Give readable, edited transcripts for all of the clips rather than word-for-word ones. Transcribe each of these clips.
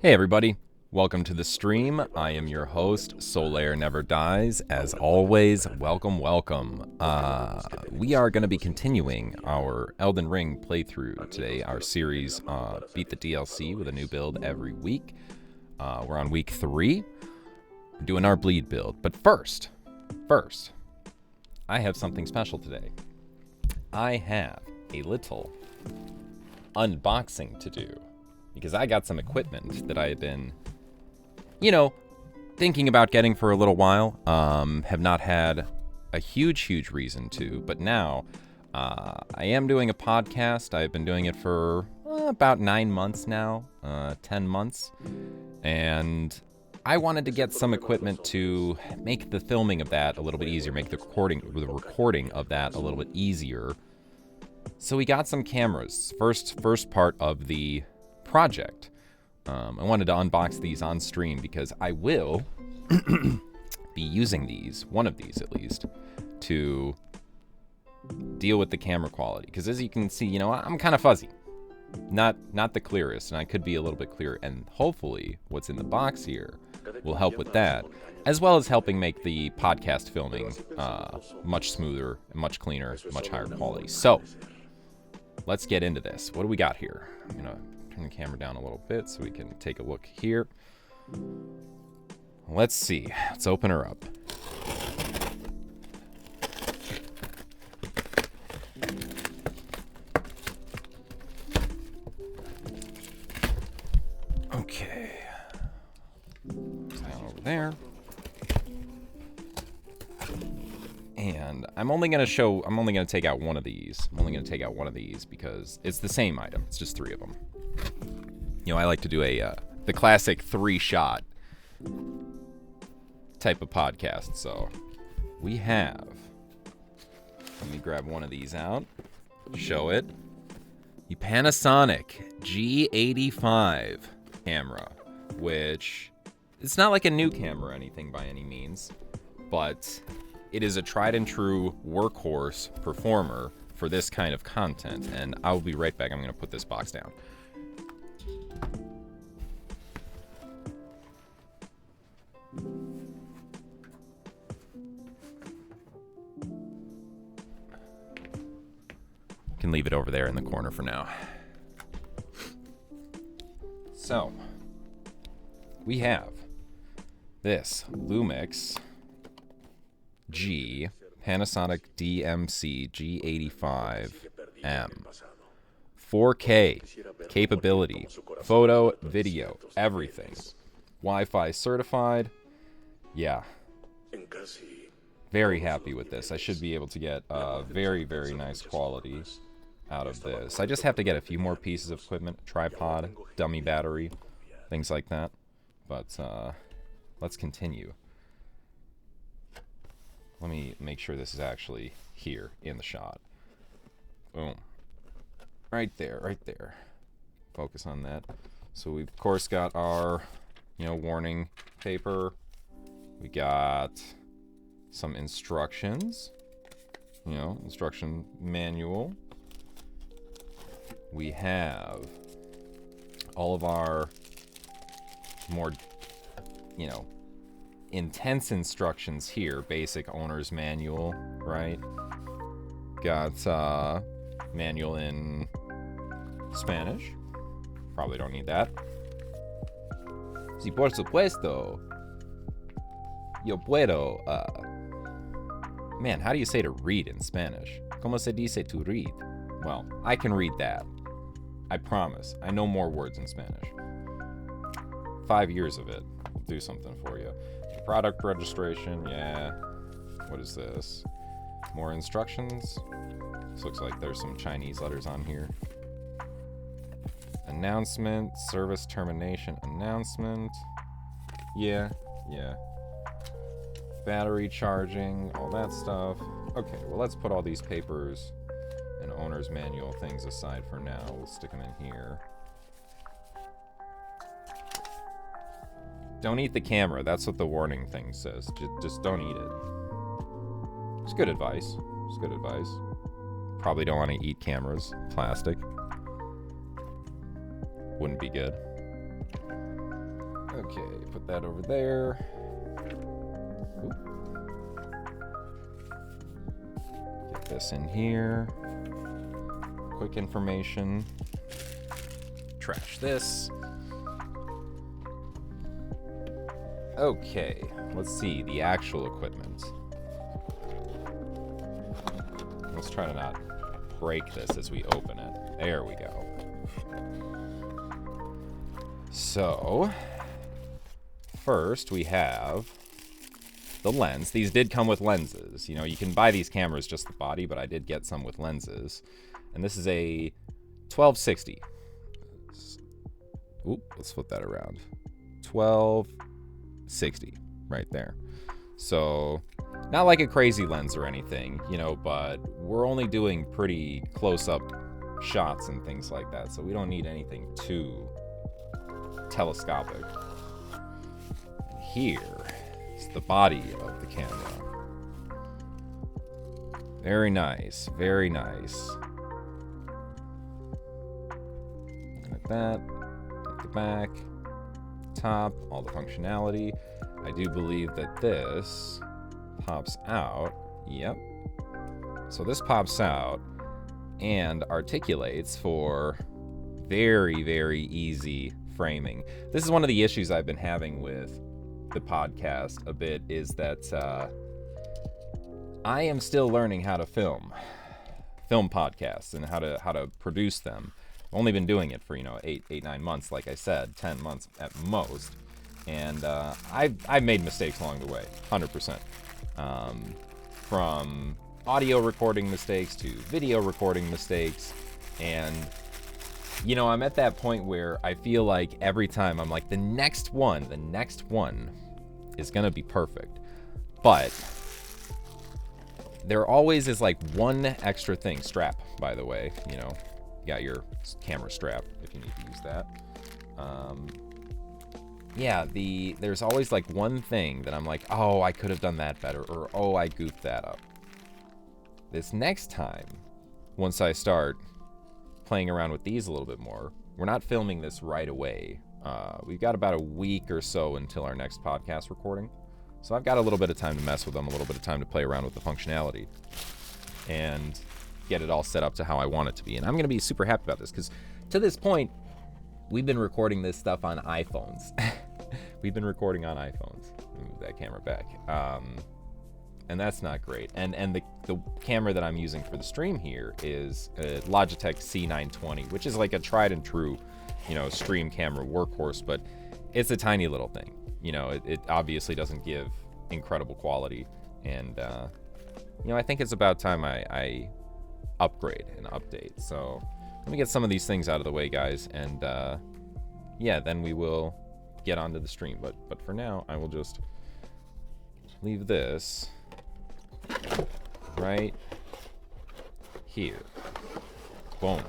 Hey everybody, welcome to the stream. I am your host, Solaire Never Dies. As always, welcome. We are going to be continuing our Elden Ring playthrough today, our series, Beat the DLC with a new build every week. We're on week 3, we're doing our bleed build. But first, I have something special today. I have a little unboxing to do, because I got some equipment that I have been, thinking about getting for a little while. Have not had a huge reason to, but now I am doing a podcast. I've been doing it for about 9 months now, 10 months, and I wanted to get some equipment to make the filming of that a little bit easier, make the recording of that a little bit easier. So we got some cameras. First part of the project. I wanted to unbox these on stream because I will be using these, one of these at least, to deal with the camera quality. Because as you can see, I'm kind of fuzzy. Not the clearest, and I could be a little bit clearer. And hopefully what's in the box here will help with that, as well as helping make the podcast filming much smoother, much cleaner, much higher quality. So let's get into this. What do we got here? I'm going to turn the camera down a little bit so we can take a look here. Let's see. Let's open her up. Okay. Down over there. And I'm only going to take out one of these. I'm only going to take out one of these because it's the same item. It's just 3 of them. I like to do the classic 3-shot type of podcast. So we have, let me grab one of these out, show it. The Panasonic G85 camera, which it's not like a new camera or anything by any means, but it is a tried and true workhorse performer for this kind of content. And I'll be right back. I'm going to put this box down. Can leave it over there in the corner for now. So, we have this Lumix G Panasonic DMC G85M. 4K capability, photo, video, everything. Wi-Fi certified. Yeah. Very happy with this. I should be able to get very nice quality out of this. I just have to get a few more pieces of equipment, tripod, dummy battery, things like that. But let's continue. Let me make sure this is actually here in the shot. Boom. Right there. Focus on that. So we've, of course, got our, warning paper. We got some instructions. Instruction manual. We have all of our more, intense instructions here. Basic owner's manual, right? Got manual in Spanish. Probably don't need that. Si por supuesto. Yo puedo. Man, how do you say to read in Spanish? ¿Cómo se dice to read? Well, I can read that. I promise. I know more words in Spanish. 5 years of it will do something for you. Product registration, yeah. What is this? More instructions. This looks like there's some Chinese letters on here. Announcement, service termination announcement. Yeah. Battery charging, all that stuff. Okay, well, let's put all these papers and owner's manual things aside for now. We'll stick them in here. Don't eat the camera. That's what the warning thing says. Just don't eat it. It's good advice. Probably don't want to eat cameras. Plastic. wouldn't be good. Okay, put that over there. Oop. Get this in here. Quick information. Trash this. Okay, let's see the actual equipment. Let's try to not break this as we open it. There we go. So, first we have the lens. These did come with lenses. You know, you can buy these cameras just the body, but I did get some with lenses. And this is a 1260. Oop, let's flip that around. 1260 right there. So, not like a crazy lens or anything, you know, but we're only doing pretty close-up shots and things like that, so we don't need anything too telescopic. And here is the body of the camera. Very nice, very nice. Like that. At the back, top, all the functionality. I do believe that this pops out. Yep. So this pops out and articulates for very, very easy framing. This is one of the issues I've been having with the podcast a bit, is that I am still learning how to film podcasts and how to produce them. I've only been doing it for, 8-9 months, like I said, 10 months at most. And I've made mistakes along the way, 100%. From audio recording mistakes to video recording mistakes. And, I'm at that point where I feel like every time I'm like, the next one is going to be perfect. But there always is like one extra thing. Strap, by the way, you got your camera strap if you need to use that. There's always like one thing that I'm like, oh, I could have done that better, or oh, I goofed that up. This next time, once I start playing around with these a little bit more, we're not filming this right away. We've got about a week or so until our next podcast recording. So I've got a little bit of time to mess with them, a little bit of time to play around with the functionality and get it all set up to how I want it to be. And I'm going to be super happy about this because to this point, we've been recording this stuff on iPhones. We've been recording on iPhones. Let me move that camera back. And that's not great. And the camera that I'm using for the stream here is a Logitech C920, which is like a tried and true, stream camera workhorse, but it's a tiny little thing. It obviously doesn't give incredible quality. And, I think it's about time I upgrade and update. So let me get some of these things out of the way, guys. And, then we will get onto the stream. But for now, I will just leave this right here. Boom.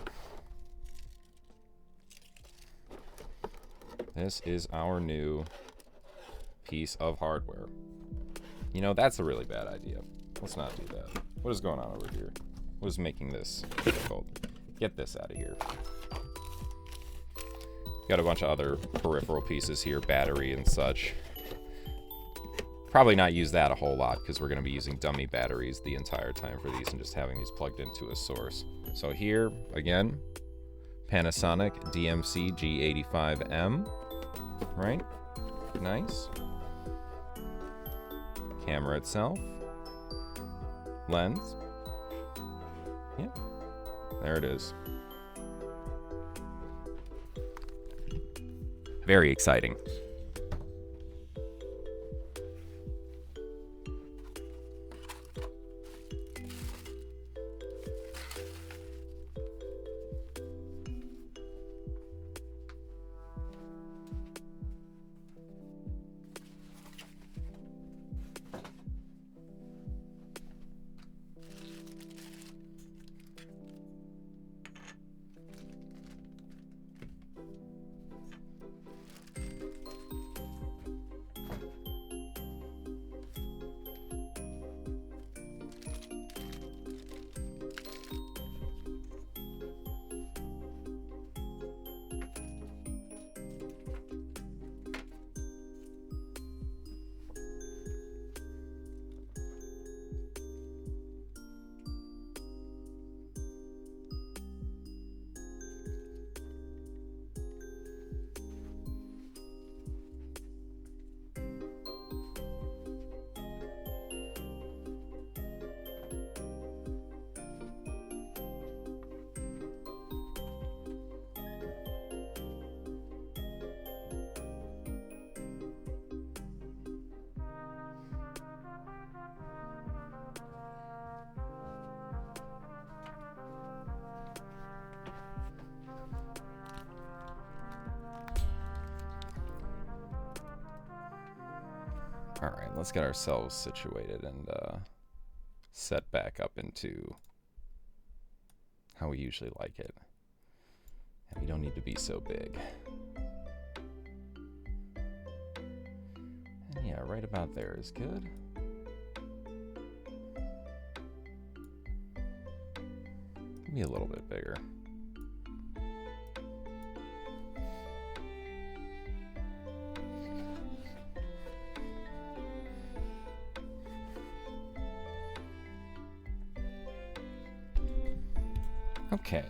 This is our new piece of hardware. That's a really bad idea. Let's not do that. What is going on over here? What is making this difficult? Get this out of here. Got a bunch of other peripheral pieces here, battery and such. Probably not use that a whole lot because we're going to be using dummy batteries the entire time for these and just having these plugged into a source. So here, again, Panasonic DMC G85M, right? Nice. Camera itself. Lens. Yeah, there it is. Very exciting. Alright, let's get ourselves situated and set back up into how we usually like it. And we don't need to be so big. And yeah, right about there is good. Maybe a little bit bigger. Okay.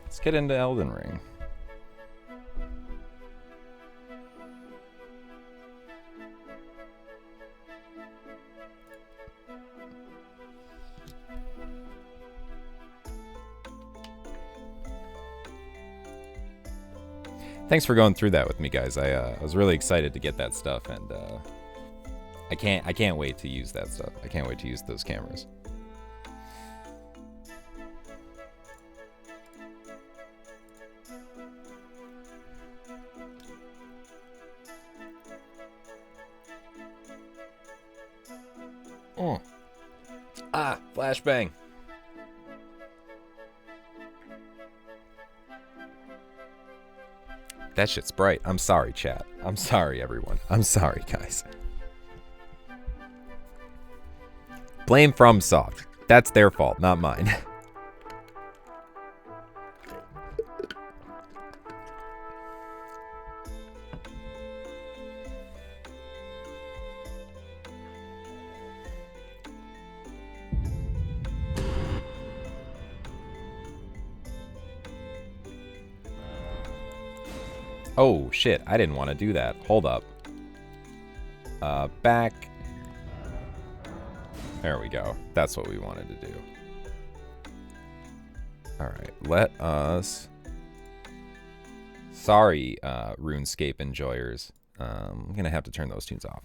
Let's get into Elden Ring. Thanks for going through that with me, guys. I was really excited to get that stuff, and I can't wait to use that stuff. I can't wait to use those cameras. Ah, flashbang. That shit's bright. I'm sorry, chat. I'm sorry, everyone. I'm sorry, guys. Blame FromSoft. That's their fault, not mine. Oh, shit. I didn't want to do that. Hold up. Back. There we go. That's what we wanted to do. Alright, let us... Sorry, RuneScape enjoyers. I'm going to have to turn those tunes off.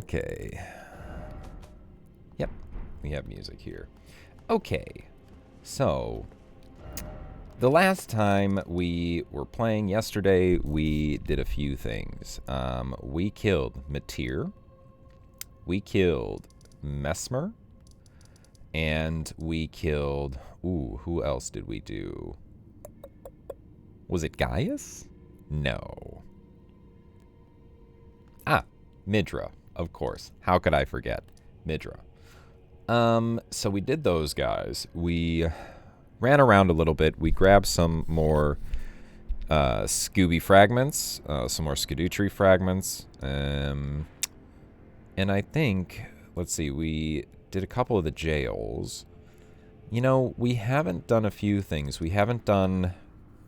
Okay. Yep, we have music here. Okay, so... The last time we were playing yesterday, we did a few things. We killed Matir, we killed Mesmer, and we killed... Ooh, who else did we do? Was it Gaius? No. Ah, Midra, of course. How could I forget? Midra. So we did those guys. We... ran around a little bit. We grabbed some more Scooby fragments, some more Skadutri fragments. And I think, let's see, we did a couple of the jails. You know, we haven't done a few things. We haven't done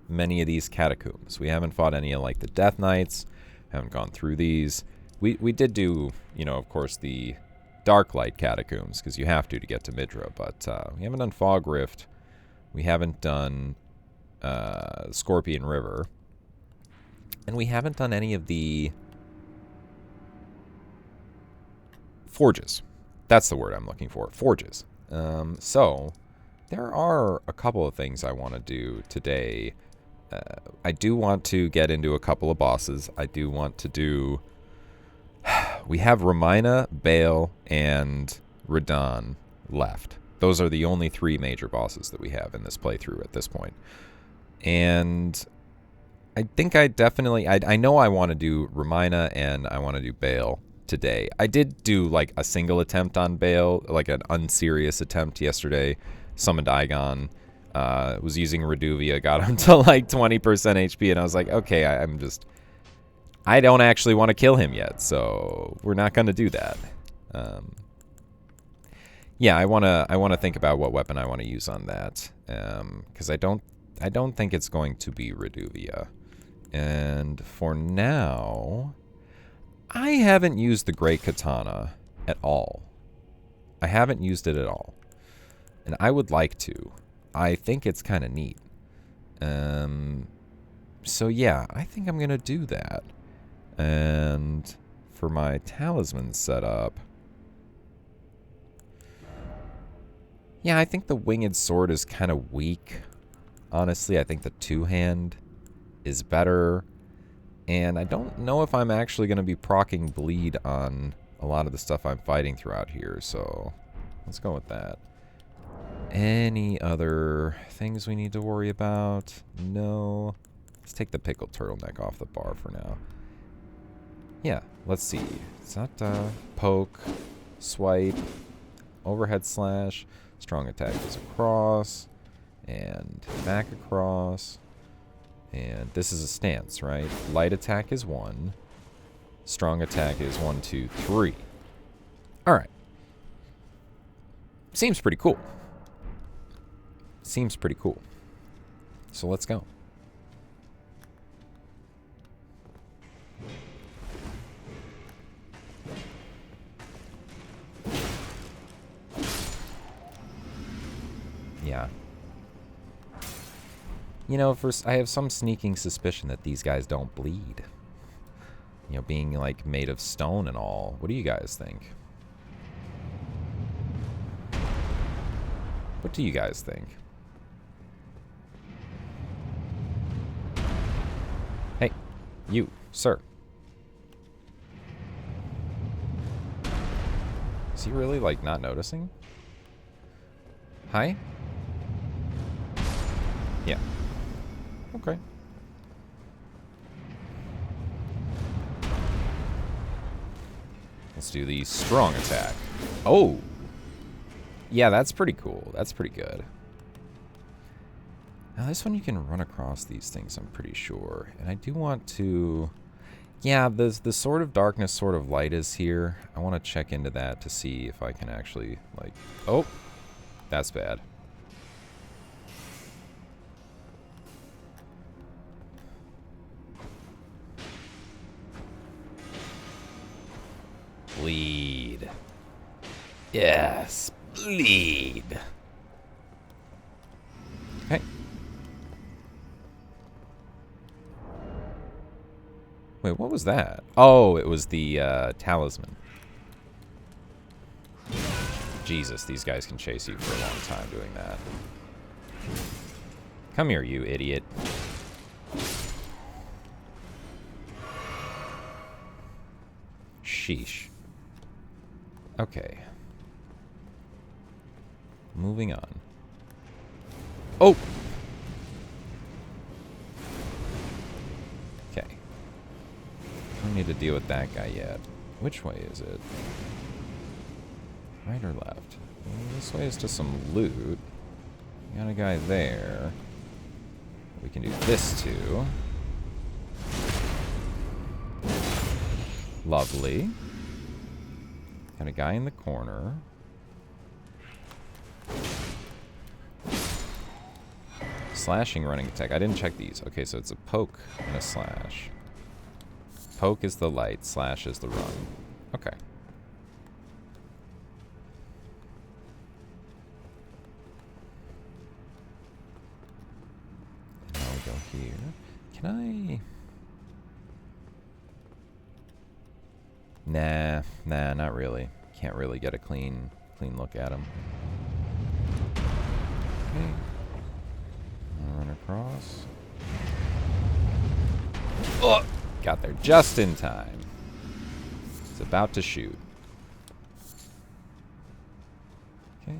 many of these catacombs. We haven't fought any of, like, the Death Knights. Haven't gone through these. We did do, you know, of course, the Darklight catacombs, because you have to get to Midra. But we haven't done Fog Rift. We haven't done Scorpion River. And we haven't done any of the forges. That's the word I'm looking for. Forges. So, there are a couple of things I want to do today. I do want to get into a couple of bosses. I do want to do... We have Ramina, Bale, and Radon left. Those are the only three major bosses that we have in this playthrough at this point. And I think I definitely... I know I want to do Ramina and I want to do Bale today. I did do like a single attempt on Bale, like an unserious attempt yesterday. Summoned Igon. Was using Reduvia, got him to like 20% HP, and I was like, okay, I don't actually want to kill him yet, so we're not going to do that. Yeah, I wanna think about what weapon I want to use on that, because I don't think it's going to be Reduvia. And for now, I haven't used the Great Katana at all. I haven't used it at all, and I would like to. I think it's kind of neat. So yeah, I think I'm gonna do that. And for my talisman setup, yeah, I think the winged sword is kind of weak. Honestly, I think the two-hand is better. And I don't know if I'm actually going to be proccing bleed on a lot of the stuff I'm fighting throughout here, so let's go with that. Any other things we need to worry about? No. Let's take the pickled turtleneck off the bar for now. Yeah, let's see. It's not poke, swipe, overhead slash, strong attack is across, and back across. And this is a stance, right? Light attack is 1. Strong attack is 1, 2, 3. Alright. Seems pretty cool. Seems pretty cool. So let's go. Yeah. You know, I have some sneaking suspicion that these guys don't bleed. You know, being, like, made of stone and all. What do you guys think? What do you guys think? Hey, you, sir. Is he really, like, not noticing? Hi? Yeah. Okay. Let's do the strong attack. Oh! Yeah, that's pretty cool. That's pretty good. Now, this one you can run across these things, I'm pretty sure. And I do want to... Yeah, the Sword of Darkness, Sword of Light is here. I want to check into that to see if I can actually, like... Oh! That's bad. Bleed. Yes, bleed. Okay. Wait, what was that? Oh, it was the talisman. Jesus, these guys can chase you for a long time doing that. Come here, you idiot. Sheesh. Okay. Moving on. Oh! Okay. Don't need to deal with that guy yet. Which way is it? Right or left? Well, this way is to some loot. Got a guy there. We can do this too. Lovely. Got a guy in the corner. Slashing, running attack. I didn't check these. Okay, so it's a poke and a slash. Poke is the light, slash is the run. Okay. And now we go here. Can I... Nah, not really. Can't really get a clean look at him. Okay. Run across. Oh! Got there just in time. It's about to shoot. Okay.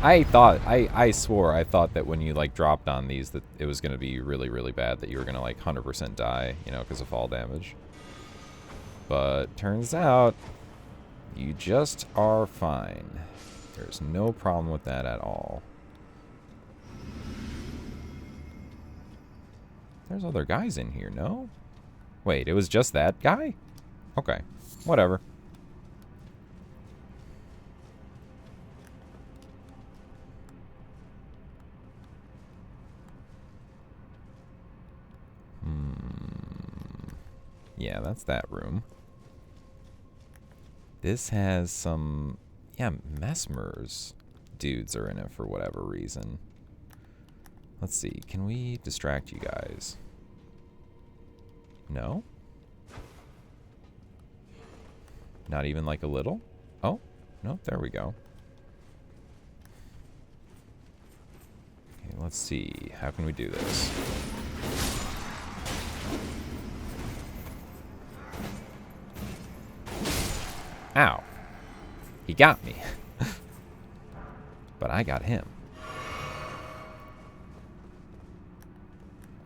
I swore I thought that when you like dropped on these that it was going to be really, really bad, that you were going to like 100% die, you know, because of fall damage. But turns out you just are fine. There's no problem with that at all. There's other guys in here, no? Wait, it was just that guy? Okay, whatever. Yeah, that's that room. This has some... Yeah, Mesmer's dudes are in it for whatever reason. Let's see. Can we distract you guys? No? Not even like a little? Oh, no, there we go. Okay, let's see. How can we do this? Ow. He got me. But I got him.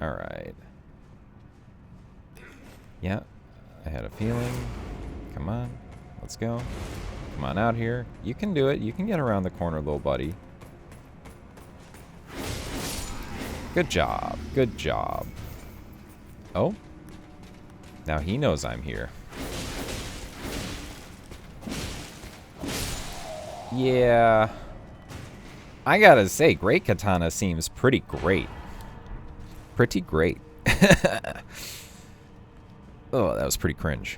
Alright. Yeah, I had a feeling. Come on. Let's go. Come on out here. You can do it. You can get around the corner, little buddy. Good job. Good job. Oh. Now he knows I'm here. Yeah. I gotta say, Great Katana seems pretty great. Pretty great. Oh, that was pretty cringe.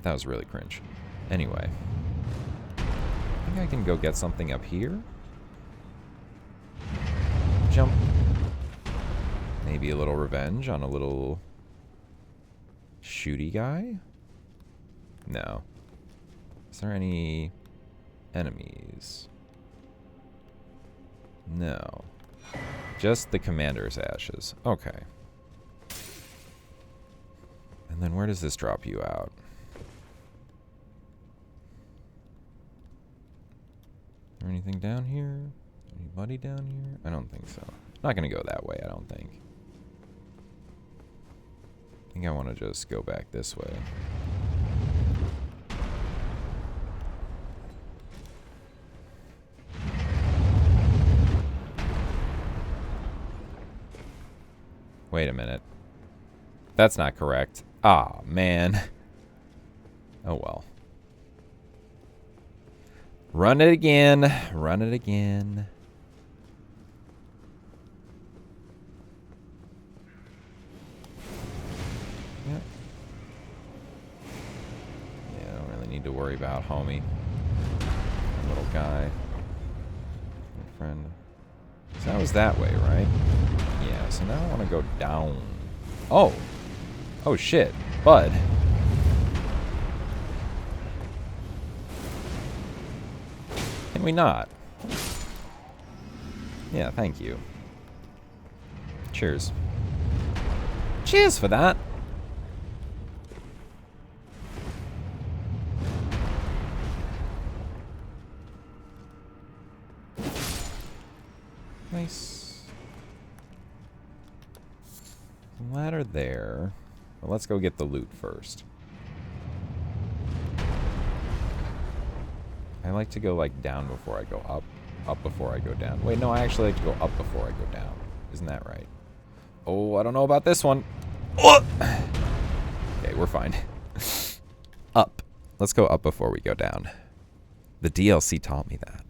That was really cringe. Anyway. I think I can go get something up here. Jump. Maybe a little revenge on a little shooty guy? No. Is there any enemies? No. Just the commander's ashes. Okay. And then where does this drop you out? Is there anything down here? Anybody down here? I don't think so. Not gonna go that way, I don't think. I think I want to just go back this way. Wait a minute. That's not correct. Ah, man. Oh, well. Run it again. Run it again. Yep. Yeah, I don't really need to worry about homie. Little guy. Little friend. So that was that way, right? Yeah, so now I want to go down. Oh. Oh, shit. Bud. Can we not? Yeah, thank you. Cheers. Cheers for that. Nice. Ladder there. Well, let's go get the loot first. I like to go, like, down before I go up. Up before I go down. Wait, no, I actually like to go up before I go down. Isn't that right? Oh, I don't know about this one. Oh! Okay, we're fine. Up. Let's go up before we go down. The DLC taught me that.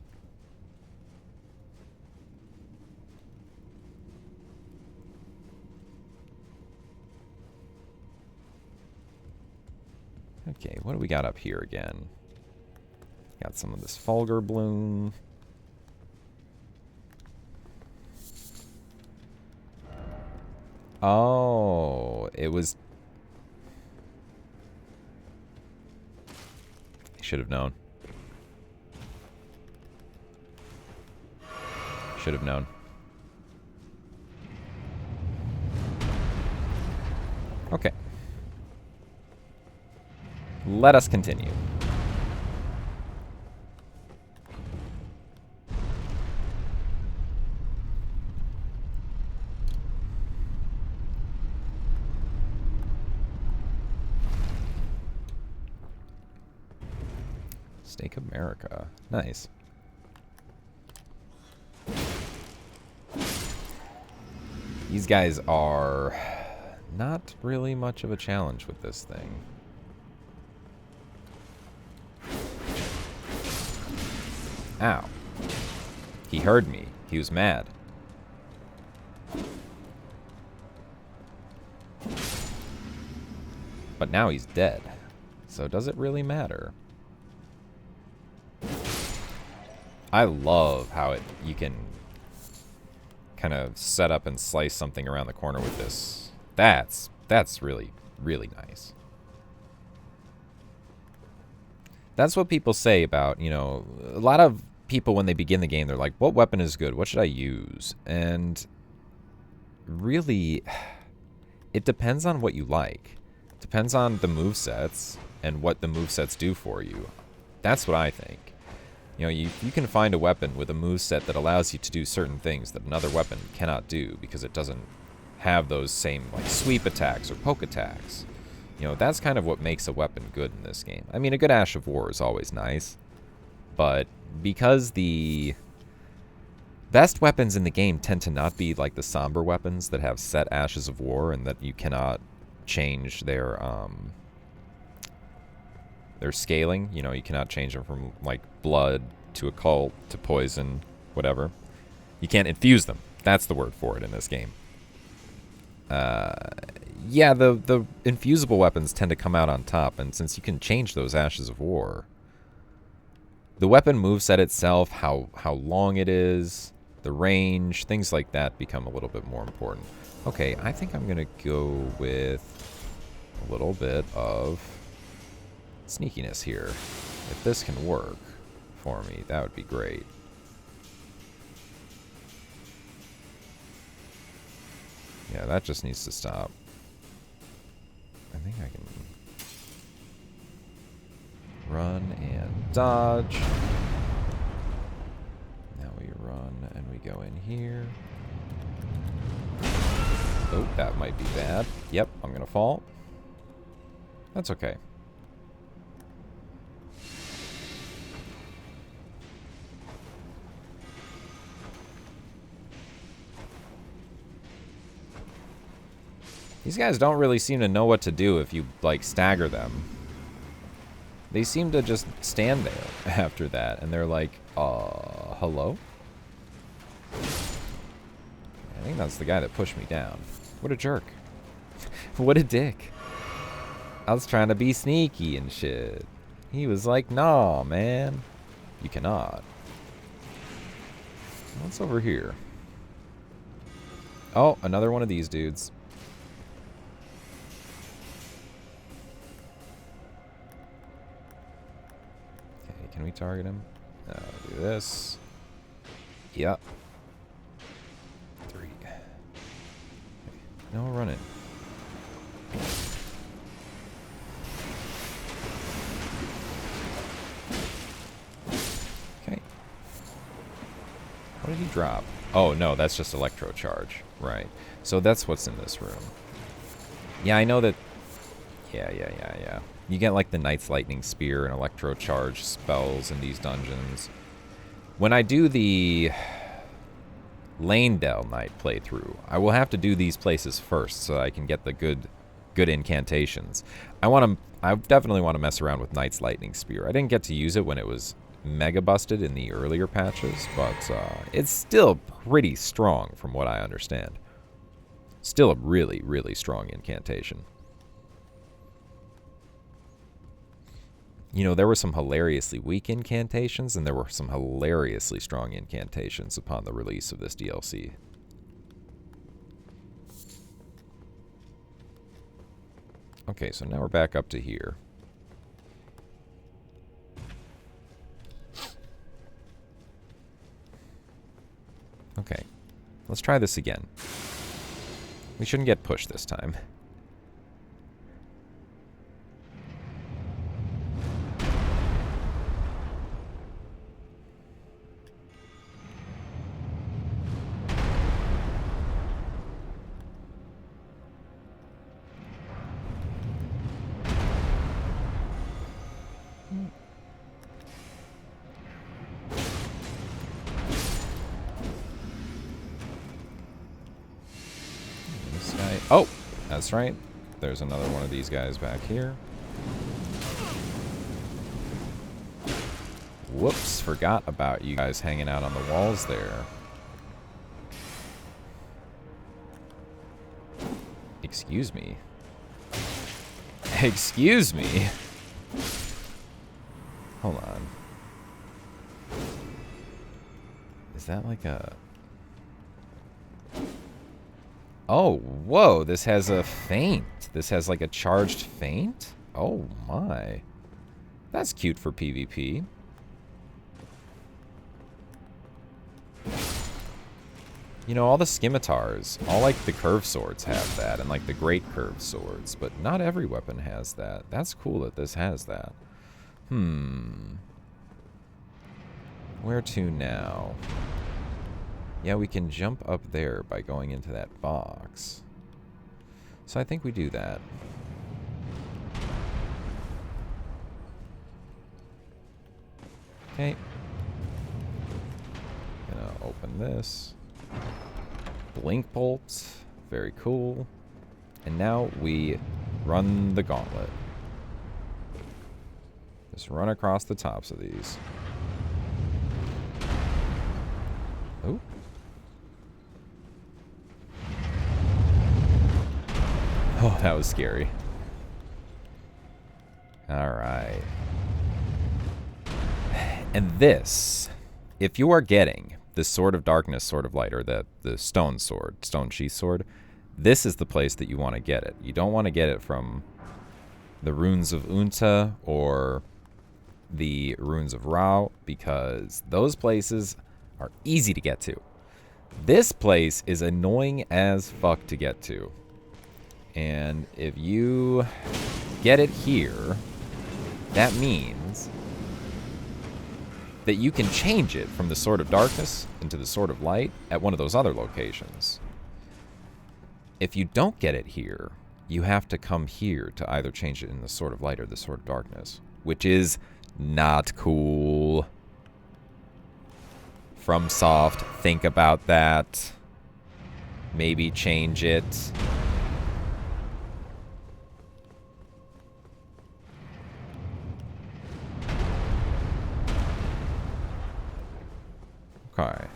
Okay, what do we got up here again? Got some of this Fulgur Bloom. Oh, it was... I should have known. Should have known. Okay. Let us continue. Stake America. Nice. These guys are not really much of a challenge with this thing. Ow. He heard me. He was mad. But now he's dead. So does it really matter? I love how you can kind of set up and slice something around the corner with this. That's really, really nice. That's what people say about, you know, a lot of people when they begin the game, they're like, what weapon is good? What should I use? And really, it depends on what you like. It depends on the movesets and what the movesets do for you. That's what I think. You know, you can find a weapon with a moveset that allows you to do certain things that another weapon cannot do because it doesn't have those same, like, sweep attacks or poke attacks. You know, that's kind of what makes a weapon good in this game. I mean, a good Ash of War is always nice, but because the best weapons in the game tend to not be like the somber weapons that have set Ashes of War and that you cannot change their scaling. You know, you cannot change them from, like, blood to occult to poison, whatever. You can't infuse them. That's the word for it in this game. Yeah, the infusible weapons tend to come out on top, and since you can change those Ashes of War, the weapon moveset itself, how long it is, the range, things like that become a little bit more important. Okay, I think I'm going to go with a little bit of sneakiness here. If this can work for me, that would be great. Yeah, that just needs to stop. I think I can run and dodge. Now we run and we go in here. Oh, that might be bad. Yep, I'm gonna fall. That's okay. These guys don't really seem to know what to do if you, like, stagger them. They seem to just stand there after that, and they're like, hello? I think that's the guy that pushed me down. What a jerk. What a dick. I was trying to be sneaky and shit. He was like, nah, man. You cannot. What's over here? Oh, another one of these dudes. Can we target him? Do this. Yep. 3. No, run it. Okay. What did he drop? Oh, no, that's just electro charge. Right. So that's what's in this room. Yeah, I know that. Yeah. You get, like, the Knight's Lightning Spear and Electro Charge spells in these dungeons. When I do the Lanedale Knight playthrough, I will have to do these places first so I can get the good incantations. I definitely want to mess around with Knight's Lightning Spear. I didn't get to use it when it was mega busted in the earlier patches, but it's still pretty strong from what I understand. Still a really, really strong incantation. You know, there were some hilariously weak incantations, and there were some hilariously strong incantations upon the release of this DLC. Okay, so now we're back up to here. Okay, let's try this again. We shouldn't get pushed this time. Oh, that's right. There's another one of these guys back here. Whoops, forgot about you guys hanging out on the walls there. Excuse me. Excuse me. Hold on. Is that like a... Oh, whoa, this has a feint. This has like a charged feint? Oh my. That's cute for PvP. You know, all the scimitars, all like the curved swords have that, and like the great curved swords, but not every weapon has that. That's cool that this has that. Where to now? Yeah, we can jump up there by going into that box. So I think we do that. Okay. Gonna open this. Blink bolt. Very cool. And now we run the gauntlet. Just run across the tops of these. Oh. Oh, that was scary. Alright. And this, if you are getting the Sword of Darkness, Sword of Light, or the Stone Sword, Stone Sheath Sword, this is the place that you want to get it. You don't want to get it from the Runes of Unta or the Runes of Rao, because those places are easy to get to. This place is annoying as fuck to get to. And if you get it here, that means that you can change it from the Sword of Darkness into the Sword of Light at one of those other locations. If you don't get it here, you have to come here to either change it in the Sword of Light or the Sword of Darkness, which is not cool. FromSoft, think about that. Maybe change it. Okay.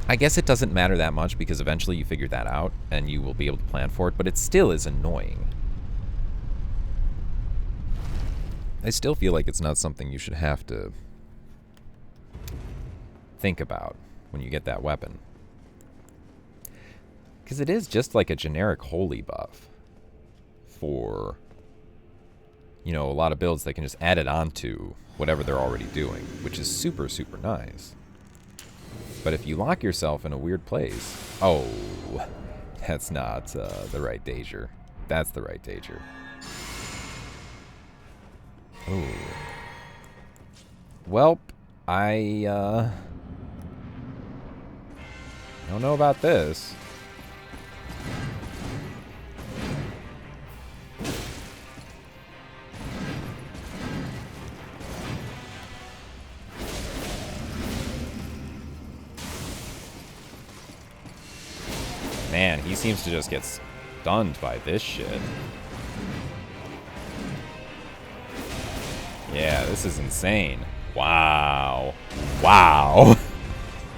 I guess it doesn't matter that much because eventually you figure that out and you will be able to plan for it, but it still is annoying. I still feel like it's not something you should have to think about when you get that weapon. Because it is just like a generic holy buff for, you know, a lot of builds that can just add it onto whatever they're already doing, which is super, super nice. But if you lock yourself in a weird place... Oh, that's not the right danger. That's the right danger. Oh. Welp, I don't know about this. Man, he seems to just get stunned by this shit. Yeah, this is insane. Wow. Wow.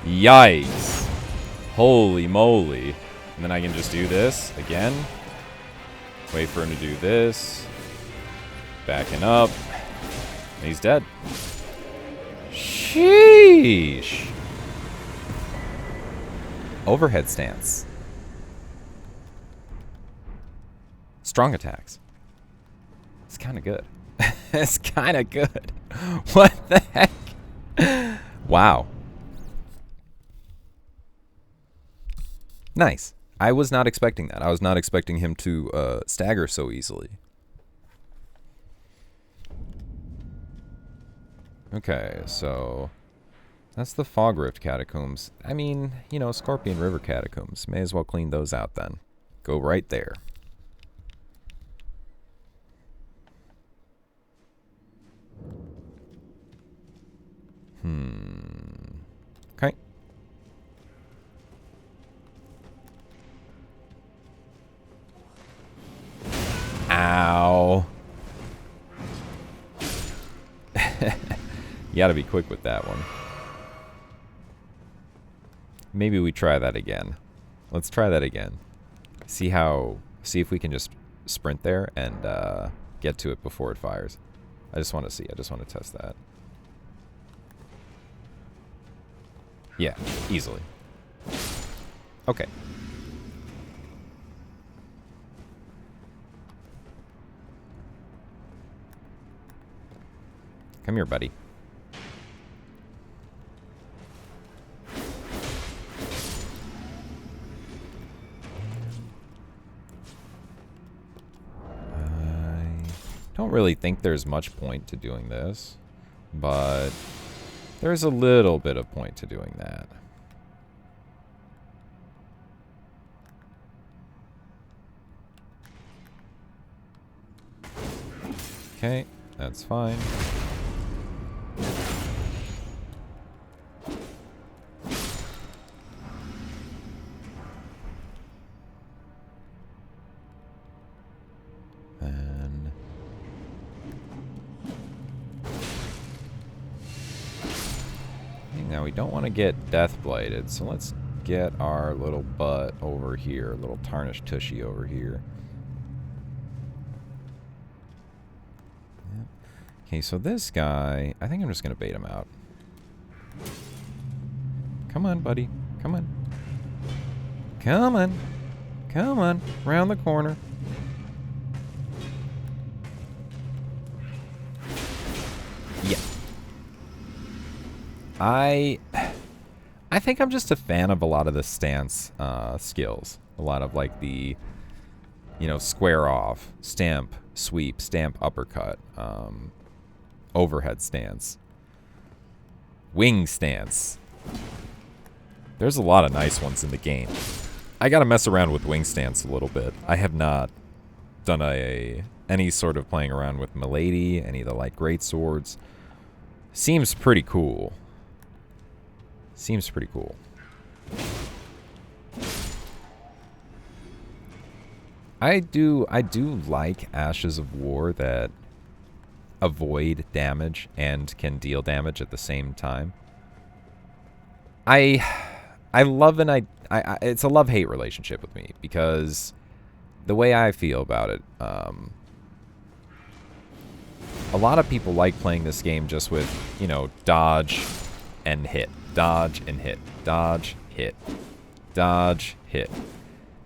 Yikes. Holy moly. And then I can just do this again. Wait for him to do this. Backing up. And he's dead. Sheesh. Overhead stance. Strong attacks. It's kind of good. It's kind of good. What the heck? Wow. Nice. I was not expecting that. I was not expecting him to stagger so easily. Okay, so that's the Fog Rift Catacombs. I mean, you know, Scorpion River Catacombs. May as well clean those out then. Go right there. Okay. Ow. You gotta be quick with that one. Maybe we try that again. Let's try that again. See if we can just sprint there and get to it before it fires. I just want to see. I just want to test that. Yeah, easily. Okay. Come here, buddy. don't really think there's much point to doing this, but there's a little bit of point to doing that. Okay, that's fine. And now we don't want to get death blighted, so let's get our little butt over here, little tarnished tushy over here. Okay, so this guy, I think I'm just going to bait him out. Come on, buddy. Come on. Come on. Come on. Round the corner. Yeah. I think I'm just a fan of a lot of the stance skills. A lot of like the, you know, square off, stamp, sweep, stamp, uppercut. Overhead stance. Wing stance. There's a lot of nice ones in the game. I gotta mess around with wing stance a little bit. I have not done any sort of playing around with Milady, any of the light great swords. Seems pretty cool. Seems pretty cool. I do like Ashes of War that avoid damage and can deal damage at the same time. I love it's a love-hate relationship with me, because the way I feel about it, a lot of people like playing this game just with, you know, dodge and hit, dodge and hit, dodge, hit, dodge, hit.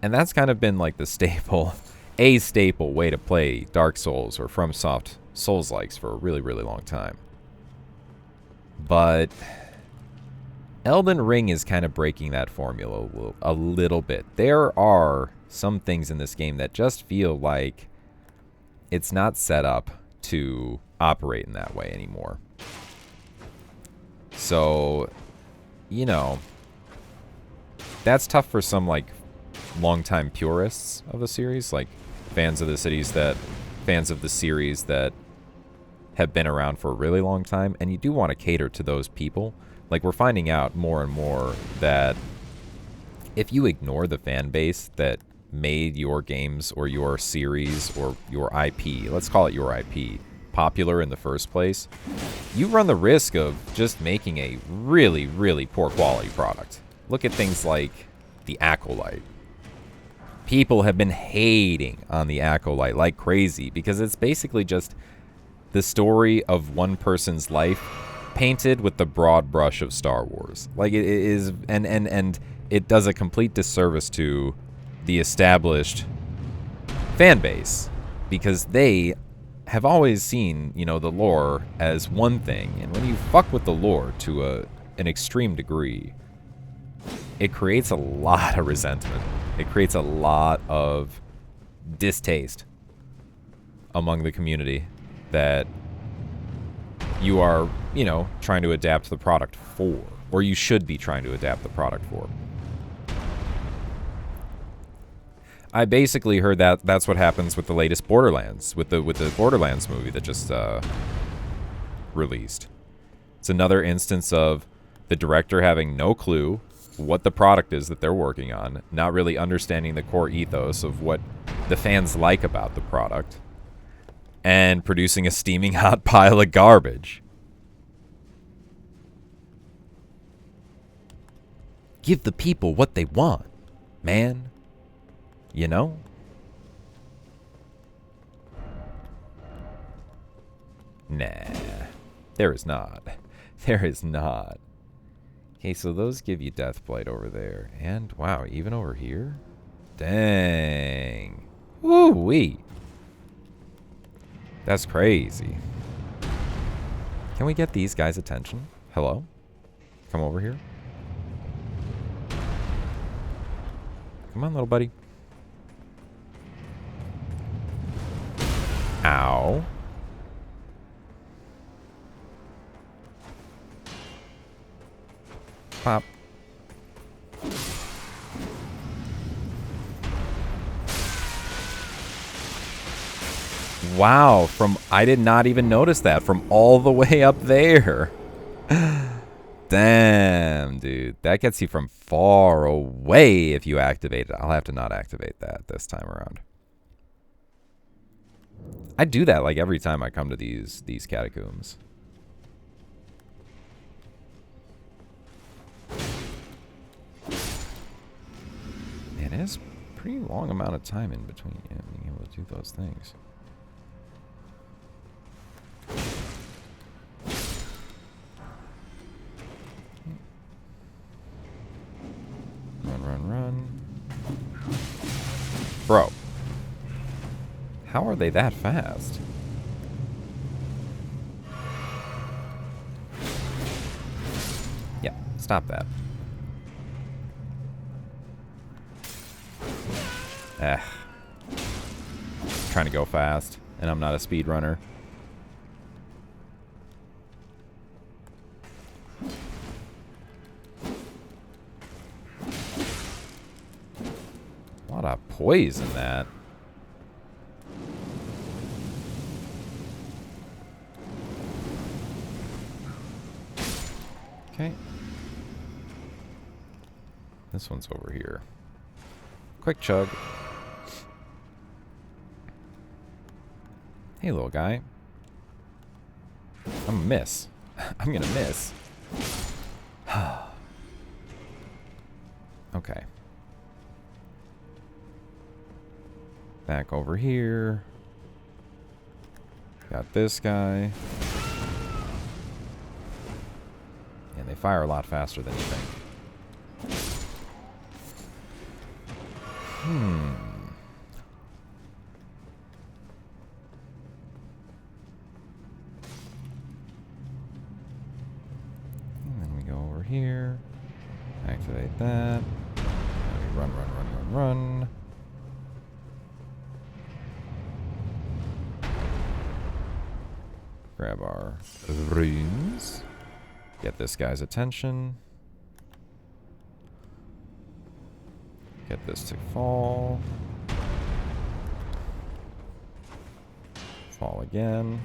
And that's kind of been like the staple, a staple way to play Dark Souls or FromSoft Souls-likes for a really, really long time. But Elden Ring is kind of breaking that formula a little bit. There are some things in this game that just feel like it's not set up to operate in that way anymore. So, you know, that's tough for some, like, longtime purists of the series, like fans of the series that have been around for a really long time, and you do want to cater to those people. Like, we're finding out more and more that if you ignore the fan base that made your games or your series or your IP, let's call it your IP, popular in the first place, you run the risk of just making a really, really poor quality product. Look at things like the Acolyte. People have been hating on the Acolyte like crazy because it's basically just the story of one person's life painted with the broad brush of Star Wars. Like, it is, and it does a complete disservice to the established fan base, because they have always seen, you know, the lore as one thing, and when you fuck with the lore to an extreme degree, it creates a lot of resentment. It creates a lot of distaste among the community that you are, you know, trying to adapt the product for, or you should be trying to adapt the product for. I basically heard that that's what happens with the latest Borderlands, with the Borderlands movie that just released. It's another instance of the director having no clue what the product is that they're working on, not really understanding the core ethos of what the fans like about the product, and producing a steaming hot pile of garbage. Give the people what they want, man. You know? Nah. There is not. There is not. Okay, so those give you Deathblight over there. And, wow, even over here? Dang. Woo-wee. That's crazy. Can we get these guys' attention? Hello? Come over here. Come on, little buddy. Ow. Pop. Wow, I did not even notice that from all the way up there. Damn, dude. That gets you from far away if you activate it. I'll have to not activate that this time around. I do that like every time I come to these catacombs. Man, it is a pretty long amount of time in between being able to do those things. Run. Bro. How are they that fast? Yeah, stop that. Trying to go fast, and I'm not a speedrunner. A lot of poise in that. Okay. This one's over here. Quick chug. Hey, little guy. I'm gonna miss. I'm gonna miss. Okay. Back over here. Got this guy. And they fire a lot faster than you think. And then we go over here. Activate that. And we run. Grab our runes. Get this guy's attention. Get this to fall. Fall again.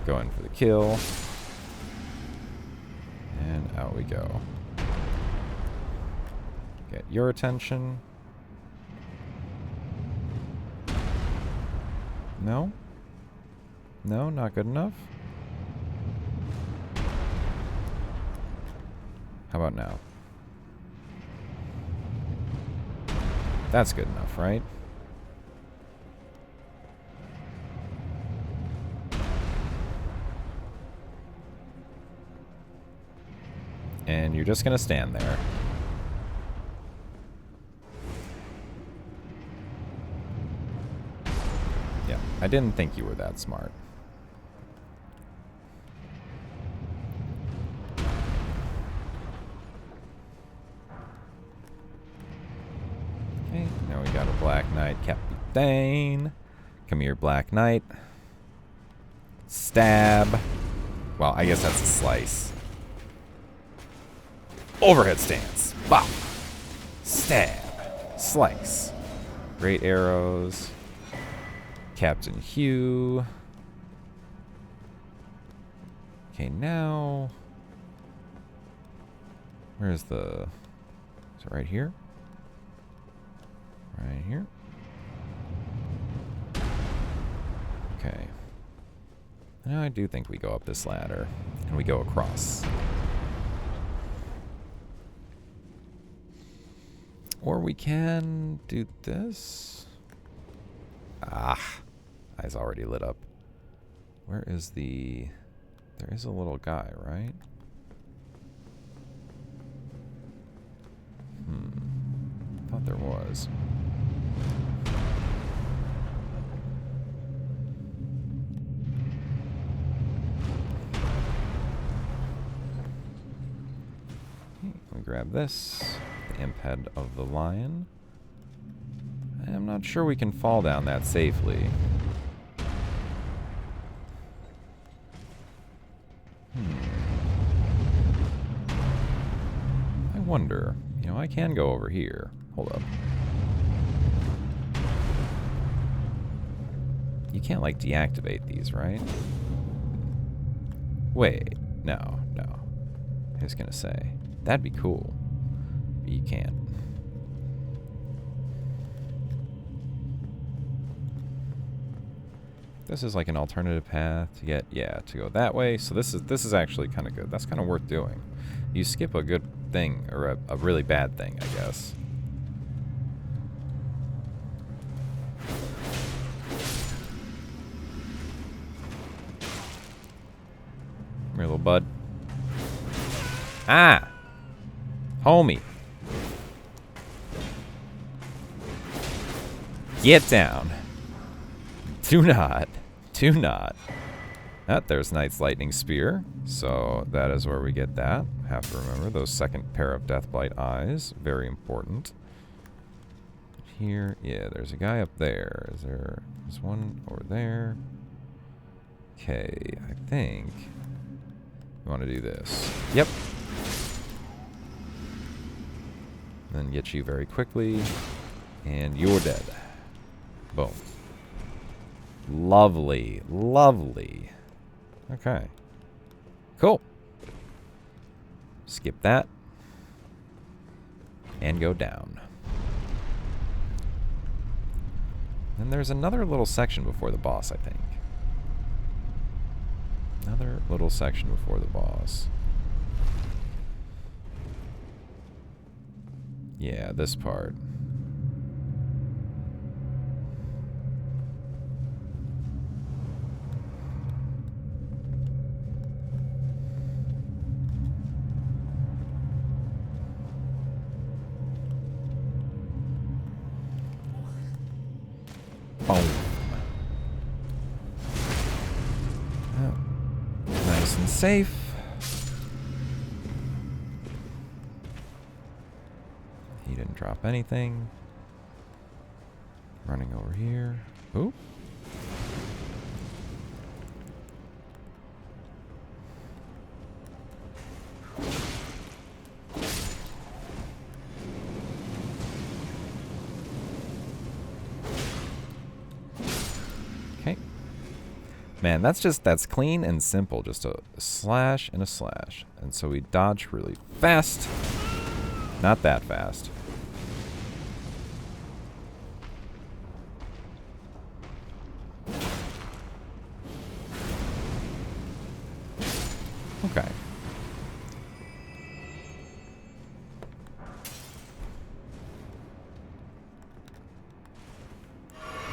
Go in for the kill. And out we go. Get your attention. No? No, not good enough? How about now? That's good enough, right? And you're just gonna stand there. Yeah, I didn't think you were that smart. Okay, now we got a Black Knight Capitan. Come here, Black Knight. Stab. Well, I guess that's a slice. Overhead stance. Bop. Stab. Slice. Great arrows. Captain Hugh. Okay, now... Where's the... Is it right here? Right here. Okay. Now I do think we go up this ladder. And we go across. Or we can do this. Ah. Eyes already lit up. Where is the... There is a little guy, right? Thought there was. We grab this. The imp head of the lion. I'm not sure we can fall down that safely. wonder. You know, I can go over here. Hold up. You can't, like, deactivate these, right? Wait. No, no. I was gonna say. That'd be cool. But you can't. This is like an alternative path to get, yeah, to go that way. So this is actually kind of good. That's kind of worth doing. You skip a good thing, or a really bad thing, I guess. Come here, little bud. Ah! Homie. Get down. Do not. Do not. There's Knight's Lightning Spear. So that is where we get that. Have to remember those second pair of Deathblight eyes. Very important. Here. Yeah, there's a guy up there. There's one over there. Okay, I think we want to do this. Yep. Then get you very quickly. And you're dead. Boom. Lovely. Lovely. Okay. Cool. Skip that. And go down. And there's another little section before the boss, I think. Another little section before the boss. Yeah, this part. Boom. Oh. Nice and safe. He didn't drop anything. Running over here. Ooh. Man, that's clean and simple. Just a slash and a slash. And so we dodge really fast. Not that fast. Okay.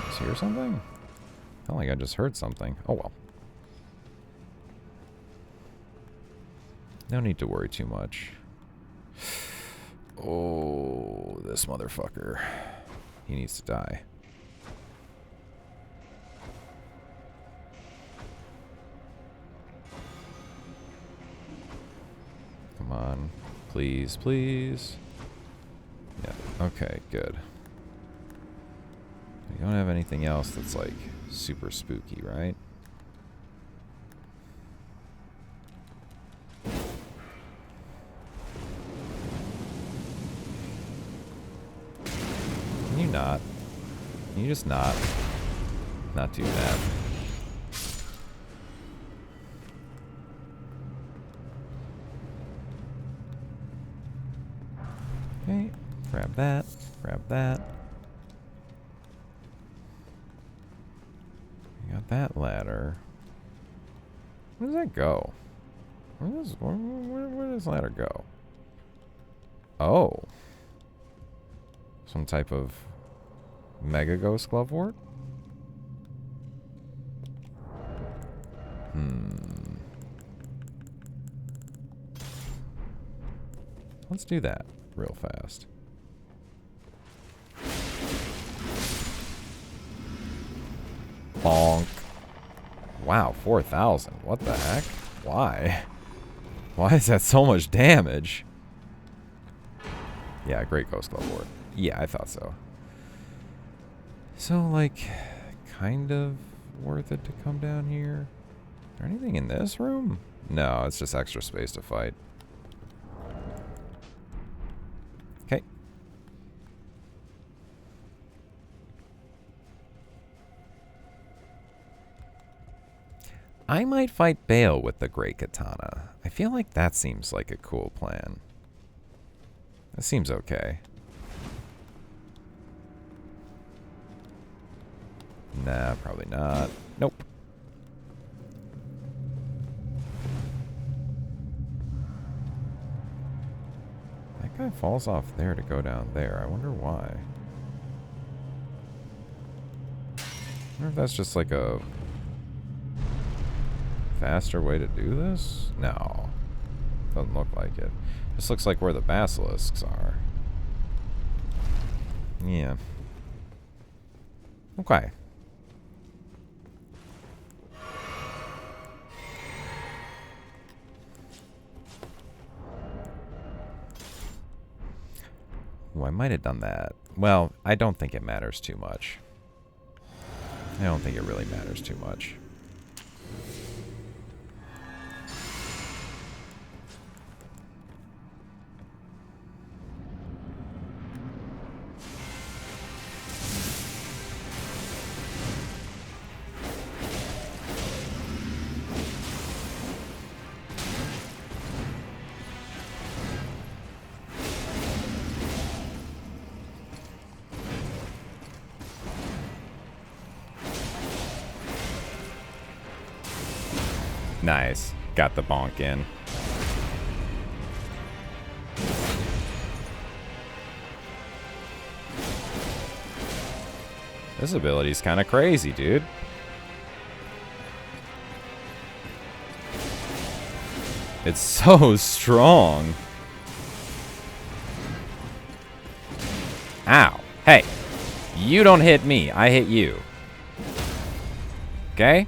Let's hear something? I felt like I just heard something. Oh well. No need to worry too much. Oh, this motherfucker. He needs to die. Come on. Please, please. Yeah, okay, good. You don't have anything else that's like super spooky, right? Can you not? Can you just not do that? Okay, grab that, grab that. Got that ladder. Where does that go? Where does the ladder go? Oh. Some type of Mega Ghost Glovewort? Let's do that real fast. Bonk. Wow, 4,000. What the heck? Why? Why is that so much damage? Yeah, great Ghost Glovewort. Yeah, I thought so. So, like, kind of worth it to come down here? Is there anything in this room? No, it's just extra space to fight. I might fight Bale with the Great Katana. I feel like that seems like a cool plan. That seems okay. Nah, probably not. Nope. That guy falls off there to go down there. I wonder why. I wonder if that's just like a faster way to do this? No. Doesn't look like it. This looks like where the basilisks are. Yeah. Okay. Oh, I might have done that. Well, I don't think it matters too much. I don't think it really matters too much. Nice. Got the bonk in. This ability's kind of crazy, dude. It's so strong. Ow. Hey. You don't hit me. I hit you. Okay?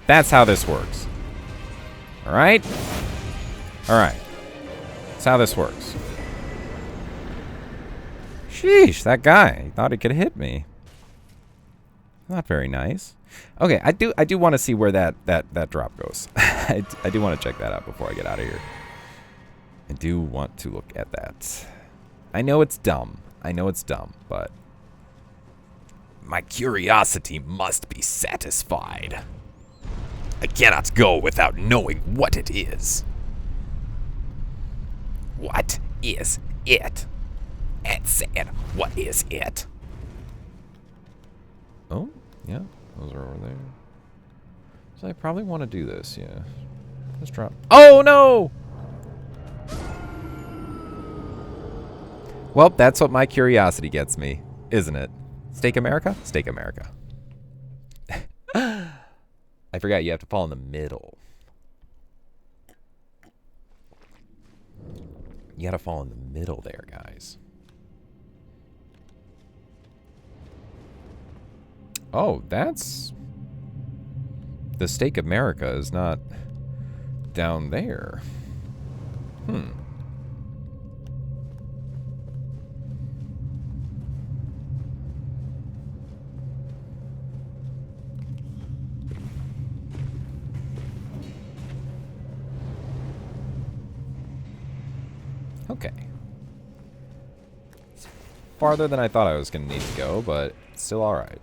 That's how this works. Alright? Alright. That's how this works. Sheesh, that guy. He thought he could hit me. Not very nice. Okay, I do want to see where that drop goes. I do want to check that out before I get out of here. I do want to look at that. I know it's dumb. I know it's dumb, but my curiosity must be satisfied. I cannot go without knowing what it is. What is it? Ed said, what is it? Oh, yeah, those are over there. So I probably want to do this, yeah. Let's drop. Oh, no! Well, that's what my curiosity gets me, isn't it? Steak America? Steak America. I forgot you have to fall in the middle. You gotta fall in the middle there, guys. Oh, that's... The Steak America is not down there. Hmm. Okay. It's farther than I thought I was going to need to go, but it's still alright.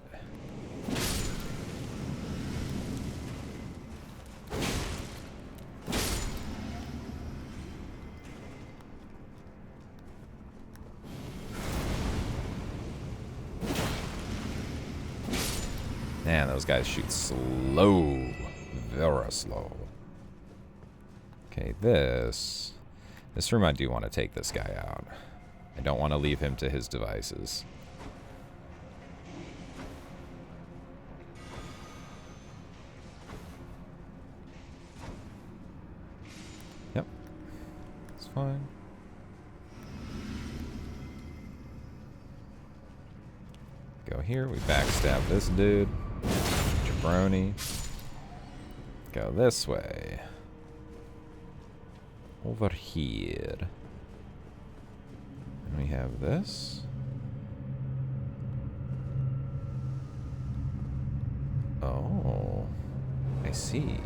Man, those guys shoot slow. Very slow. Okay, this room I do want to take this guy out. I don't want to leave him to his devices. Yep. It's fine. Go here. We backstab this dude. Jabroni. Go this way. Over here. And we have this. Oh. I see.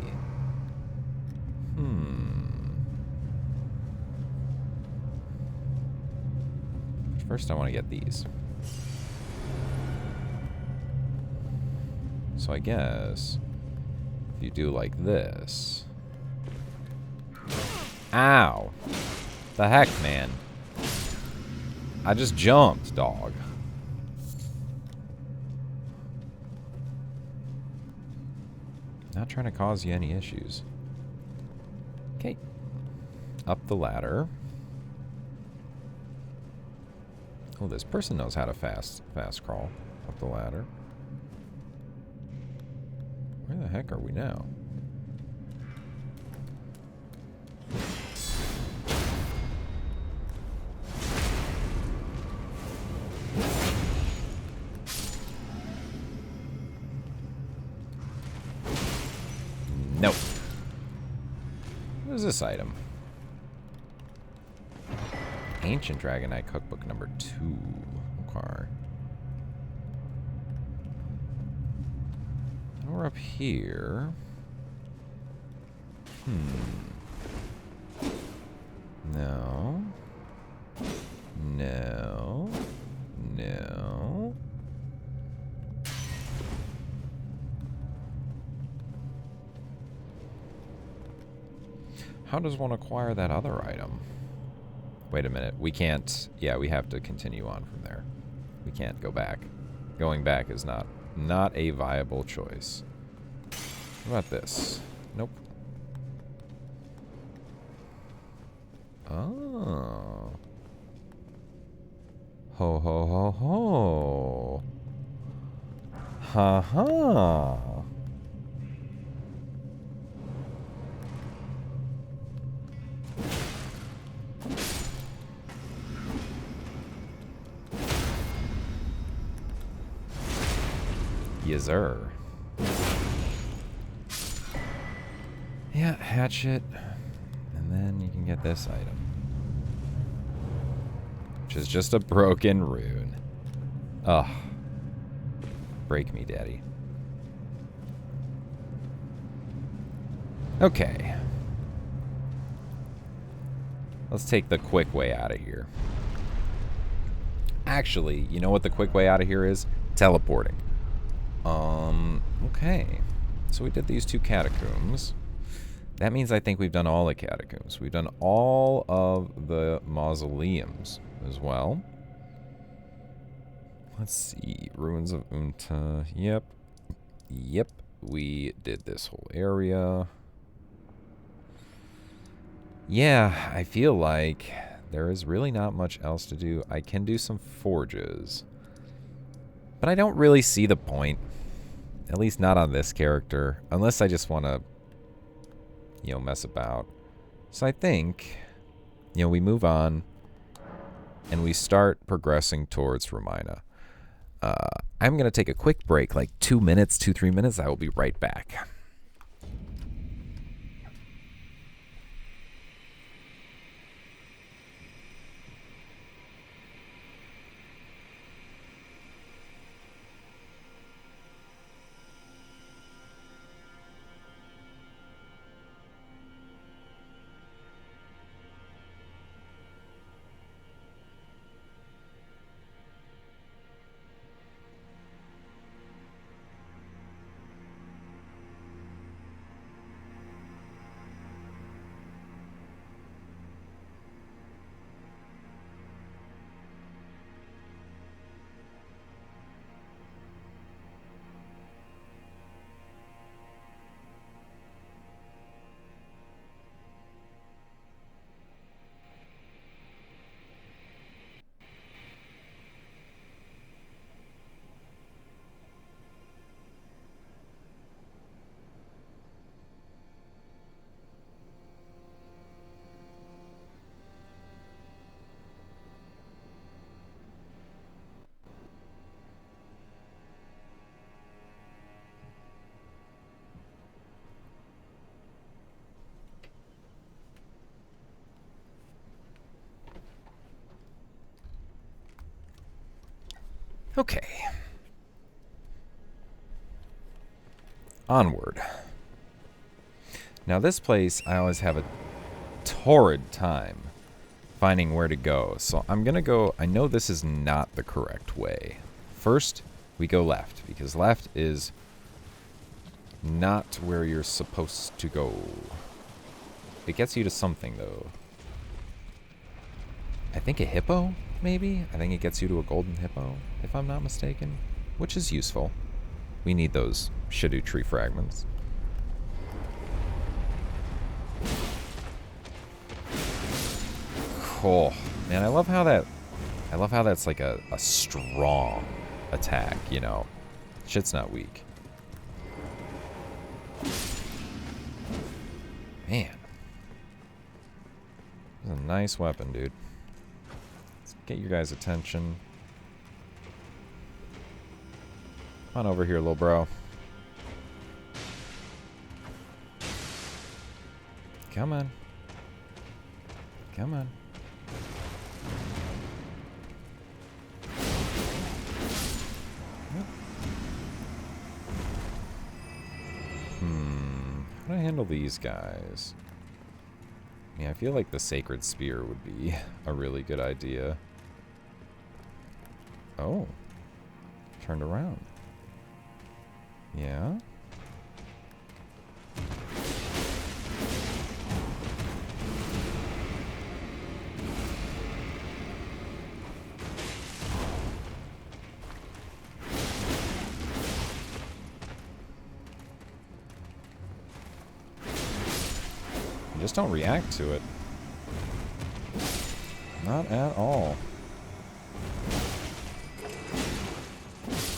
First I want to get these. So I guess If you do like this. Ow. The heck, man. I just jumped, dog. Not trying to cause you any issues. Okay. Up the ladder. Oh, this person knows how to fast crawl up the ladder. Where the heck are we now? Nope. What is this item? Ancient Dragonite Cookbook number 2. Okay. And we're up here. No. No. No. How does one acquire that other item? Wait a minute. We can't... Yeah, we have to continue on from there. We can't go back. Going back is not a viable choice. What about this? Nope. Oh. Ho, ho, ho, ho. Ha, ha. Yes, sir. Yeah, hatchet. And then you can get this item. Which is just a broken rune. Ugh. Break me, daddy. Okay. Let's take the quick way out of here. Actually, you know what the quick way out of here is? Teleporting. Okay. So we did these 2 catacombs. That means I think we've done all the catacombs. We've done all of the mausoleums as well. Let's see. Ruins of Unta. Yep. Yep. We did this whole area. Yeah, I feel like there is really not much else to do. I can do some forges. But I don't really see the point. At least not on this character. Unless I just want to, you know, mess about. So I think, you know, we move on. And we start progressing towards Romina. I'm going to take a quick break, like 2 minutes, 2-3 minutes. I will be right back. Okay. Onward. Now this place, I always have a torrid time finding where to go. So I'm going to go, I know this is not the correct way. First, we go left, because left is not where you're supposed to go. It gets you to something, though. I think a hippo, maybe? I think it gets you to a golden hippo, if I'm not mistaken. Which is useful. We need those Shadow Tree fragments. Cool. Man, I love how that's like a strong attack, you know. Shit's not weak. Man. This is a nice weapon, dude. Let's get your guys' attention. Come on over here, little bro. Come on. Come on. How do I handle these guys? Yeah, I feel like the Sacred Spear would be a really good idea. Oh. Turned around. Yeah? Just don't react to it. Not at all.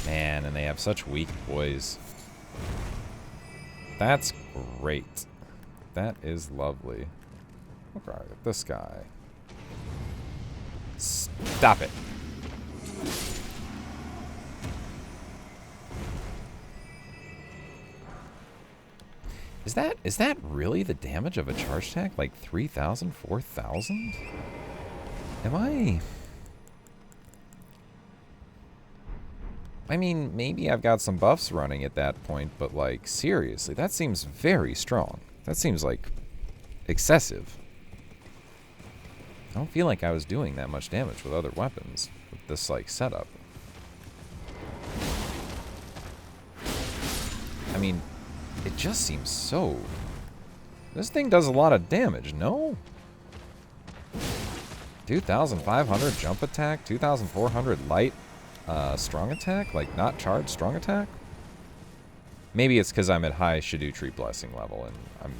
Man, and they have such weak boys. That's great. That is lovely. Look at this guy. Stop it. Is that really the damage of a charge attack? Like 3,000, 4,000? I mean, maybe I've got some buffs running at that point, but like, seriously, that seems very strong. That seems like excessive. I don't feel like I was doing that much damage with other weapons with this like setup. I mean, it just seems so... This thing does a lot of damage, no? 2,500 jump attack, 2,400 light strong attack? Like, not charged strong attack? Maybe it's because I'm at high Shadow Tree Blessing level and I'm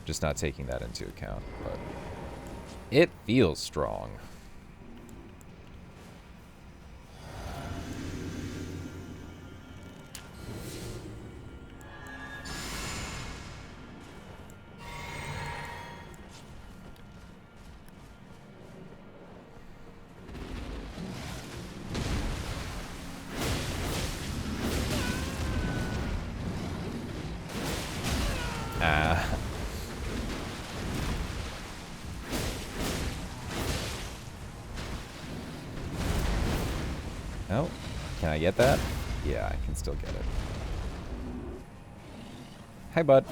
just not taking that into account, but... It feels strong. Oh, can I get that? Yeah, I can still get it. Hi, bud.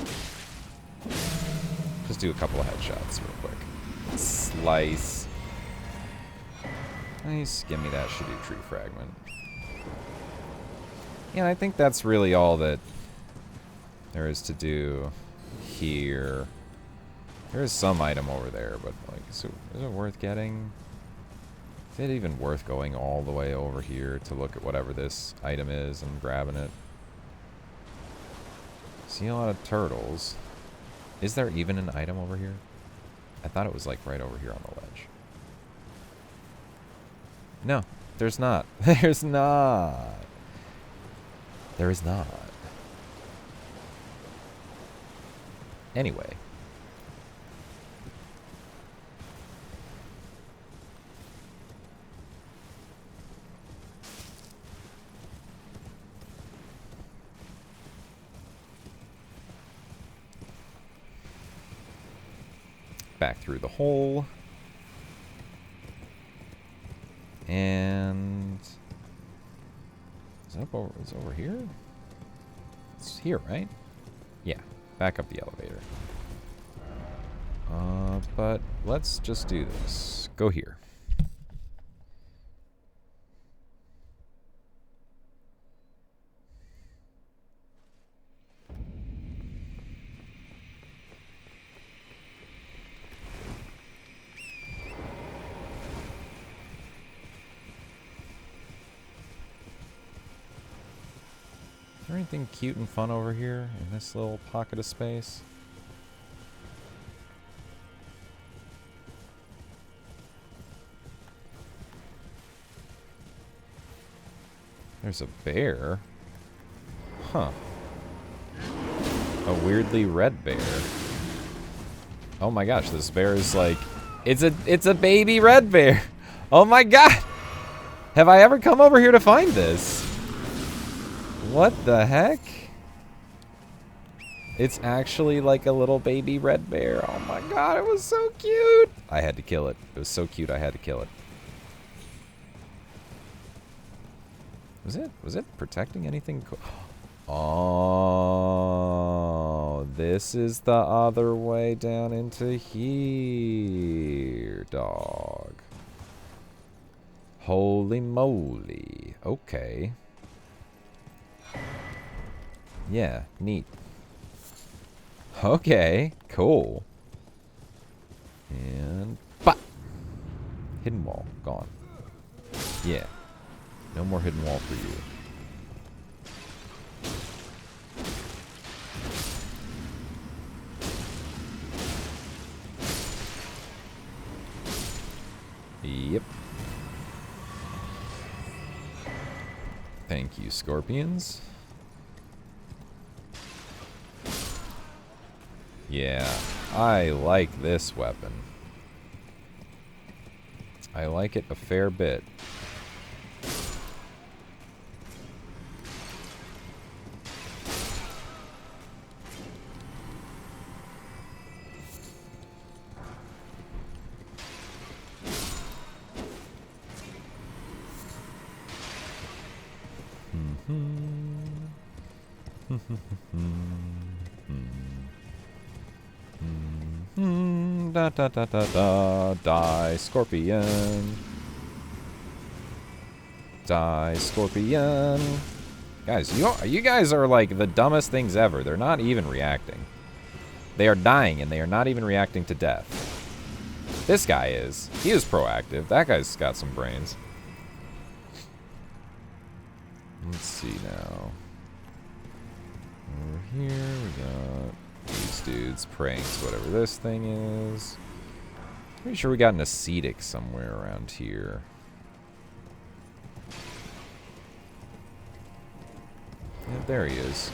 Just do a couple of headshots real quick. Slice. Nice. Give me that Shadow Tree fragment. Yeah, I think that's really all that there is to do here. There is some item over there, but like, is it worth getting? Is it even worth going all the way over here to look at whatever this item is and grabbing it? See a lot of turtles. Is there even an item over here? I thought it was like right over here on the ledge. No, there's not. There's not. There is not. Anyway. Back through the hole. And is it over here? It's here, right? Yeah. Back up the elevator. But let's just do this. Go here. there anything cute and fun over here in this little pocket of space? There's a bear. Huh. A weirdly red bear. Oh my gosh, this bear is like... It's a baby red bear! Oh my god! Have I ever come over here to find this? What the heck? It's actually like a little baby red bear. Oh my god, it was so cute! I had to kill it. It was so cute, I had to kill it. Was it protecting anything? Oh, this is the other way down into here, dog. Holy moly. Okay. Yeah, neat. Okay, cool. And pop. Hidden wall, gone. Yeah. No more hidden wall for you. Yep. Thank you, scorpions. Yeah, I like this weapon. I like it a fair bit. Da da da da da. Die, scorpion. Die, scorpion. Guys, you guys are like the dumbest things ever. They're not even reacting. They are dying and they are not even reacting to death. This guy is. He is proactive. That guy's got some brains. Let's see now. Over here we got these dudes praying to whatever this thing is. Pretty sure we got an ascetic somewhere around here. Yeah, there he is.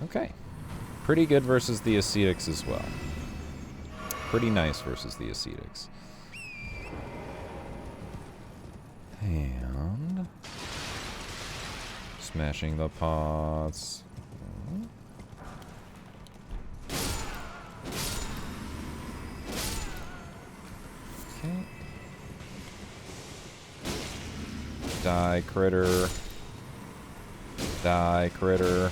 Okay. Pretty good versus the ascetics as well. Pretty nice versus the ascetics. And smashing the pots. Okay. Die, critter. Die, critter.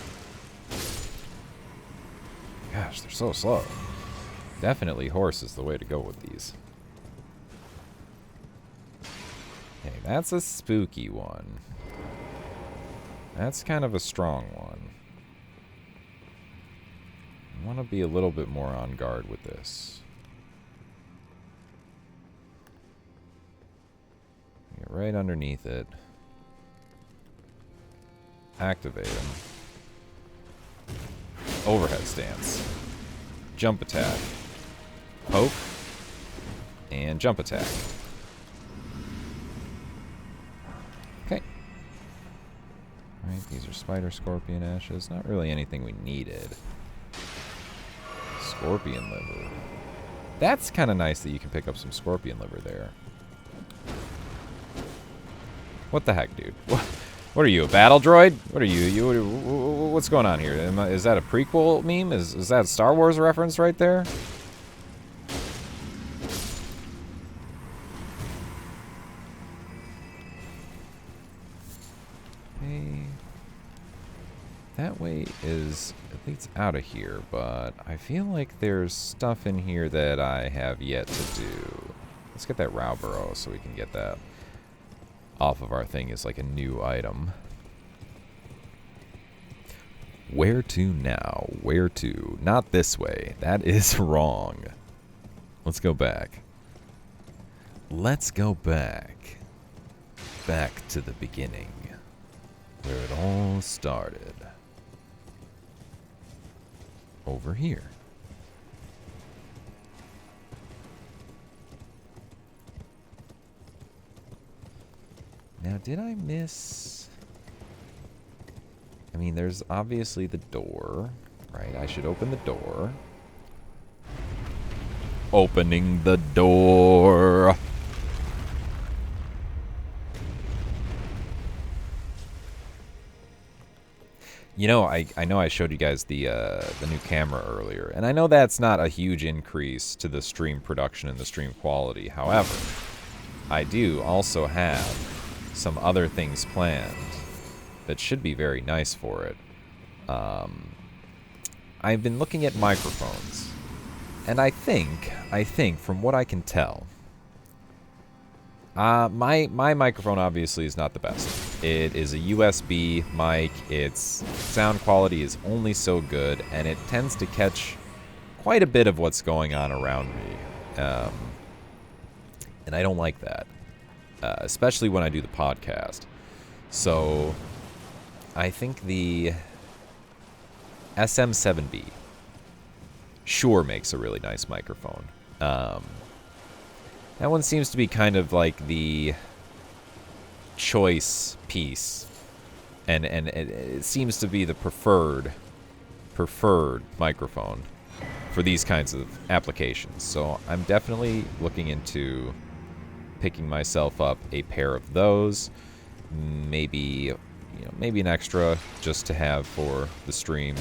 Gosh, they're so slow. Definitely horse is the way to go with these. Okay, that's a spooky one. That's kind of a strong one. I want to be a little bit more on guard with this. Get right underneath it. Activate him. Overhead stance. Jump attack. Poke. And jump attack. Okay. Alright, these are spider scorpion ashes. Not really anything we needed. Scorpion liver. That's kind of nice that you can pick up some scorpion liver there. What the heck, dude? What are you, a battle droid? What are you? What's going on here? Is that a prequel meme? Is that a Star Wars reference right there? Okay. That way is at least out of here, but I feel like there's stuff in here that I have yet to do. Let's get that Rowburrow so we can get that. off of our thing is like a new item. Where to now? Where to? Not this way. That is wrong. Let's go back. Let's go back. Back to the beginning. Where it all started. Over here. Now, did I miss... I mean, there's obviously the door, right? I should open the door. Opening the door. You know, I know I showed you guys the new camera earlier, and I know that's not a huge increase to the stream production and the stream quality. However, I do also have some other things planned that should be very nice for it. I've been looking at microphones, and I think from what I can tell, my microphone obviously is not the best. It is a USB mic. Its sound quality is only so good, and it tends to catch quite a bit of what's going on around me. And I don't like that, especially when I do the podcast. So I think the SM7B sure makes a really nice microphone. That one seems to be kind of like the choice piece, and it seems to be the preferred microphone for these kinds of applications. So I'm definitely looking into picking myself up a pair of those, maybe maybe an extra just to have for the stream.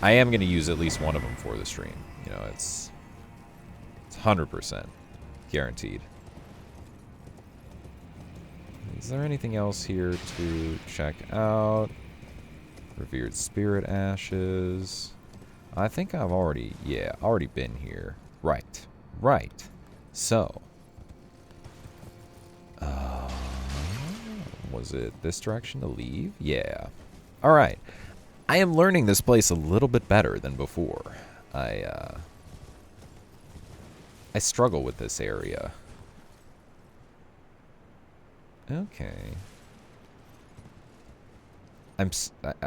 I am going to use at least one of them for the stream. You know, it's 100% guaranteed. Is there anything else here to check out? Revered Spirit Ashes. I think I've already been here. Right. So, was it this direction to leave? Yeah. All right. I am learning this place a little bit better than before. I struggle with this area. Okay.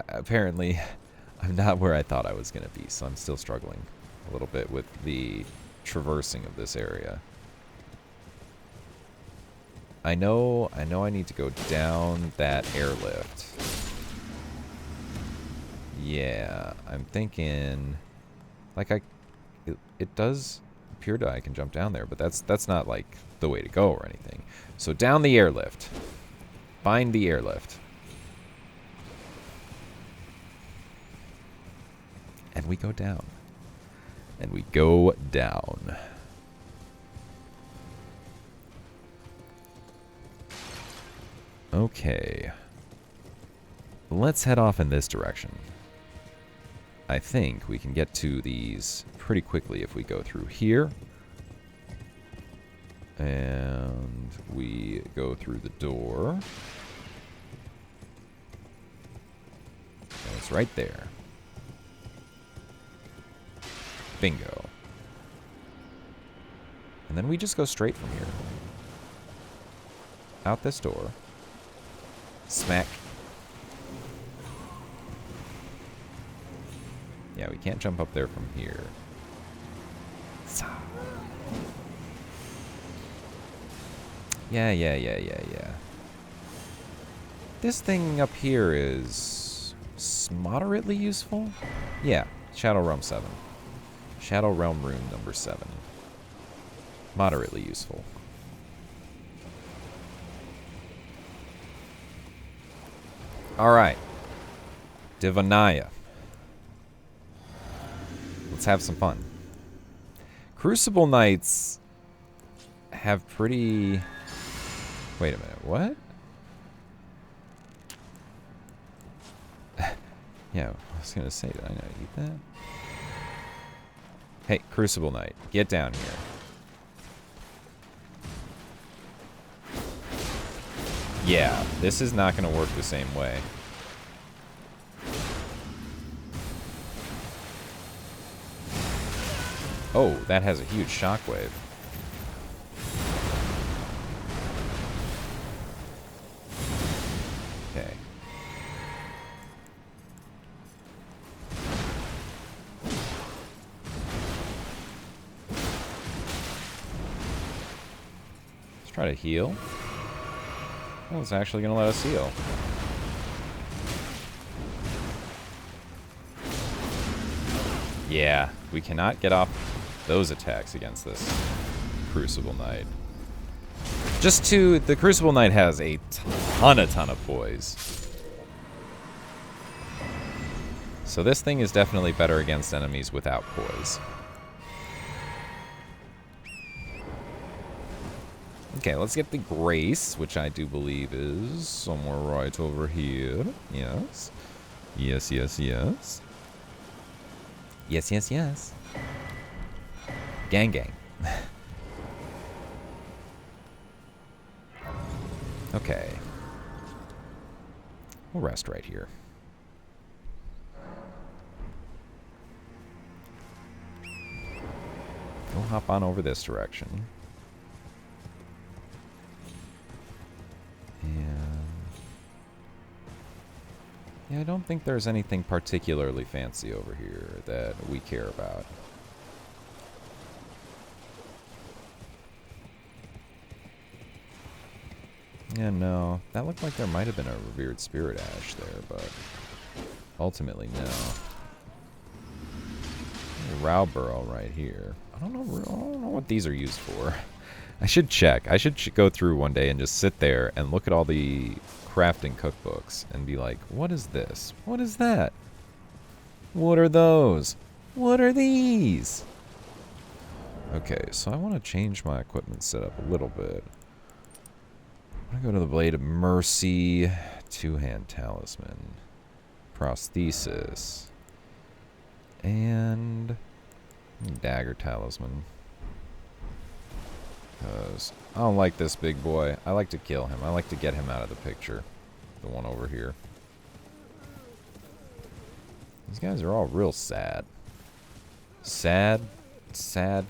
Apparently, I'm not where I thought I was going to be, so I'm still struggling a little bit with the traversing of this area. I know I need to go down that airlift. Yeah, I'm thinking, like, it does appear that I can jump down there, but that's not like the way to go or anything. So down the airlift. Find the airlift. And we go down. And we go down. Okay. Let's head off in this direction. I think we can get to these pretty quickly if we go through here. And we go through the door. And it's right there. Bingo. And then we just go straight from here. Out this door. Smack. Yeah, we can't jump up there from here. Yeah. This thing up here is moderately useful? Yeah, Shadow Realm 7. Shadow Realm Rune number 7. Moderately useful. Alright. Divinaya. Let's have some fun. Crucible Knights have pretty... Wait a minute, what? Yeah, I was gonna say, did I not eat that? Hey, Crucible Knight, get down here. Yeah, this is not going to work the same way. Oh, that has a huge shockwave. Okay. Let's try to heal. Oh, it's actually going to let us heal. Yeah, we cannot get off those attacks against this Crucible Knight. The Crucible Knight has a ton of poise. So this thing is definitely better against enemies without poise. Okay, let's get the Grace, which I do believe is somewhere right over here. Yes. Yes, yes, yes. Yes, yes, yes. Gang, gang. Okay. We'll rest right here. We'll hop on over this direction. And yeah, I don't think there's anything particularly fancy over here that we care about. Yeah, no. That looked like there might have been a revered spirit ash there, but ultimately, no. Rowburrow right here. I don't know what these are used for. I should check. I should go through one day and just sit there and look at all the crafting cookbooks and be like, what is this? What is that? What are those? What are these? Okay, so I want to change my equipment setup a little bit. I'm going to go to the Blade of Mercy, Two-Hand Talisman, Prosthesis, and Dagger Talisman. Because I don't like this big boy. I like to kill him. I like to get him out of the picture. The one over here. These guys are all real sad. Sad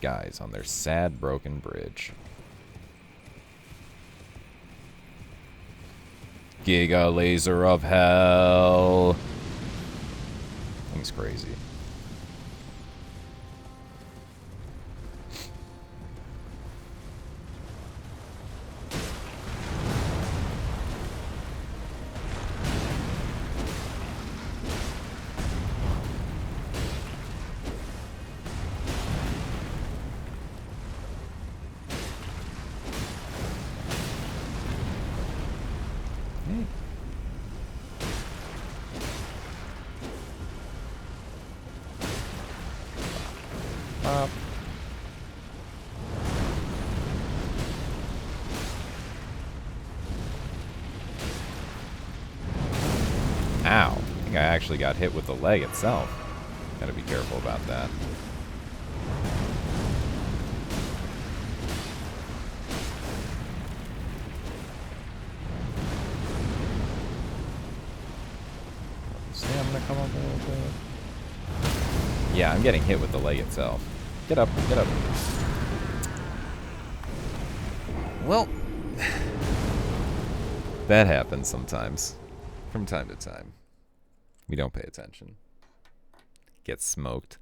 guys on their sad broken bridge. Giga Laser of Hell. Thing's crazy. Ow. I think I actually got hit with the leg itself. Gotta be careful about that. Stamina come up a little bit. Yeah, I'm getting hit with the leg itself. Get up, get up. Well, that happens sometimes. From time to time. We don't pay attention. Get smoked.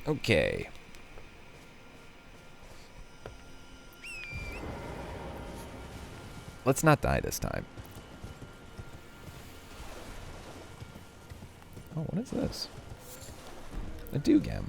Okay. Let's not die this time. Oh, what is this? A Dugem.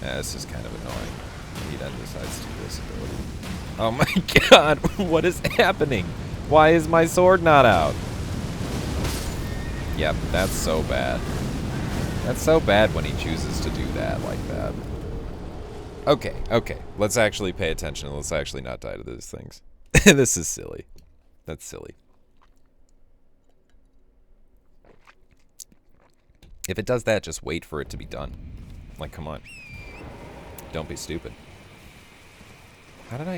Yeah, this is kind of annoying. He then decides to do this ability. Oh my god, what is happening? Why is my sword not out? Yep, that's so bad. That's so bad when he chooses to do that like that. Okay, okay. Let's actually pay attention. Let's actually not die to these things. This is silly. That's silly. If it does that, just wait for it to be done. Like, come on. Don't be stupid. How did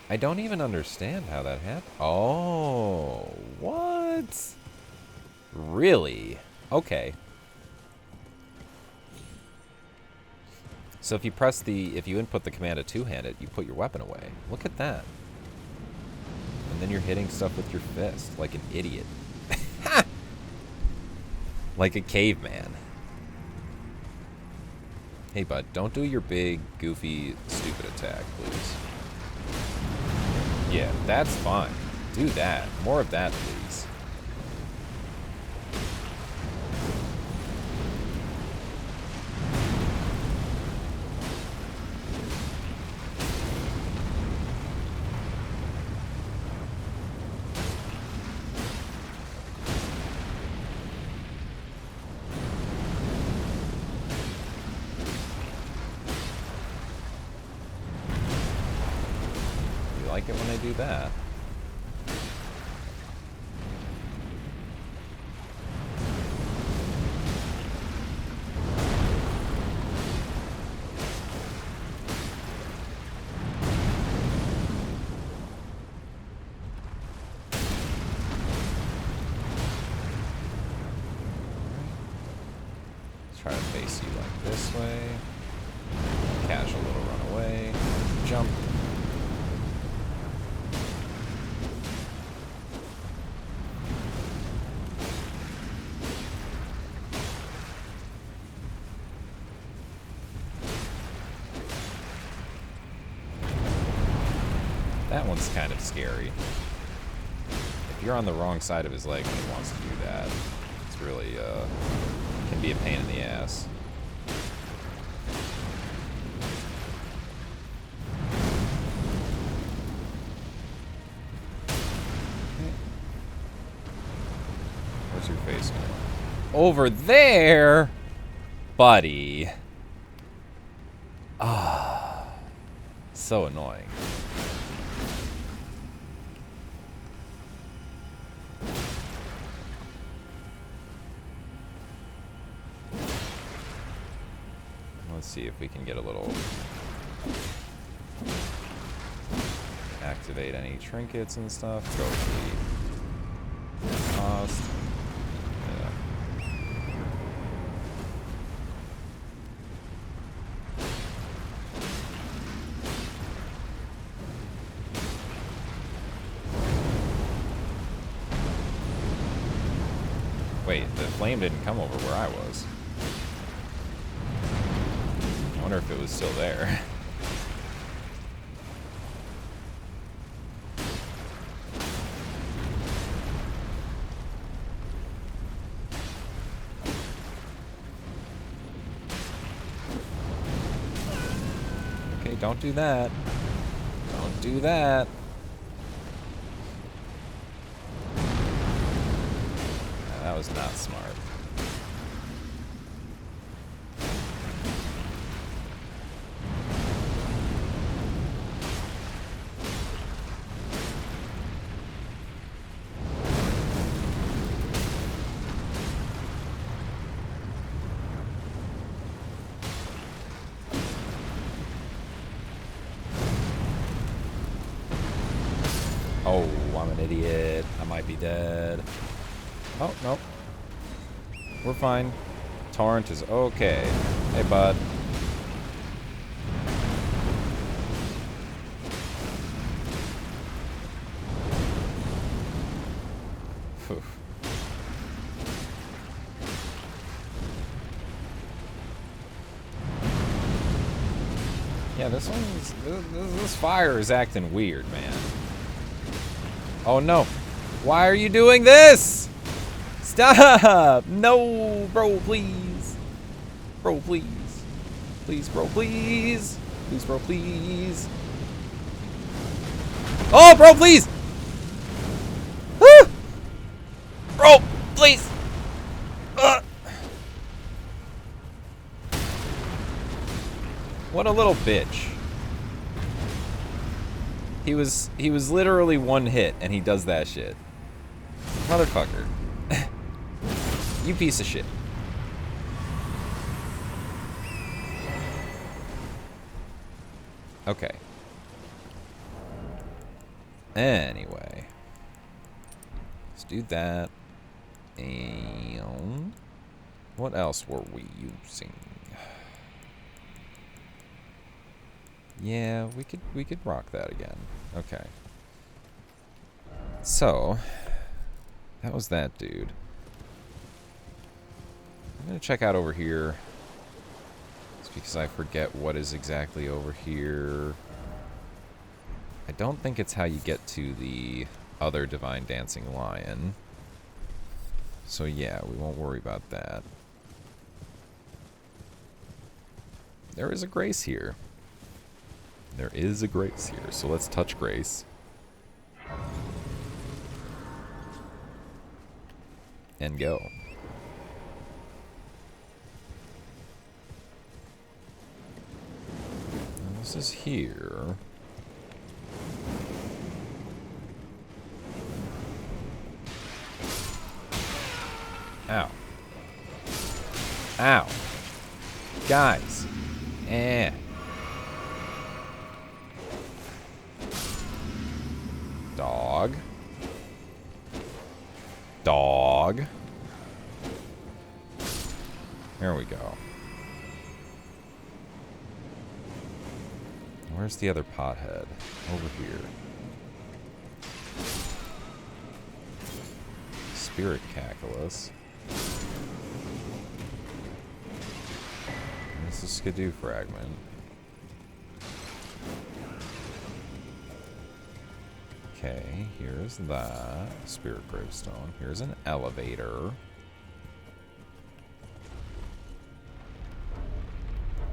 I don't even understand how that happened. Oh, what? Really? Okay. So if you input the command to two-handed, you put your weapon away. Look at that. And then you're hitting stuff with your fist like an idiot. Ha! Like a caveman. Hey, bud, don't do your big, goofy, stupid attack, please. Yeah, that's fine. Do that. More of that, please. Like it when I do that. Let's try to face you like this way. Catch a little run away. Jump. That one's kind of scary. If you're on the wrong side of his leg when he wants to do that, it's really, can be a pain in the ass. Where's your face going? Over there? Buddy. Ah. So annoying. Let's see if we can get a little... Activate any trinkets and stuff. Go for the cost. Yeah. Wait, the flame didn't come over where I was. I wonder if it was still there. Okay, don't do that. Don't do that. That was not smart. Oh, I'm an idiot. I might be dead. Oh, nope. We're fine. Torrent is okay. Hey, bud. Phew. Yeah, this fire is acting weird, man. Oh no. Why are you doing this? Stop! No, bro, please. Bro, please. Please, bro, please. Please, bro, please. Oh, bro, please! Ah! Bro, please! What a little bitch. He was literally one hit, and he does that shit. Motherfucker. You piece of shit. Okay. Anyway. Let's do that. And what else were we using? Yeah, we could rock that again. Okay. So, that was that dude. I'm gonna check out over here. It's because I forget what is exactly over here. I don't think it's how you get to the other Divine Dancing Lion. So yeah, we won't worry about that. There is a Grace here. There is a Grace here, so let's touch Grace. And go. Now this is here. Ow. Ow. Guys. Eh. Dog. Dog. There we go. Where's the other pothead? Over here. Spirit Cacklus. This is Skidoo Fragment. Okay, here's that. Spirit Gravestone. Here's an elevator.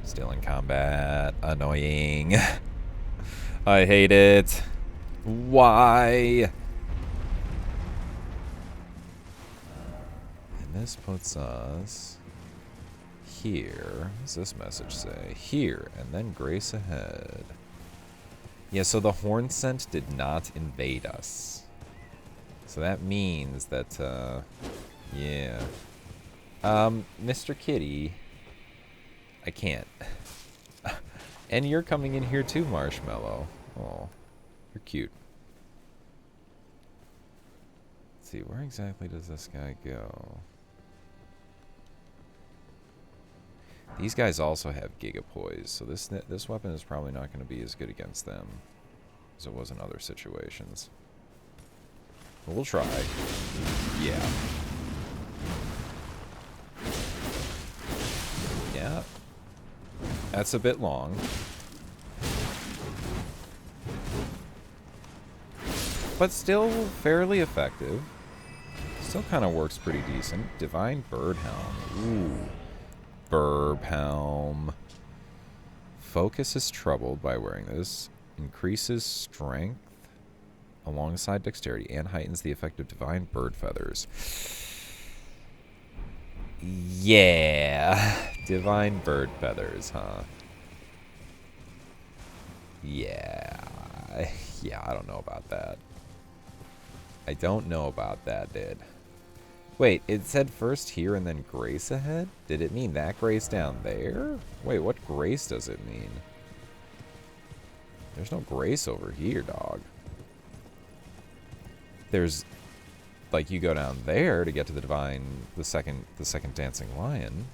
Still in combat. Annoying. I hate it. Why? And this puts us here. What does this message say? Here, and then Grace ahead. Yeah, so the horn scent did not invade us. So that means that, yeah. Mr. Kitty, I can't. And you're coming in here too, Marshmallow. Oh, you're cute. Let's see, where exactly does this guy go? These guys also have Gigapoise, so this weapon is probably not going to be as good against them as it was in other situations. But we'll try. Yeah. Yeah. That's a bit long. But still fairly effective. Still kind of works pretty decent. Divine Birdhelm. Ooh. Burbhelm. Focus is troubled by wearing this. Increases strength alongside dexterity and heightens the effect of divine bird feathers. Yeah. Divine bird feathers, huh? Yeah. Yeah, I don't know about that. I don't know about that, dude. Wait, it said first here and then Grace ahead? Did it mean that Grace down there? Wait, what Grace does it mean? There's no Grace over here, dog. There's, like, you go down there to get to the the second Dancing Lion.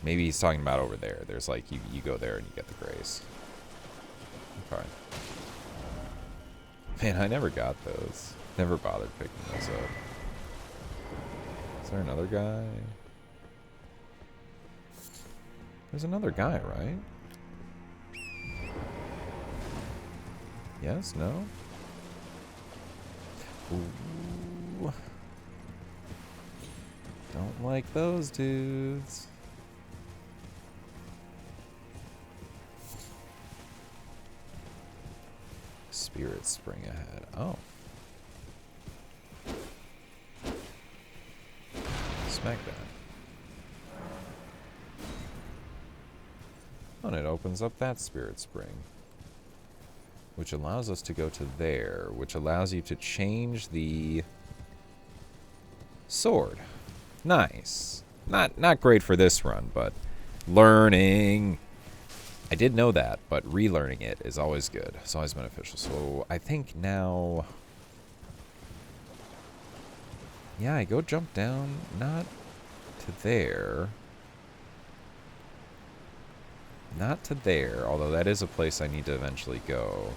Maybe he's talking about over there. There's, like, you go there and you get the Grace. Okay. Man, I never got those. Never bothered picking those up. Is there another guy? There's another guy, right? Yes? No? Ooh. Don't like those dudes. Spirit spring ahead. Oh. Smack that. Oh, and it opens up that spirit spring. Which allows us to go to there. Which allows you to change the sword. Nice. Not great for this run, but learning. I did know that, but relearning it is always good. It's always beneficial. So I think now... Yeah, I go jump down, not to there. Not to there, although that is a place I need to eventually go.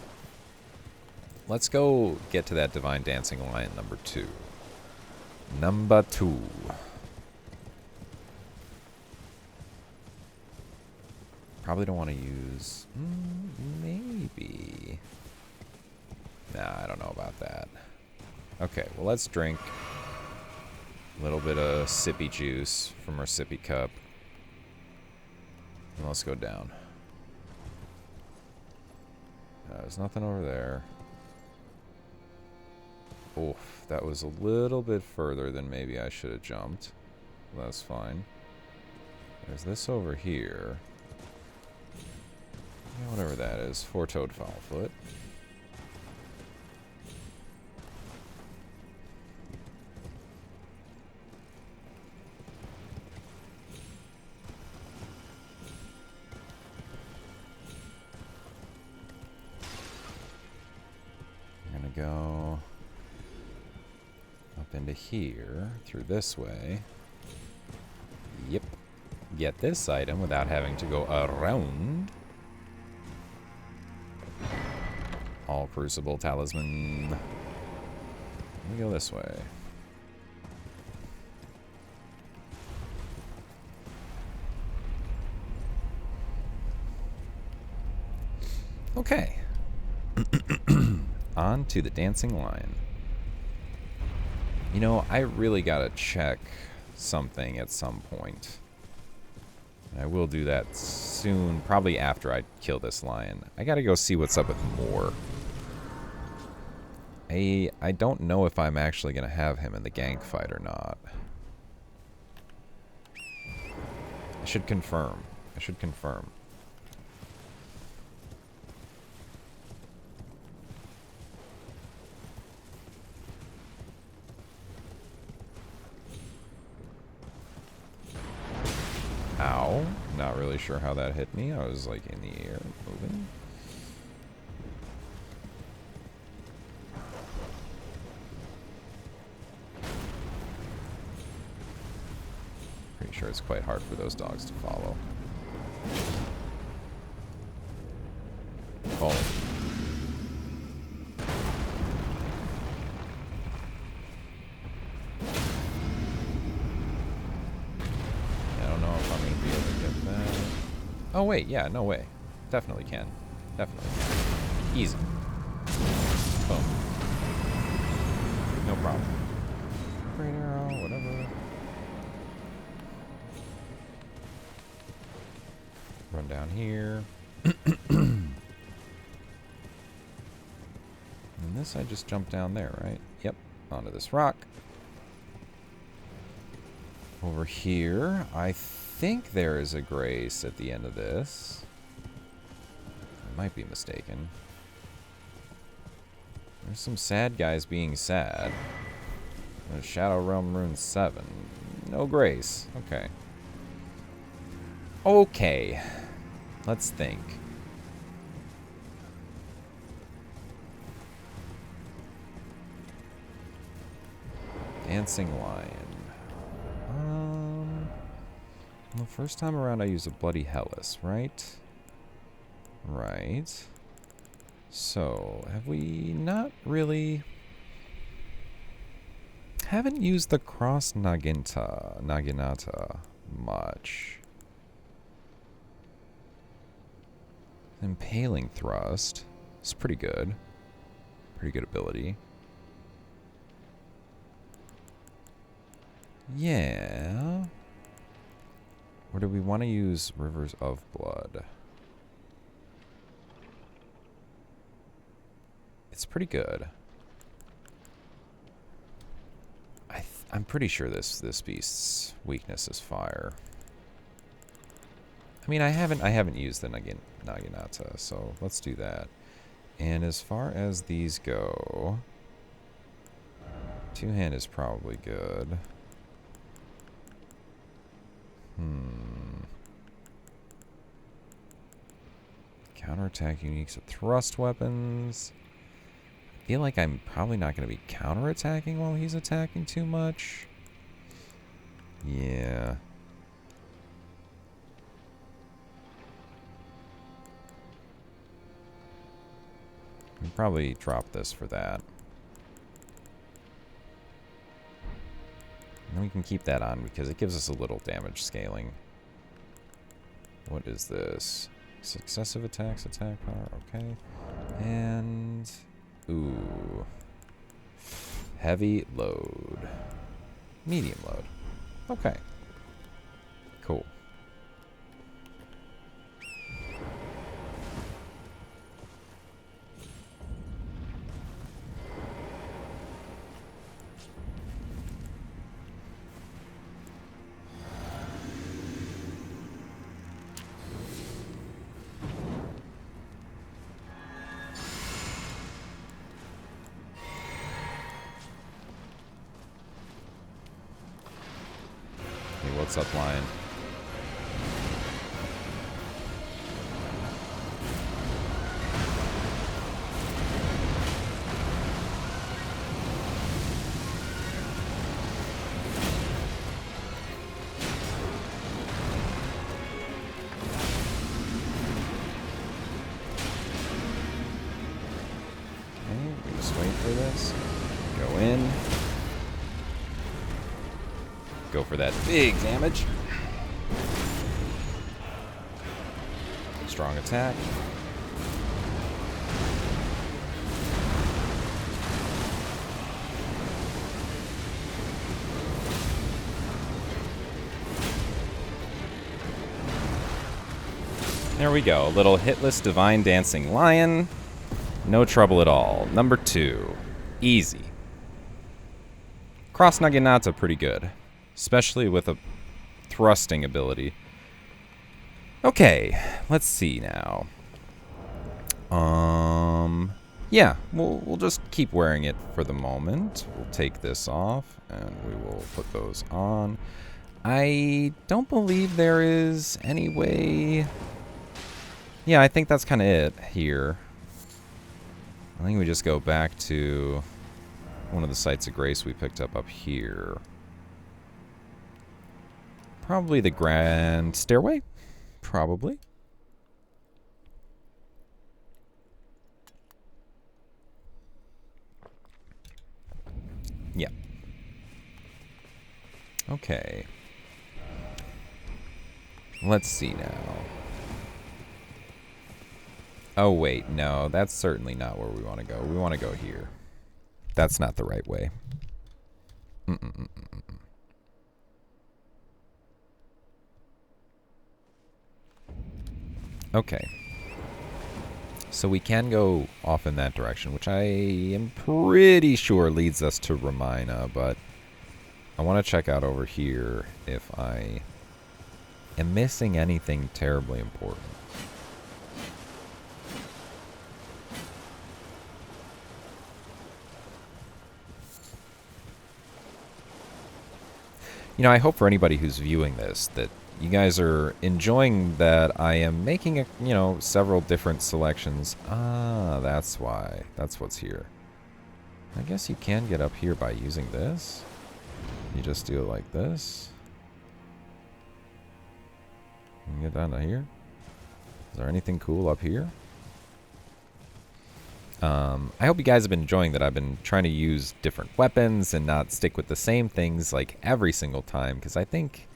Let's go get to that Divine Dancing Lion number 2. Number 2. Probably don't want to use... maybe. Nah, I don't know about that. Okay, well, let's drink a little bit of sippy juice from our sippy cup. And let's go down. There's nothing over there. Oof, that was a little bit further than maybe I should have jumped. That's fine. There's this over here. Yeah, whatever that is. Four-toed foulfoot. I'm gonna go up into here, through this way. Yep. Get this item without having to go around. All Crucible Talisman. Let me go this way. Okay. On to the Dancing Lion. You know, I really gotta check something at some point. And I will do that soon, probably after I kill this lion. I gotta go see what's up with Moore. I don't know if I'm actually gonna have him in the gank fight or not. I should confirm. I should confirm. Ow. Not really sure how that hit me. I was like in the air moving. Pretty sure it's quite hard for those dogs to follow. Oh. Oh, wait, yeah, no way. Definitely can. Definitely can. Easy. Boom. No problem. Great arrow, whatever. Run down here. And this, I just jumped down there, right? Yep. Onto this rock. Over here, I think there is a grace at the end of this. I might be mistaken. There's some sad guys being sad. There's Shadow Realm Rune 7. No grace. Okay. Okay. Let's think. Dancing Lion. The first time around I used a Bloody Hellas, right? Right. So, have we not really... Haven't used the Cross Naginata much. Impaling Thrust. It's pretty good. Pretty good ability. Yeah. Or do we want to use Rivers of Blood? It's pretty good. I'm pretty sure this beast's weakness is fire. I mean, I haven't used the Naginata, so let's do that. And as far as these go, two-hand is probably good. Counterattack uniques of thrust weapons. I feel like I'm probably not going to be counterattacking while he's attacking too much. Yeah. We'll probably drop this for that. And we can keep that on because it gives us a little damage scaling. What is this? Successive attacks, attack power, okay. And... ooh. Heavy load. Medium load. Okay. Cool. What's up, Lion? Okay, we just wait for this. Go in. Go for that big damage. Strong attack. There we go. A little hitless Divine Dancing Lion. No trouble at all. Number 2. Easy. Cross Naginata pretty good. Especially with a thrusting ability. Okay, let's see now. Yeah, we'll just keep wearing it for the moment. We'll take this off, and we will put those on. I don't believe there is any way... Yeah, I think that's kind of it here. I think we just go back to one of the sites of grace we picked up here. Probably the Grand Stairway? Probably. Yeah. Okay. Let's see now. Oh, wait. No, that's certainly not where we want to go. We want to go here. That's not the right way. Okay. So we can go off in that direction, which I am pretty sure leads us to Ramina, but I want to check out over here if I am missing anything terribly important. You know, I hope for anybody who's viewing this that you guys are enjoying that I am making, several different selections. Ah, that's why. That's what's here. I guess you can get up here by using this. You just do it like this. You can get down to here. Is there anything cool up here? I hope you guys have been enjoying that I've been trying to use different weapons and not stick with the same things like every single time, because I think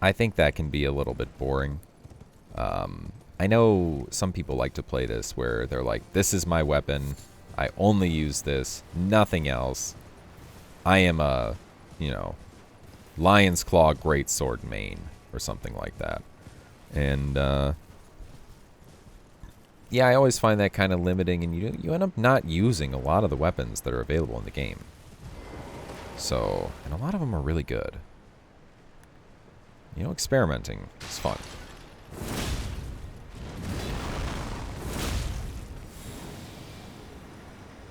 that can be a little bit boring. I know some people like to play this where they're like, this is my weapon, I only use this, nothing else. I am a, Lion's Claw Greatsword main or something like that. And yeah, I always find that kind of limiting, and you end up not using a lot of the weapons that are available in the game. So, and a lot of them are really good. You know, experimenting is fun.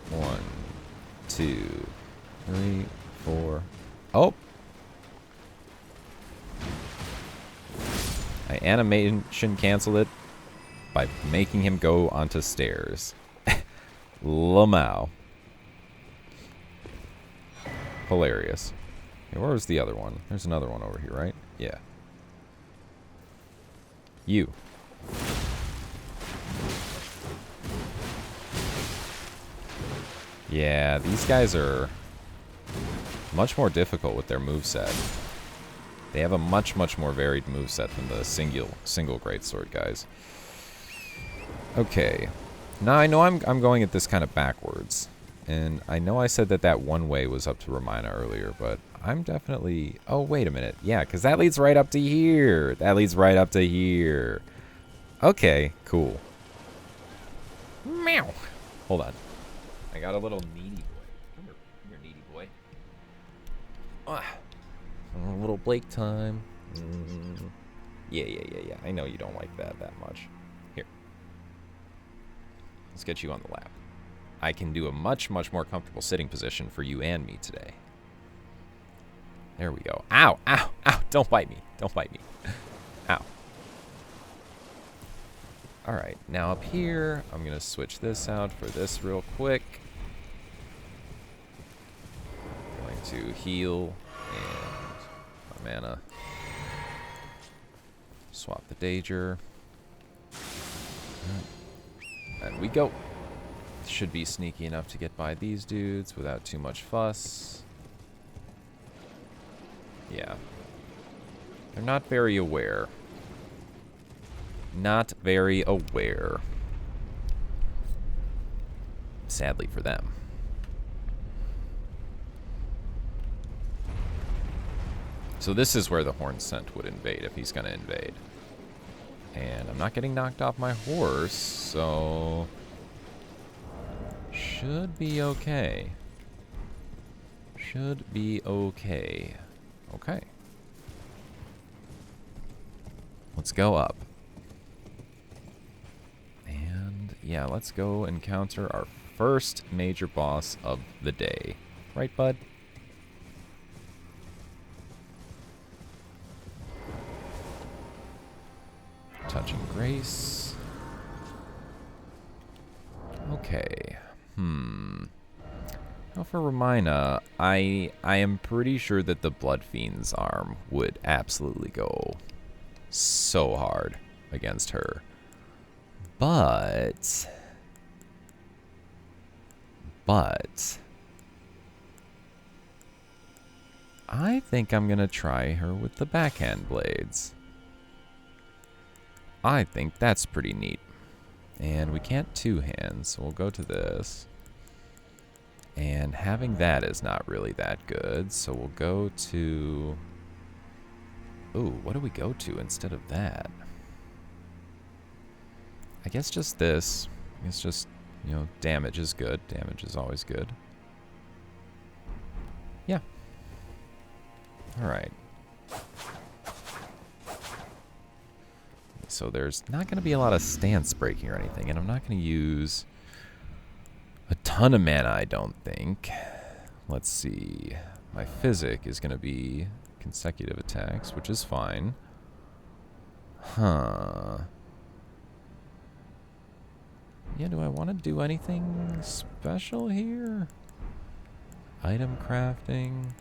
One, 2, 3, 4. Oh! I animation canceled it by making him go onto stairs. Lamau. Hilarious. Okay, where was the other one? There's another one over here, right? Yeah. You. Yeah, these guys are much more difficult with their moveset. They have a much more varied moveset than the single greatsword guys. Okay. Now I know I'm going at this kind of backwards. And I know I said that one way was up to Romina earlier, but I'm definitely... Oh, wait a minute. Yeah, because that leads right up to here. That leads right up to here. Okay, cool. Meow. Hold on. I got a little needy boy. Come here, needy boy. A little Blake time. Yeah. I know you don't like that much. Here. Let's get you on the lap. I can do a much more comfortable sitting position for you and me today. There we go. Ow, ow, ow. Don't bite me. Don't bite me. Ow. All right, now up here, I'm going to switch this out for this real quick. Going to heal and my mana. Swap the Dager. And we go. Should be sneaky enough to get by these dudes without too much fuss. Yeah. They're not very aware. Not very aware. Sadly for them. So this is where the Horn Scent would invade if he's going to invade. And I'm not getting knocked off my horse, so... Should be okay. Should be okay. Okay. Let's go up. And yeah, let's go encounter our first major boss of the day. Right, bud? Touching Grace. Okay. Now for Romina, I am pretty sure that the Blood Fiend's arm would absolutely go so hard against her. But I think I'm going to try her with the backhand blades. I think that's pretty neat. And we can't two-hand, so we'll go to this. And having that is not really that good, so we'll go to... Ooh, what do we go to instead of that? I guess just this. It's just, you know, damage is good. Damage is always good. Yeah. Alright. So there's not going to be a lot of stance breaking or anything, and I'm not going to use a ton of mana, I don't think. Let's see. My physic is going to be consecutive attacks, which is fine. Huh. Yeah, do I want to do anything special here? Item crafting.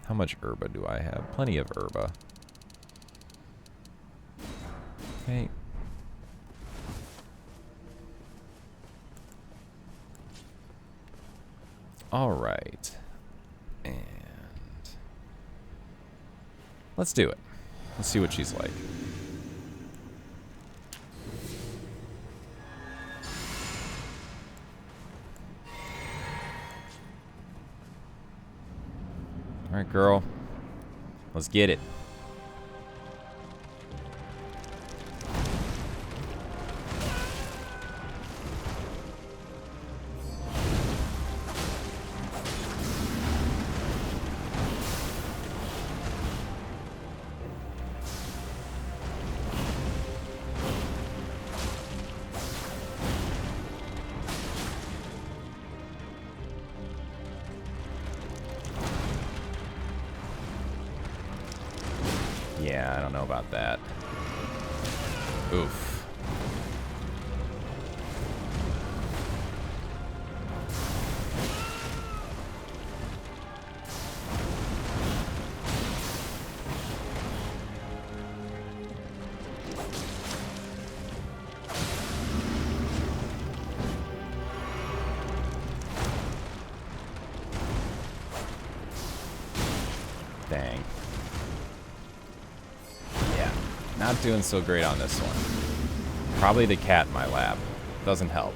How much herba do I have? Plenty of herba. Okay. All right. And let's do it. Let's see what she's like. All right, girl. Let's get it. Yeah, I don't know about that. Oof. Dang. Yeah, not doing so great on this one. Probably the cat in my lap. Doesn't help.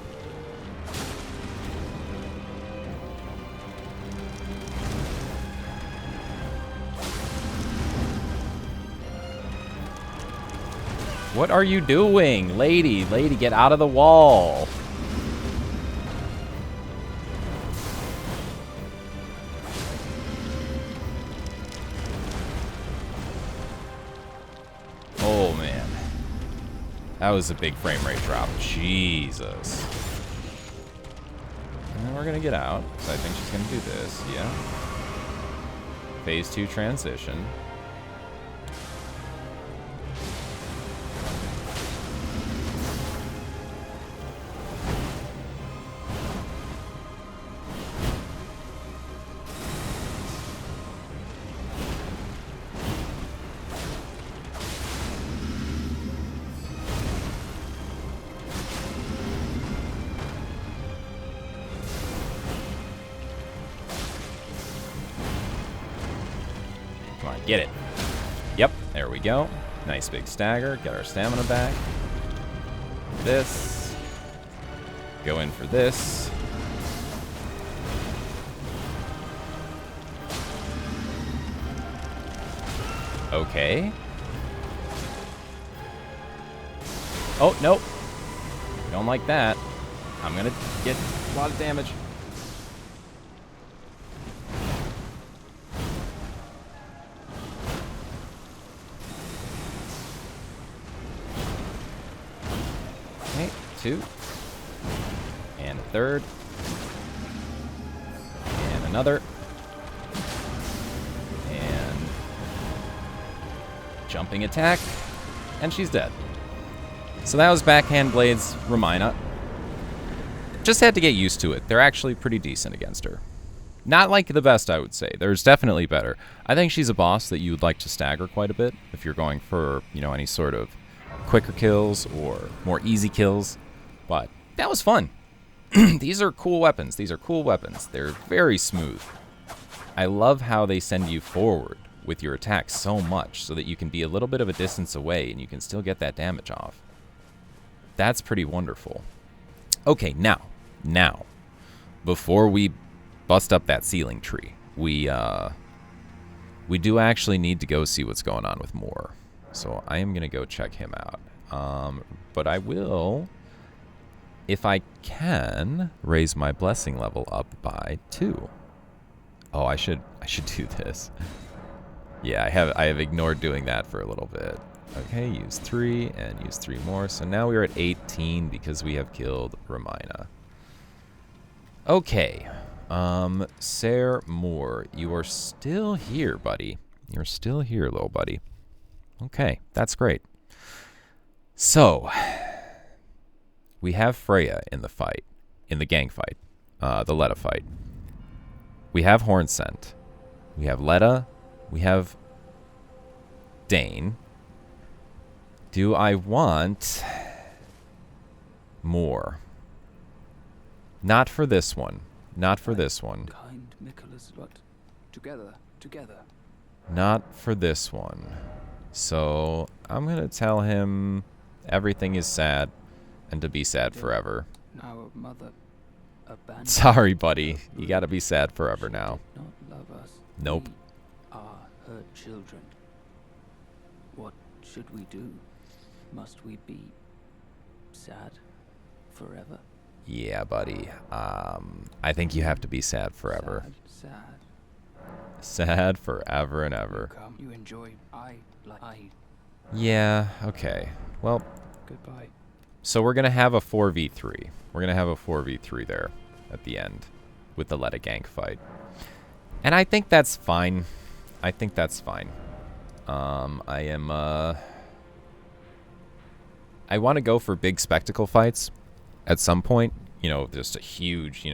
What are you doing? Lady, get out of the wall. Oh, man. That was a big frame rate drop. Jesus. And we're going to get out. So I think she's going to do this. Yeah. Phase 2 transition. Come on, get it. Yep, there we go. Nice big stagger. Get our stamina back. This. Go in for this. Okay. Oh, nope. Don't like that. I'm gonna get a lot of damage. Okay, 2. And a third. And another. And jumping attack. And she's dead. So that was Backhand Blades Romina. Just had to get used to it. They're actually pretty decent against her. Not like the best, I would say. There's definitely better. I think she's a boss that you would like to stagger quite a bit if you're going for, you know, any sort of quicker kills or more easy kills. But that was fun. These are cool weapons. These are cool weapons. They're very smooth. I love how they send you forward with your attacks so much so that you can be a little bit of a distance away and you can still get that damage off. That's pretty wonderful. Okay, now, before we bust up that ceiling tree, we do actually need to go see what's going on with Moore. So I am gonna go check him out. But I will, if I can, raise my blessing level up by 2. Oh, I should do this. Yeah, I have ignored doing that for a little bit. Okay, use 3 and use 3 more. So now we're at 18 because we have killed Romina. Okay. Sir Moore, you are still here, buddy. You're still here, little buddy. Okay, that's great. So, we have Freya in the fight, in the gang fight, the Letta fight. We have Hornsent. We have Letta. We have Dane. Do I want more? Not for this one. Not for this one. Kind Nicholas, but together. Not for this one. So I'm gonna tell him everything is sad and to be sad forever. Our mother abandoned. Sorry, buddy. You gotta be sad forever now. Not love us. Nope. We are her children. What should we do? Must we be sad forever? Yeah, buddy. I think you have to be sad forever. Sad. Sad forever and ever. Come, you enjoy. I. Yeah, okay. Well, Goodbye. so we're going to have a 4v3. We're going to have a 4v3 there at the end with the Let a Gank fight. And I think that's fine. I think that's fine. I want to go for big spectacle fights at some point. You know, just a huge,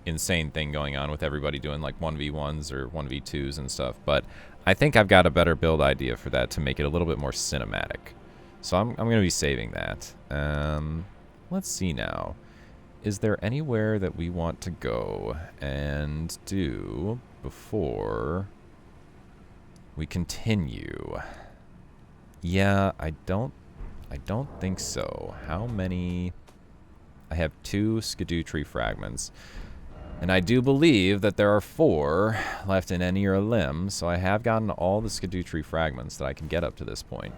insane thing going on with everybody doing like 1v1s or 1v2s and stuff. But I think I've got a better build idea for that to make it a little bit more cinematic. So I'm going to be saving that. Let's see now. Is there anywhere that we want to go and do before we continue? Yeah, I don't think so. How many? I have 2 Scadutree fragments. And I do believe that there are 4 left in any or limb, so I have gotten all the Scadutree fragments that I can get up to this point.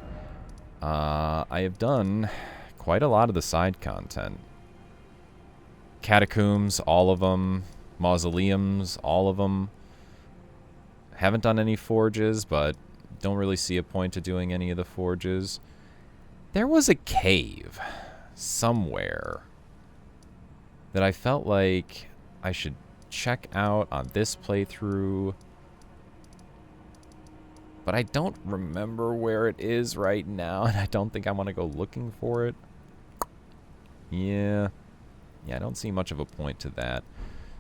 I have done quite a lot of the side content. Catacombs, all of them. Mausoleums, all of them. Haven't done any forges, but don't really see a point to doing any of the forges. There was a cave somewhere that I felt like I should check out on this playthrough. But I don't remember where it is right now, and I don't think I want to go looking for it. Yeah, I don't see much of a point to that.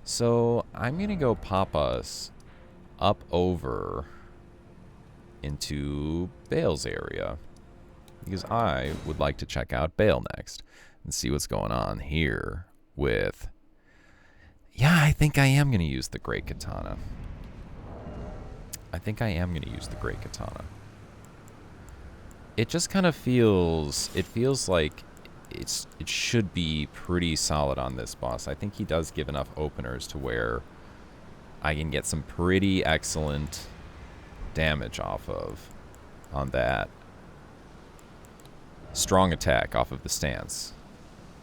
So I'm going to go pop us up over into Bale's area, because I would like to check out Bale next and see what's going on here with... Yeah, I think I am going to use the Great Katana. It just kind of feels... It feels like it should be pretty solid on this boss. I think he does give enough openers to where I can get some pretty excellent damage off of on that. Strong attack off of the stance.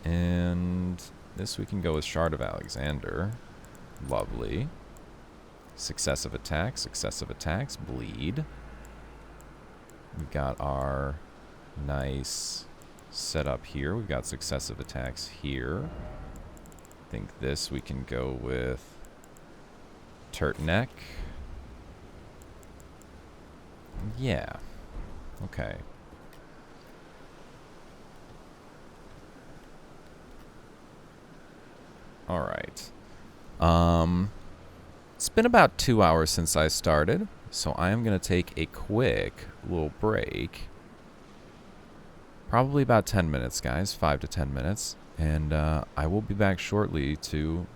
And this we can go with Shard of Alexander. Lovely. Successive attacks, bleed. We've got our nice setup here. We've got successive attacks here. I think this we can go with Turtneck. Yeah. Okay. All right. It's been about 2 hours since I started, so I am going to take a quick little break. Probably about 10 minutes, guys. 5 to 10 minutes. And I will be back shortly to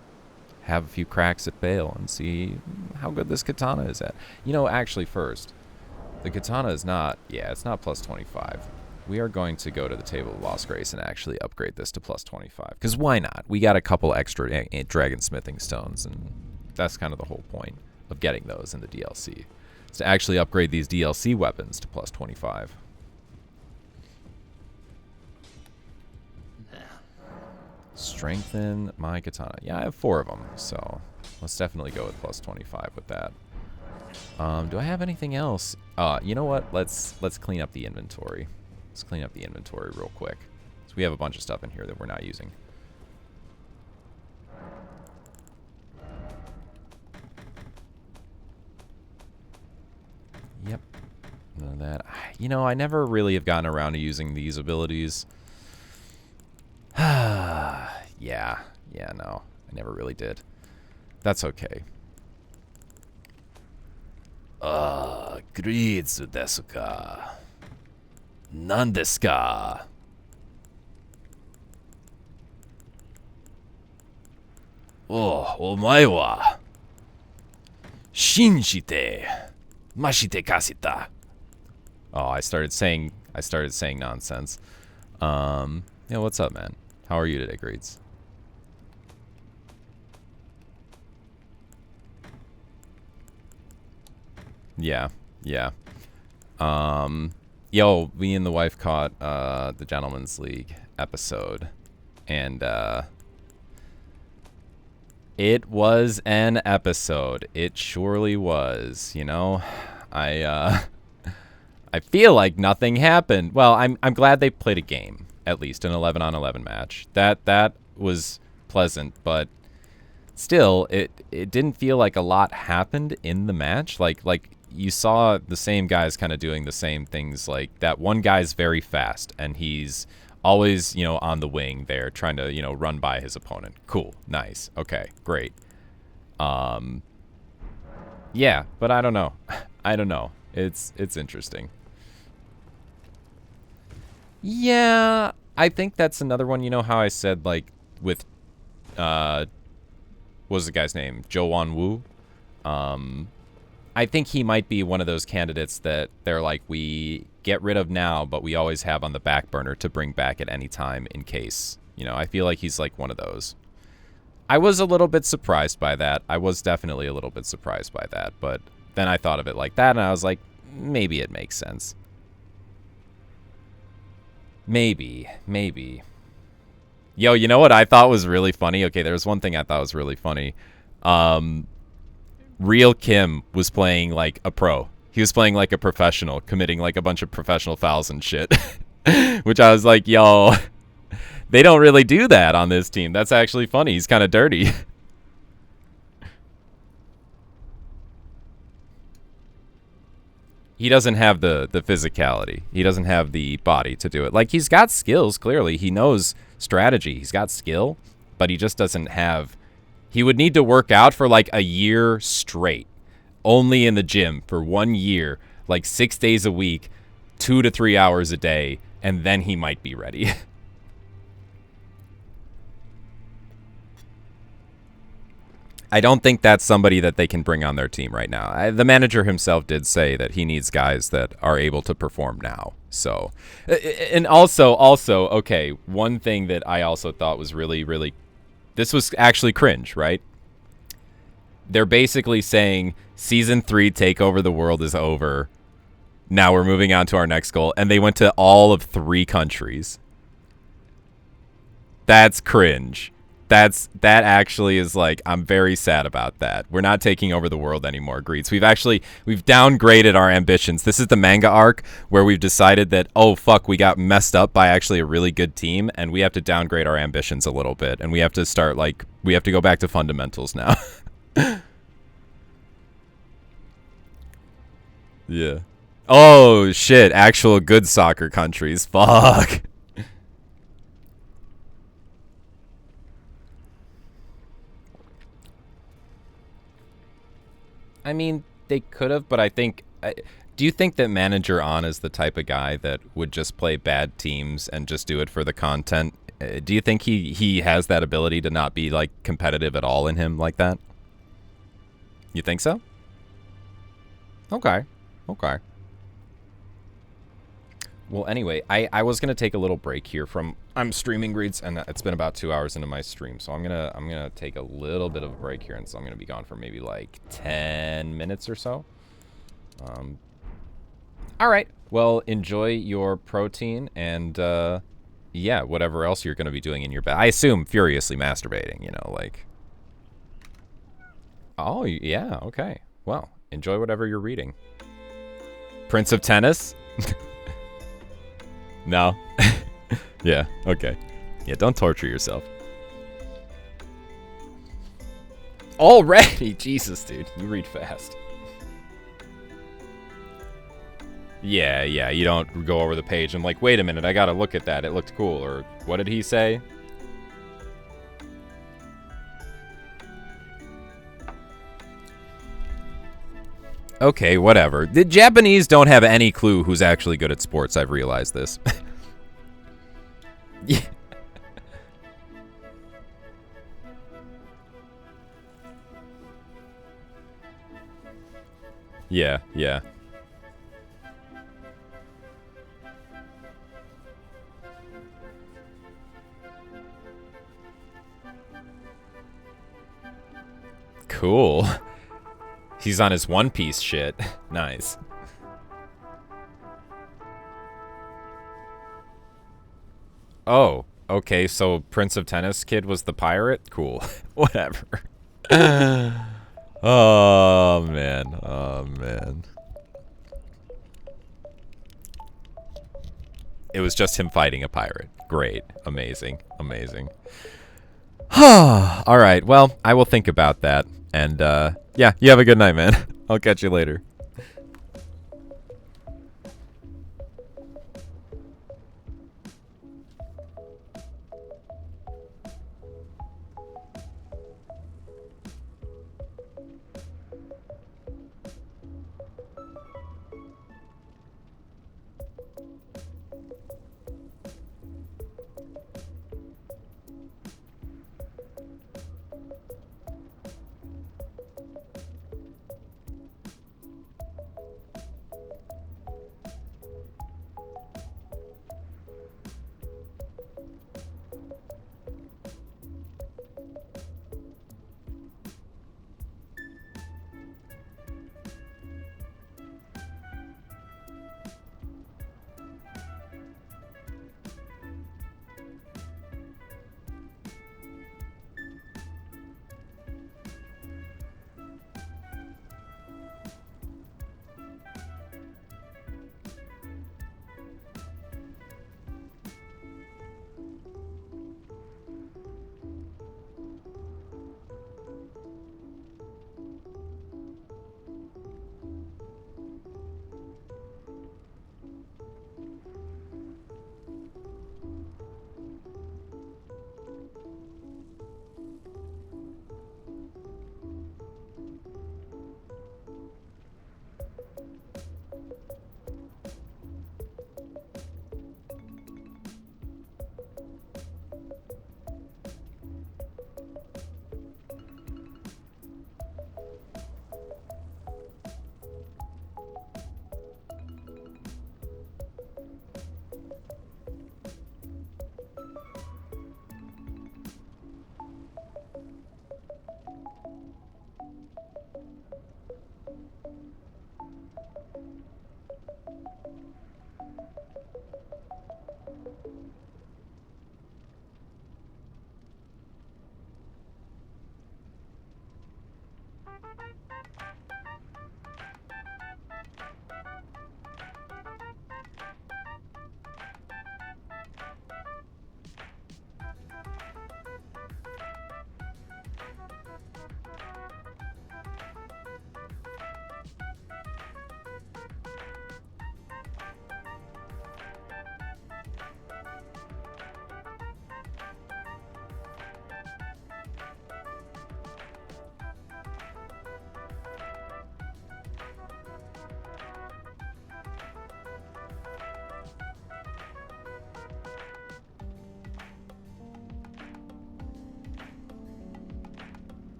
have a few cracks at Bale and see how good this katana is at. You know, actually first, the katana is not, it's not plus 25. We are going to go to the Table of Lost Grace and actually upgrade this to plus 25. Because why not? We got a couple extra dragon smithing stones, and that's kind of the whole point of getting those in the DLC. Is to actually upgrade these DLC weapons to plus 25. Strengthen my katana. Yeah, I have 4 of them, so let's definitely go with plus 25 with that. Do I have anything else? You know what? Let's clean up the inventory. Let's clean up the inventory real quick. So we have a bunch of stuff in here that we're not using. Yep. None of that. You know, I never really have gotten around to using these abilities. No. I never really did. That's okay. Greetsu desu ka? Nan desu ka? Oh, omae wa shinjite mashite kasita. Oh, I started saying nonsense. Yeah, what's up, man? How are you today, Greets? Yeah, Yeah. Yo, me and the wife caught the Gentleman's League episode, and it was an episode. It surely was. You know, I feel like nothing happened. Well, I'm glad they played a game, at least an 11-on-11 match. That was pleasant, but still, it didn't feel like a lot happened in the match. Like you saw the same guys kind of doing the same things. Like that one guy's very fast, and he's always, you know, on the wing there trying to, you know, run by his opponent. Cool. Nice. Okay, great. Yeah, but I don't know. I don't know. It's interesting. Yeah, I think that's another one. You know how I said, like, with, what was the guy's name? Jo-Won Woo? I think he might be one of those candidates that they're like, we get rid of now, but we always have on the back burner to bring back at any time in case. You know, I feel like he's like one of those. I was a little bit surprised by that. I was definitely a little bit surprised by that, but then I thought of it like that, and I was like, maybe it makes sense. Maybe. Yo, you know what I thought was really funny? Okay, there was one thing I thought was really funny. Real Kim was playing like a pro. He was playing like a professional, committing like a bunch of professional fouls and shit. Which I was like, yo, they don't really do that on this team. That's actually funny. He's kind of dirty. He doesn't have the physicality. He doesn't have the body to do it. Like, he's got skills, clearly. He knows strategy. He's got skill, but he just doesn't have... He would need to work out for like a year straight, only in the gym for 1 year, like 6 days a week, 2 to 3 hours a day, and then he might be ready. I don't think that's somebody that they can bring on their team right now. The manager himself did say that he needs guys that are able to perform now. So, and also, okay, one thing that I also thought was really, this was actually cringe, right? They're basically saying Season 3 Take Over the World is over. Now we're moving on to our next goal. And they went to all of 3 countries. That's cringe. That actually is like, I'm very sad about that. We're not taking over the world anymore, Greets. We've downgraded our ambitions. This is the manga arc where we've decided that, oh, fuck, we got messed up by actually a really good team, and we have to downgrade our ambitions a little bit, and we have to start, like, we have to go back to fundamentals now. Yeah. Oh, shit, actual good soccer countries. Fuck. I mean, they could have, but I think... do you think that Manager On is the type of guy that would just play bad teams and just do it for the content? Do you think he has that ability to not be, like, competitive at all in him like that? You think so? Okay. Well, anyway, I was gonna take a little break here from... I'm streaming, Greets, and it's been about 2 hours into my stream, so I'm gonna take a little bit of a break here, and so I'm gonna be gone for maybe like 10 minutes or so. All right. Well, enjoy your protein, and yeah, whatever else you're gonna be doing in your bed. I assume furiously masturbating. You know, like. Oh yeah. Okay. Well, enjoy whatever you're reading. Prince of Tennis. No. Yeah, okay. Yeah, don't torture yourself. Already? Jesus, dude. You read fast. Yeah, you don't go over the page and like, wait a minute, I gotta look at that. It looked cool. Or what did he say? Okay, whatever. The Japanese don't have any clue who's actually good at sports. I've realized this. Yeah. Yeah. Cool. He's on his One Piece shit. Nice. Oh, okay, so Prince of Tennis Kid was the pirate? Cool. Whatever. Oh, man. Oh, man. It was just him fighting a pirate. Great. Amazing. Amazing. All right. Well, I will think about that. And, yeah, you have a good night, man. I'll catch you later.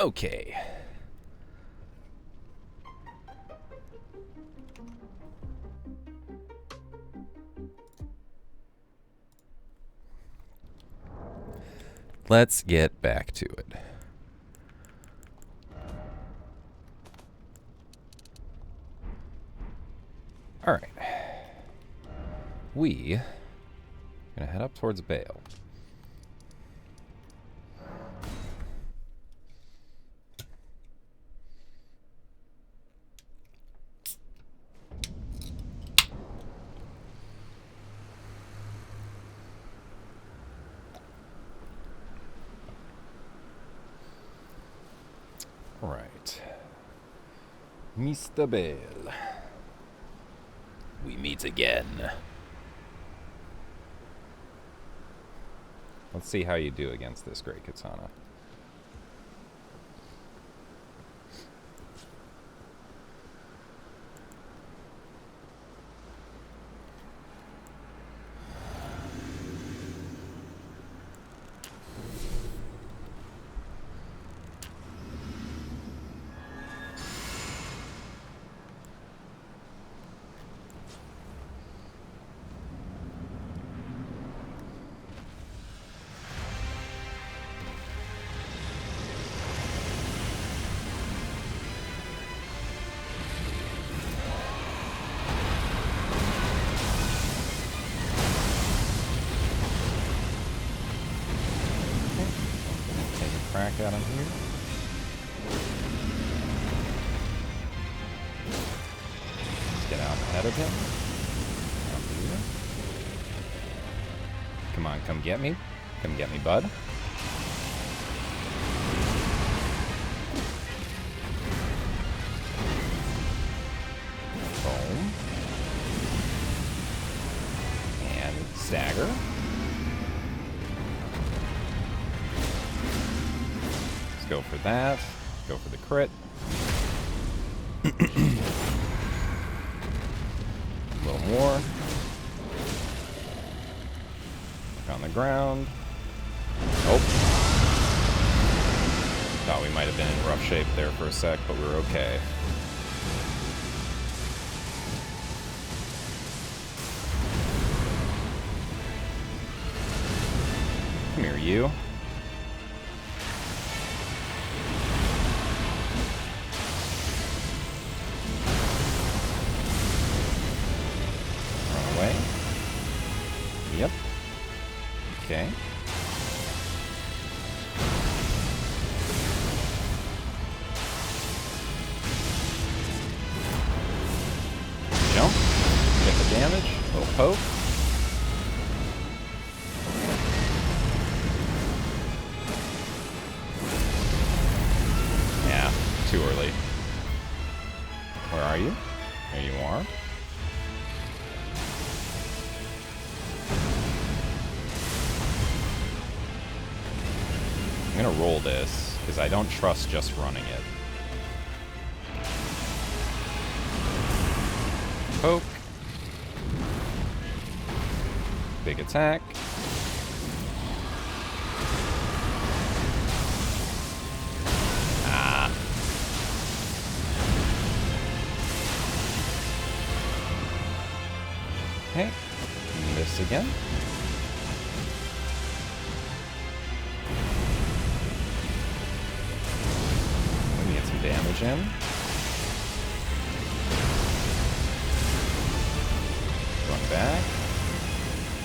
Okay. Let's get back to it. All right. We gonna head up towards Bale. All right. Mr. Bale. We meet again. Let's see how you do against this great katana. Crack at him here. Let's get out ahead of him. Come on, come get me. Come get me, bud. Boom. And stagger. Go for that. Go for the crit. A little more. Back on the ground. Oh. Thought we might have been in rough shape there for a sec, but we were okay. Come here, you. Yep. Okay. Jump. Get the damage. A little poke. Yeah, too early. Where are you? There you are. I'm gonna roll this, because I don't trust just running it. Poke. Big attack. Ah. Okay. This again. Damage in. Run back.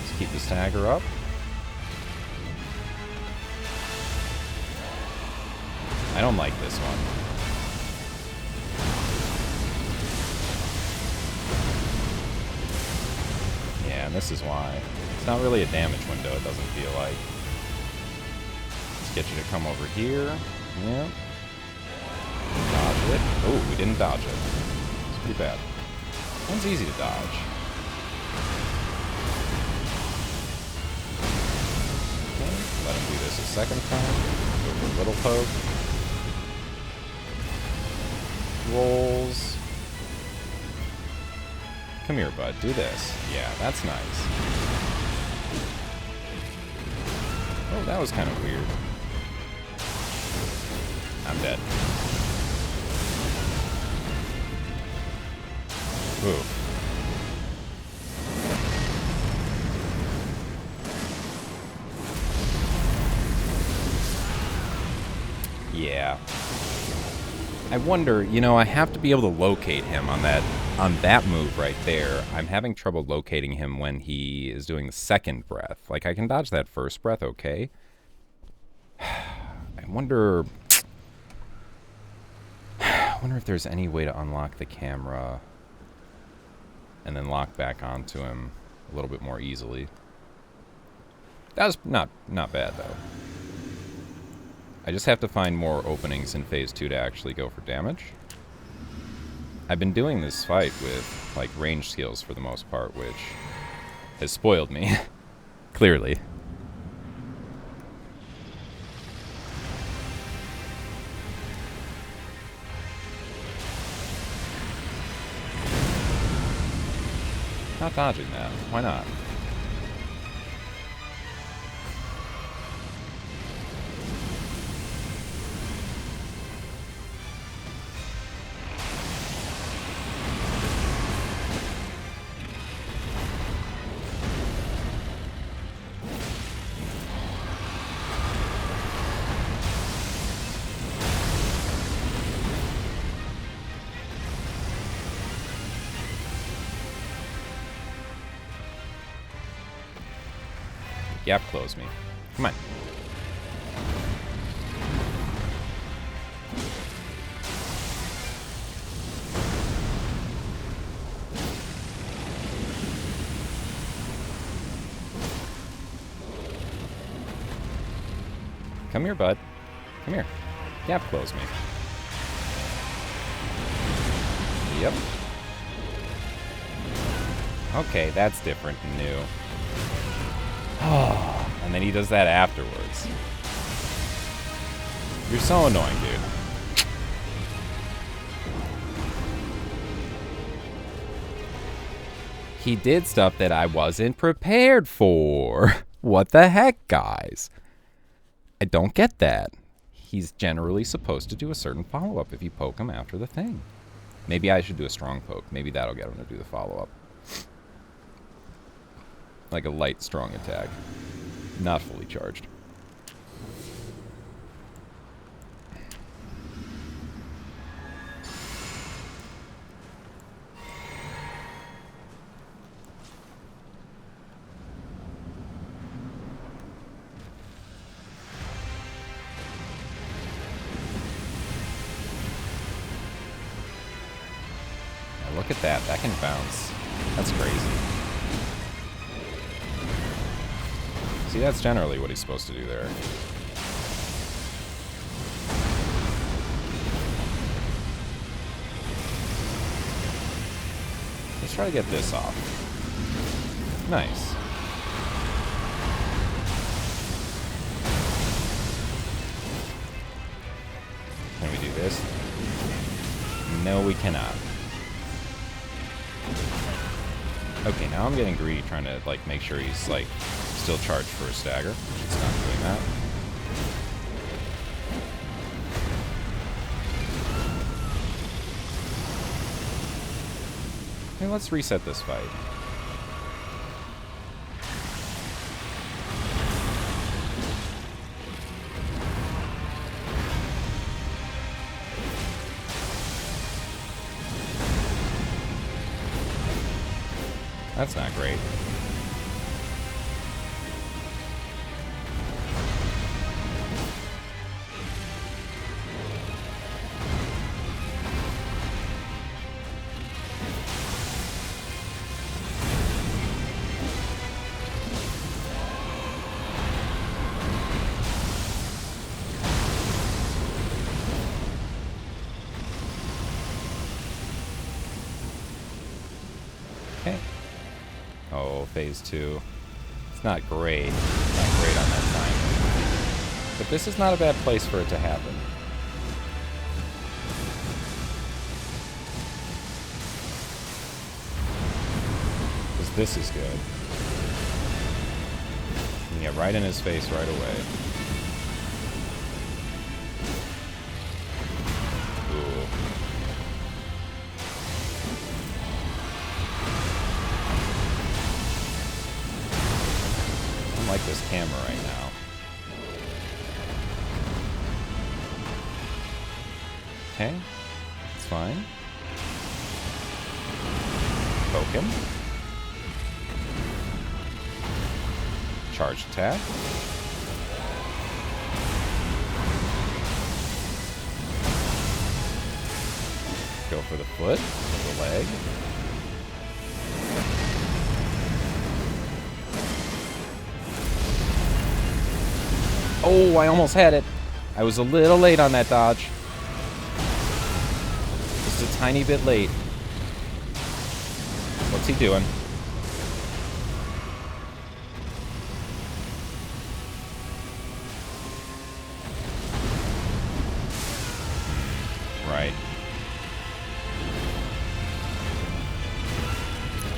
Let's keep the stagger up. I don't like this one. Yeah, and this is why. It's not really a damage window, it doesn't feel like. Let's get you to come over here. Yeah. Dodge it. Oh, we didn't dodge it. It's pretty bad. One's easy to dodge. Okay, let him do this a second time. Go for a little poke. Rolls. Come here, bud. Do this. Yeah, that's nice. Oh, that was kind of weird. I'm dead. Ooh. Yeah. I wonder, you know, I have to be able to locate him on that move right there. I'm having trouble locating him when he is doing the second breath. Like, I can dodge that first breath, okay. I wonder if there's any way to unlock the camera and then lock back onto him a little bit more easily. That's not bad, though. I just have to find more openings in Phase 2 to actually go for damage. I've been doing this fight with, like, range skills for the most part, which has spoiled me. Clearly. Not dodging that. Why not? Gap close me. Come on. Come here, bud. Come here. Gap close me. Yep. Okay, that's different and new. Oh, and then he does that afterwards. You're so annoying, dude. He did stuff that I wasn't prepared for. What the heck, guys? I don't get that. He's generally supposed to do a certain follow-up if you poke him after the thing. Maybe I should do a strong poke. Maybe that'll get him to do the follow-up. Like a light, strong attack. Not fully charged. Now look at that. That can bounce. That's crazy. See, that's generally what he's supposed to do there. Let's try to get this off. Nice. Can we do this? No, we cannot. Okay, now I'm getting greedy trying to, like, make sure he's, like, still charged for a stagger. It's not doing that. Hey, let's reset this fight. That's not great. Okay. Oh, phase 2. It's not great. It's not great on that time. But this is not a bad place for it to happen. Because this is good. You can get right in his face right away. camera right now. Okay, it's fine. Poke him. Charge attack. Go for the foot, the leg. Oh, I almost had it. I was a little late on that dodge. Just a tiny bit late. What's he doing? Right.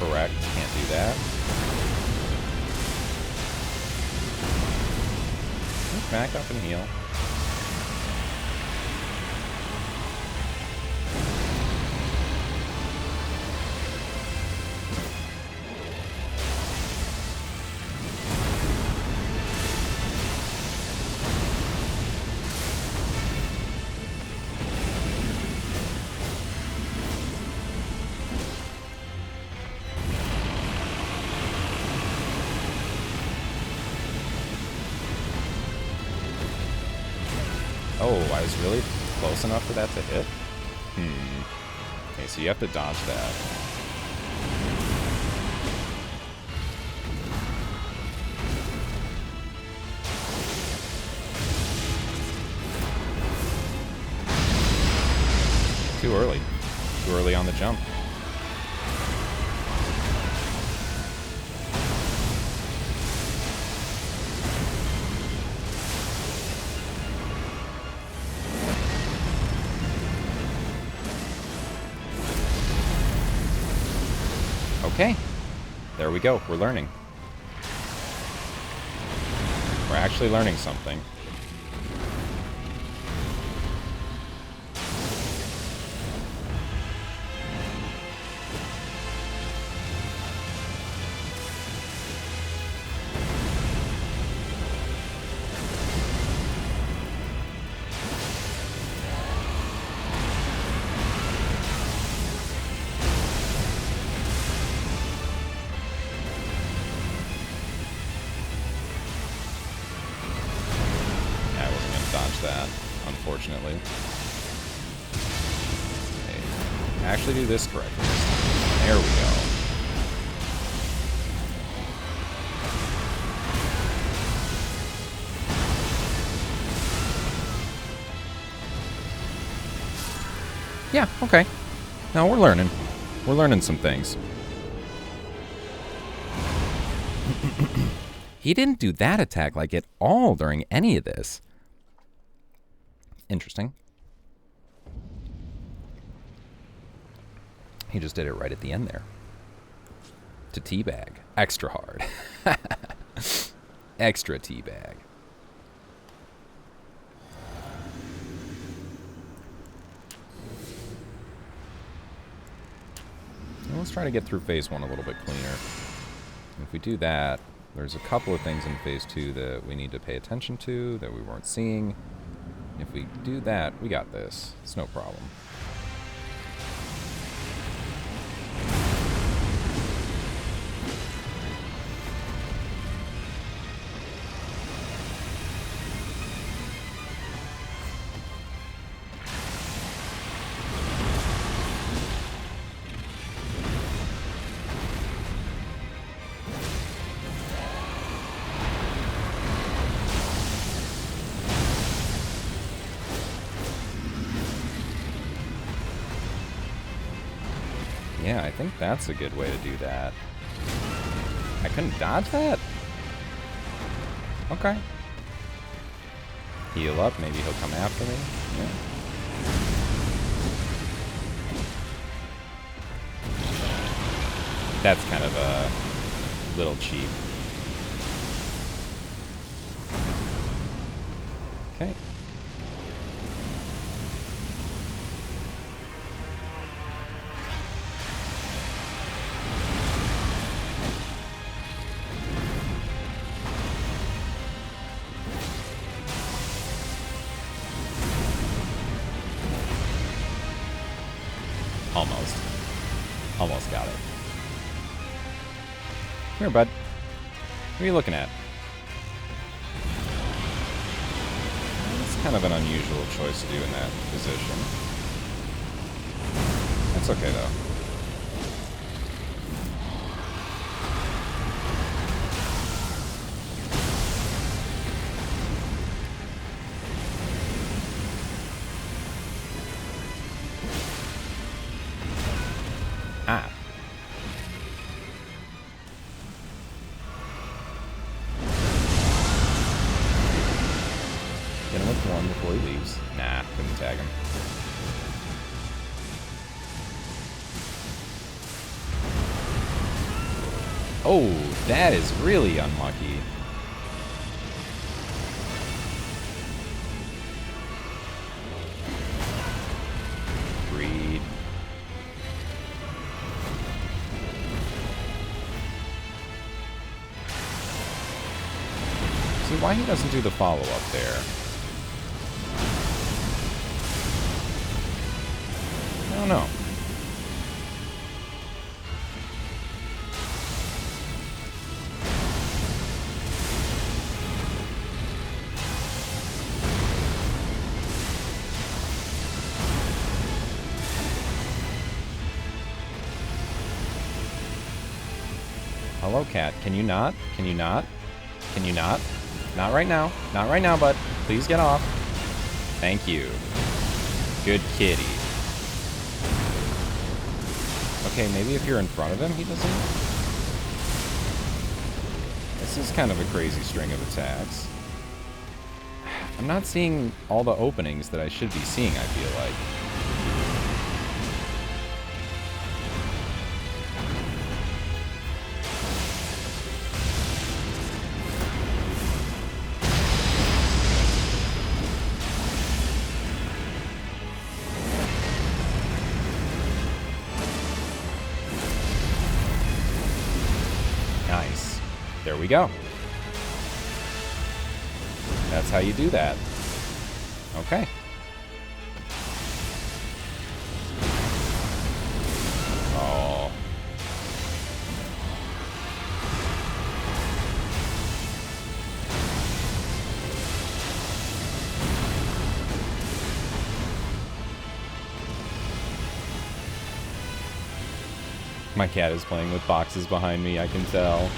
Correct. Can't do that. Back up and heal. Oh, I was really close enough for that to hit? Okay, so you have to dodge that. Too early. Too early on the jump. Okay, there we go. We're learning. We're actually learning something. That, unfortunately. Okay. Actually do this correctly. There we go. Yeah, okay. Now we're learning. We're learning some things. He didn't do that attack like at all during any of this. Interesting. He just did it right at the end there. To teabag. Extra hard. Extra teabag. Let's try to get through phase 1 a little bit cleaner. If we do that, there's a couple of things in phase 2 that we need to pay attention to that we weren't seeing. If we do that, we got this. It's no problem. Yeah, I think that's a good way to do that. I couldn't dodge that? Okay. Heal up, maybe he'll come after me. Yeah. That's kind of a little cheap. Okay. Almost. Almost got it. Here, bud. What are you looking at? It's kind of an unusual choice to do in that position. That's okay, though. Ah. Get him with one before he leaves. Nah, couldn't tag him. Oh, that is really unlucky. Breed. See why he doesn't do the follow-up there. I don't know. Hello, cat. Can you not? Can you not? Can you not? Not right now. Not right now, bud. Please get off. Thank you. Good kitty. Okay, maybe if you're in front of him, he doesn't... This is kind of a crazy string of attacks. I'm not seeing all the openings that I should be seeing, I feel like. Nice. There we go. That's how you do that. Okay. Oh. My cat is playing with boxes behind me, I can tell.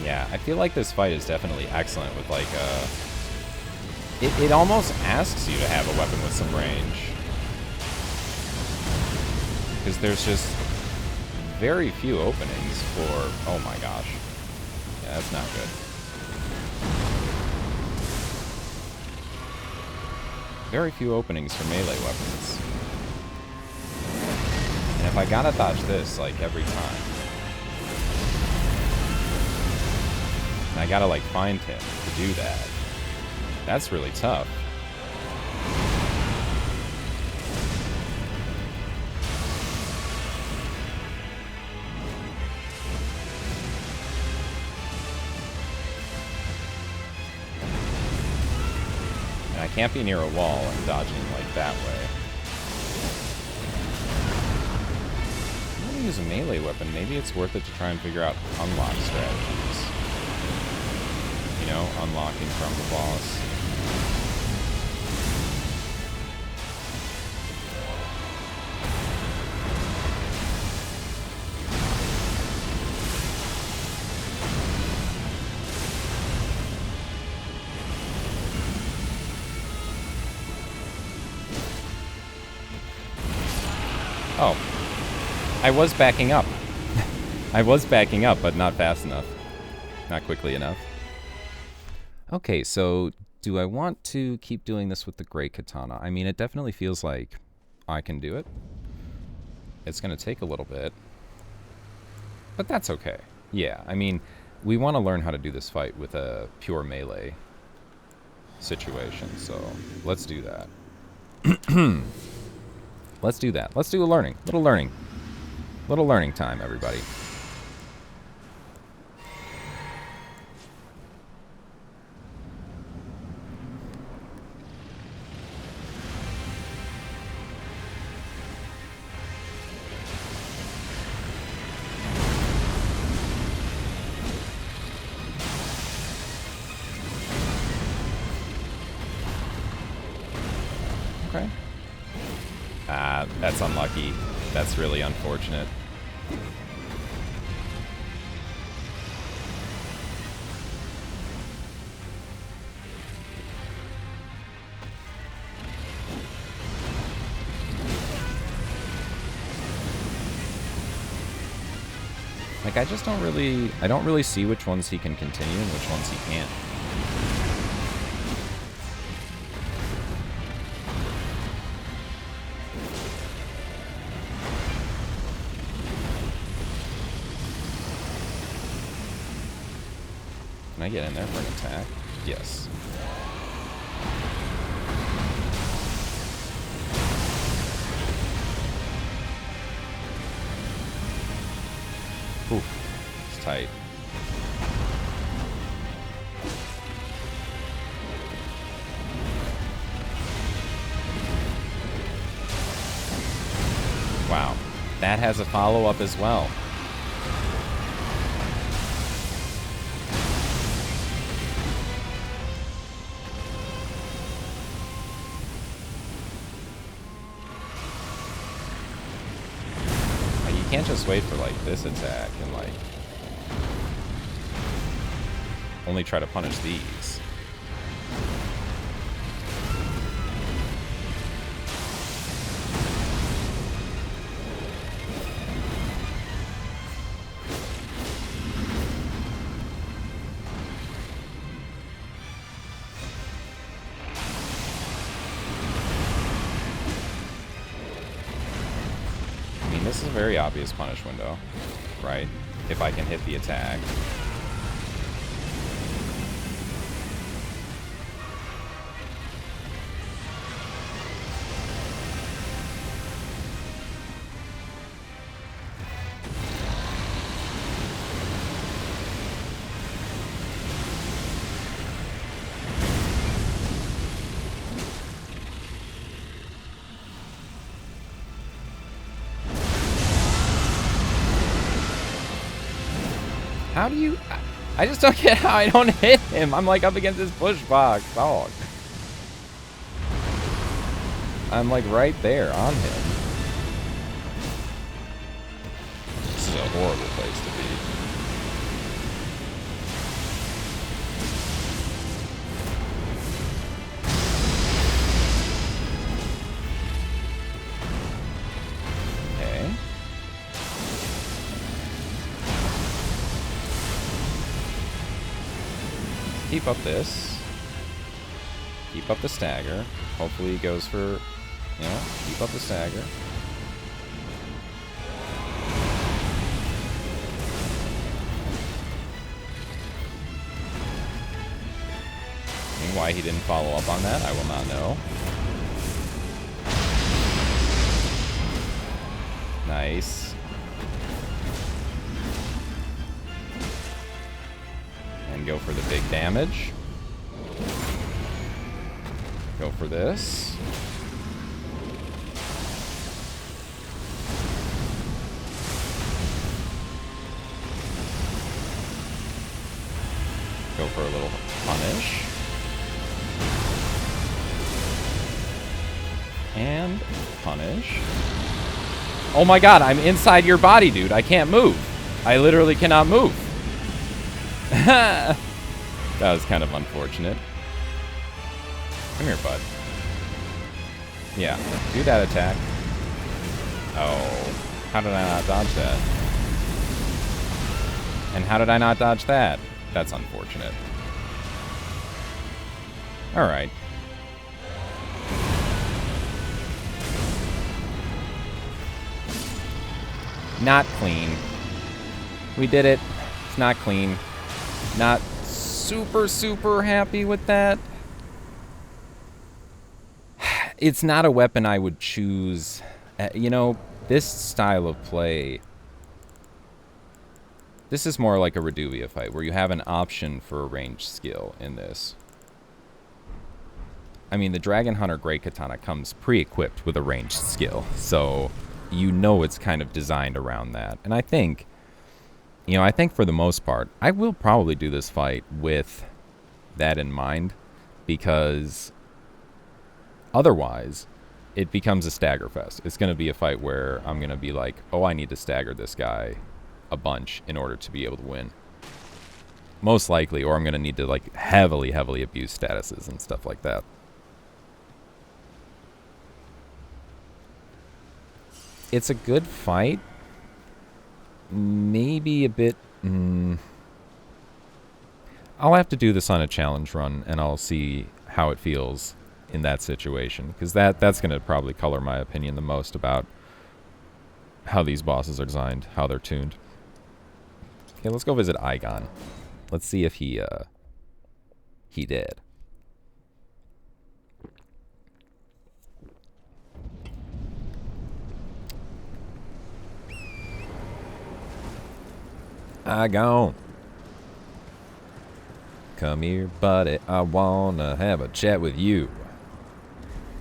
Yeah, I feel like this fight is definitely excellent with, like, it almost asks you to have a weapon with some range. Because there's just very few openings for... Oh my gosh. Yeah, that's not good. Very few openings for melee weapons. And if I gotta dodge this, like, every time... And I gotta, like, find him to do that. That's really tough. And I can't be near a wall and dodging, like, that way. I'm gonna use a melee weapon. Maybe it's worth it to try and figure out unlock strategies. You know, unlocking from the boss. Oh. I was backing up. I was backing up, but not fast enough. Not quickly enough. Okay, so do I want to keep doing this with the Great Katana? I mean, it definitely feels like I can do it. It's going to take a little bit. But that's okay. Yeah, I mean, we want to learn how to do this fight with a pure melee situation, so let's do that. Let's do that. Let's do a little learning. Little learning time, everybody. Okay. Ah, that's unlucky. That's really unfortunate. Like, I just don't really see which ones he can continue and which ones he can't. Can I get in there for an attack? Yes. Oof. It's tight. Wow. That has a follow-up as well. You can't just wait for, like, this attack and, like, only try to punish these. This is a very obvious punish window, right? If I can hit the attack. How do you... I just don't get how I don't hit him. I'm like up against this push box. Dog. I'm like right there on him. This is a horrible place to be. Okay. Keep up this. Keep up the stagger. Hopefully he goes for, you know, keep up the stagger. And why he didn't follow up on that, I will not know. Nice. Go for the big damage. Go for this. Go for a little punish. And punish. Oh my god, I'm inside your body, dude. I can't move. I literally cannot move. That was kind of unfortunate. Come here, bud. Yeah, do that attack. Oh, how did I not dodge that? And how did I not dodge that? That's unfortunate. Alright. Not clean. We did it. It's not clean. Not super happy with that. It's not a weapon I would choose. You know, this style of play This is more like a Reduvia fight, where you have an option for a ranged skill in this. I mean, the Dragon Hunter Great Katana comes pre-equipped with a ranged skill, so you know it's kind of designed around that. And I think, you know, I think for the most part, I will probably do this fight with that in mind, because otherwise it becomes a stagger fest. It's going to be a fight where I'm going to be like, oh, I need to stagger this guy a bunch in order to be able to win. Most likely, or I'm going to need to like heavily abuse statuses and stuff like that. It's a good fight. Maybe a bit... I'll have to do this on a challenge run, and I'll see how it feels in that situation. Because that's going to probably color my opinion the most about how these bosses are designed, how they're tuned. Okay, let's go visit Igon. Let's see if he did. Igon. Come here, buddy. I wanna have a chat with you.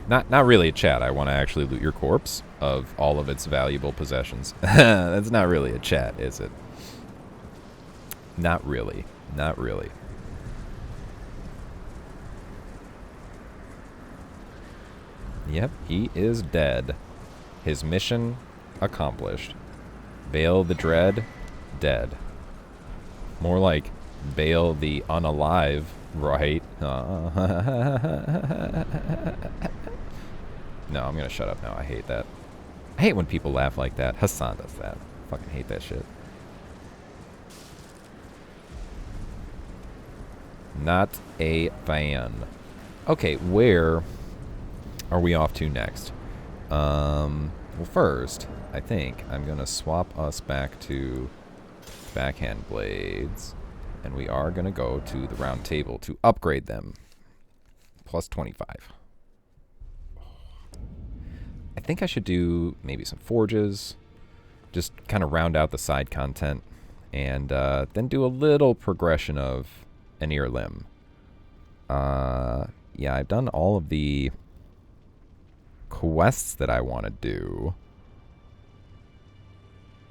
Not really a chat. I want to actually loot your corpse of all of its valuable possessions. That's not really a chat, is it? Not really. Not really. Yep, he is dead. His mission accomplished. Bale the Dread, dead. More like Bale the Unalive, right? No, I'm gonna shut up now. I hate that. I hate when people laugh like that. Hassan does that. Fucking hate that shit. Not a fan. Okay, where are we off to next? Well, first, I think I'm gonna swap us back to backhand blades, and we are gonna go to the round table to upgrade them. Plus 25. I think I should do maybe some forges, just kind of round out the side content, and then do a little progression of an ear limb. Yeah, I've done all of the quests that I want to do.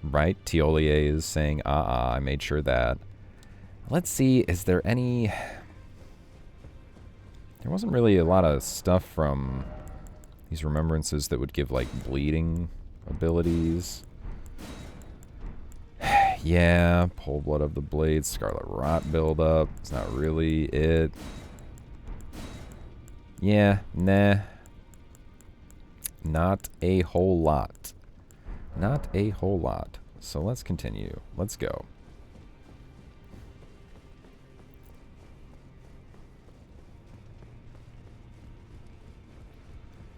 Right? Tiolier is saying, I made sure that. Let's see, is there any... There wasn't really a lot of stuff from these remembrances that would give, like, bleeding abilities. Yeah, Pull Blood of the Blade, Scarlet Rot buildup. It's not really it. Yeah, nah. Not a whole lot. Not a whole lot. So let's continue. Let's go.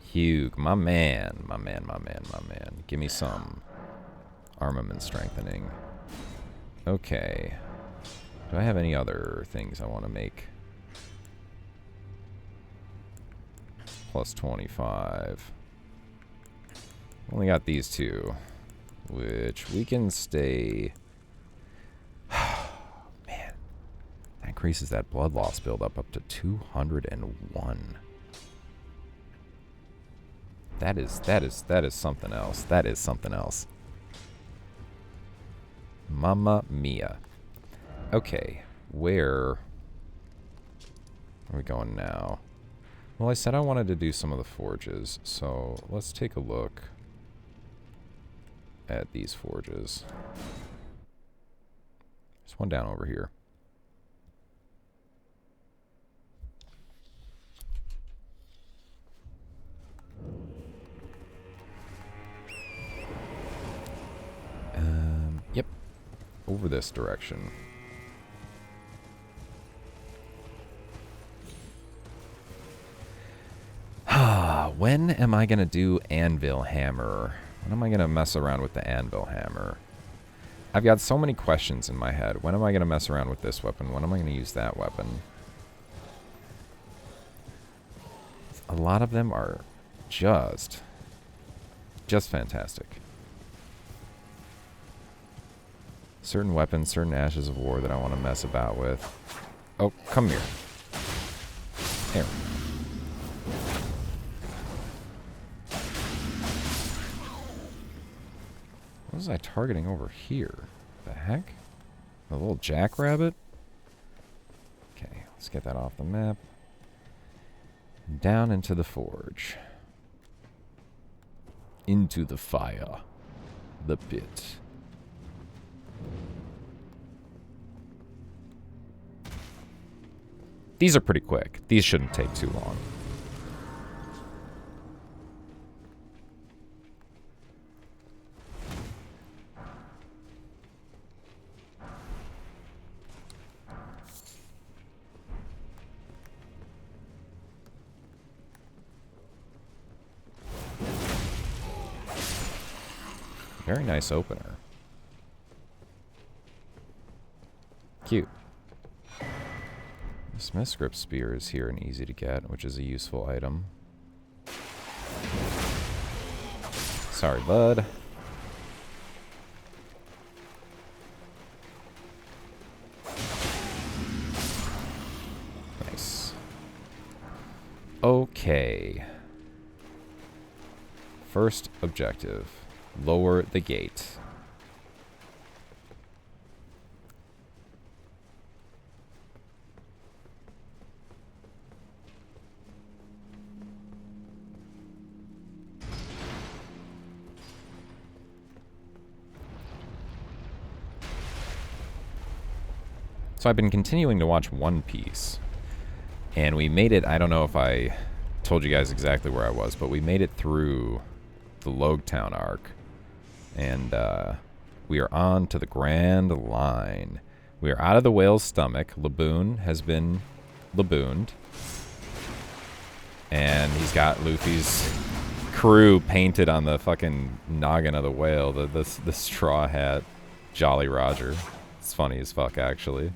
Hugh, my man. My man, my man, my man. Give me some armament strengthening. Okay. Do I have any other things I want to make? Plus 25. Only got these two, which we can stay. Man, that increases that blood loss buildup up to 201. That is something else. That is something else. Mamma mia. Okay, where are we going now? Well, I said I wanted to do some of the forges, so let's take a look at these forges. There's one down over here. Yep. Over this direction. When am I going to do Anvil Hammer? When am I going to mess around with the Anvil Hammer? I've got so many questions in my head. When am I going to mess around with this weapon? When am I going to use that weapon? A lot of them are just fantastic. Certain weapons, certain ashes of war that I want to mess about with. Oh, come here. Here. What was I targeting over here? The heck? A little jackrabbit? Okay, let's get that off the map. Down into the forge. Into the fire. The pit. These are pretty quick. These shouldn't take too long. Very nice opener. Cute. The Smith Script Spear is here and easy to get, which is a useful item. Sorry, bud. Nice. Okay. First objective. Lower the gate. So I've been continuing to watch One Piece. And we made it, I don't know if I told you guys exactly where I was, but we made it through the Logetown arc. And we are on to the Grand Line. We are out of the whale's stomach. Laboon has been labooned. And he's got Luffy's crew painted on the fucking noggin of the whale. The straw hat. Jolly Roger. It's funny as fuck, actually.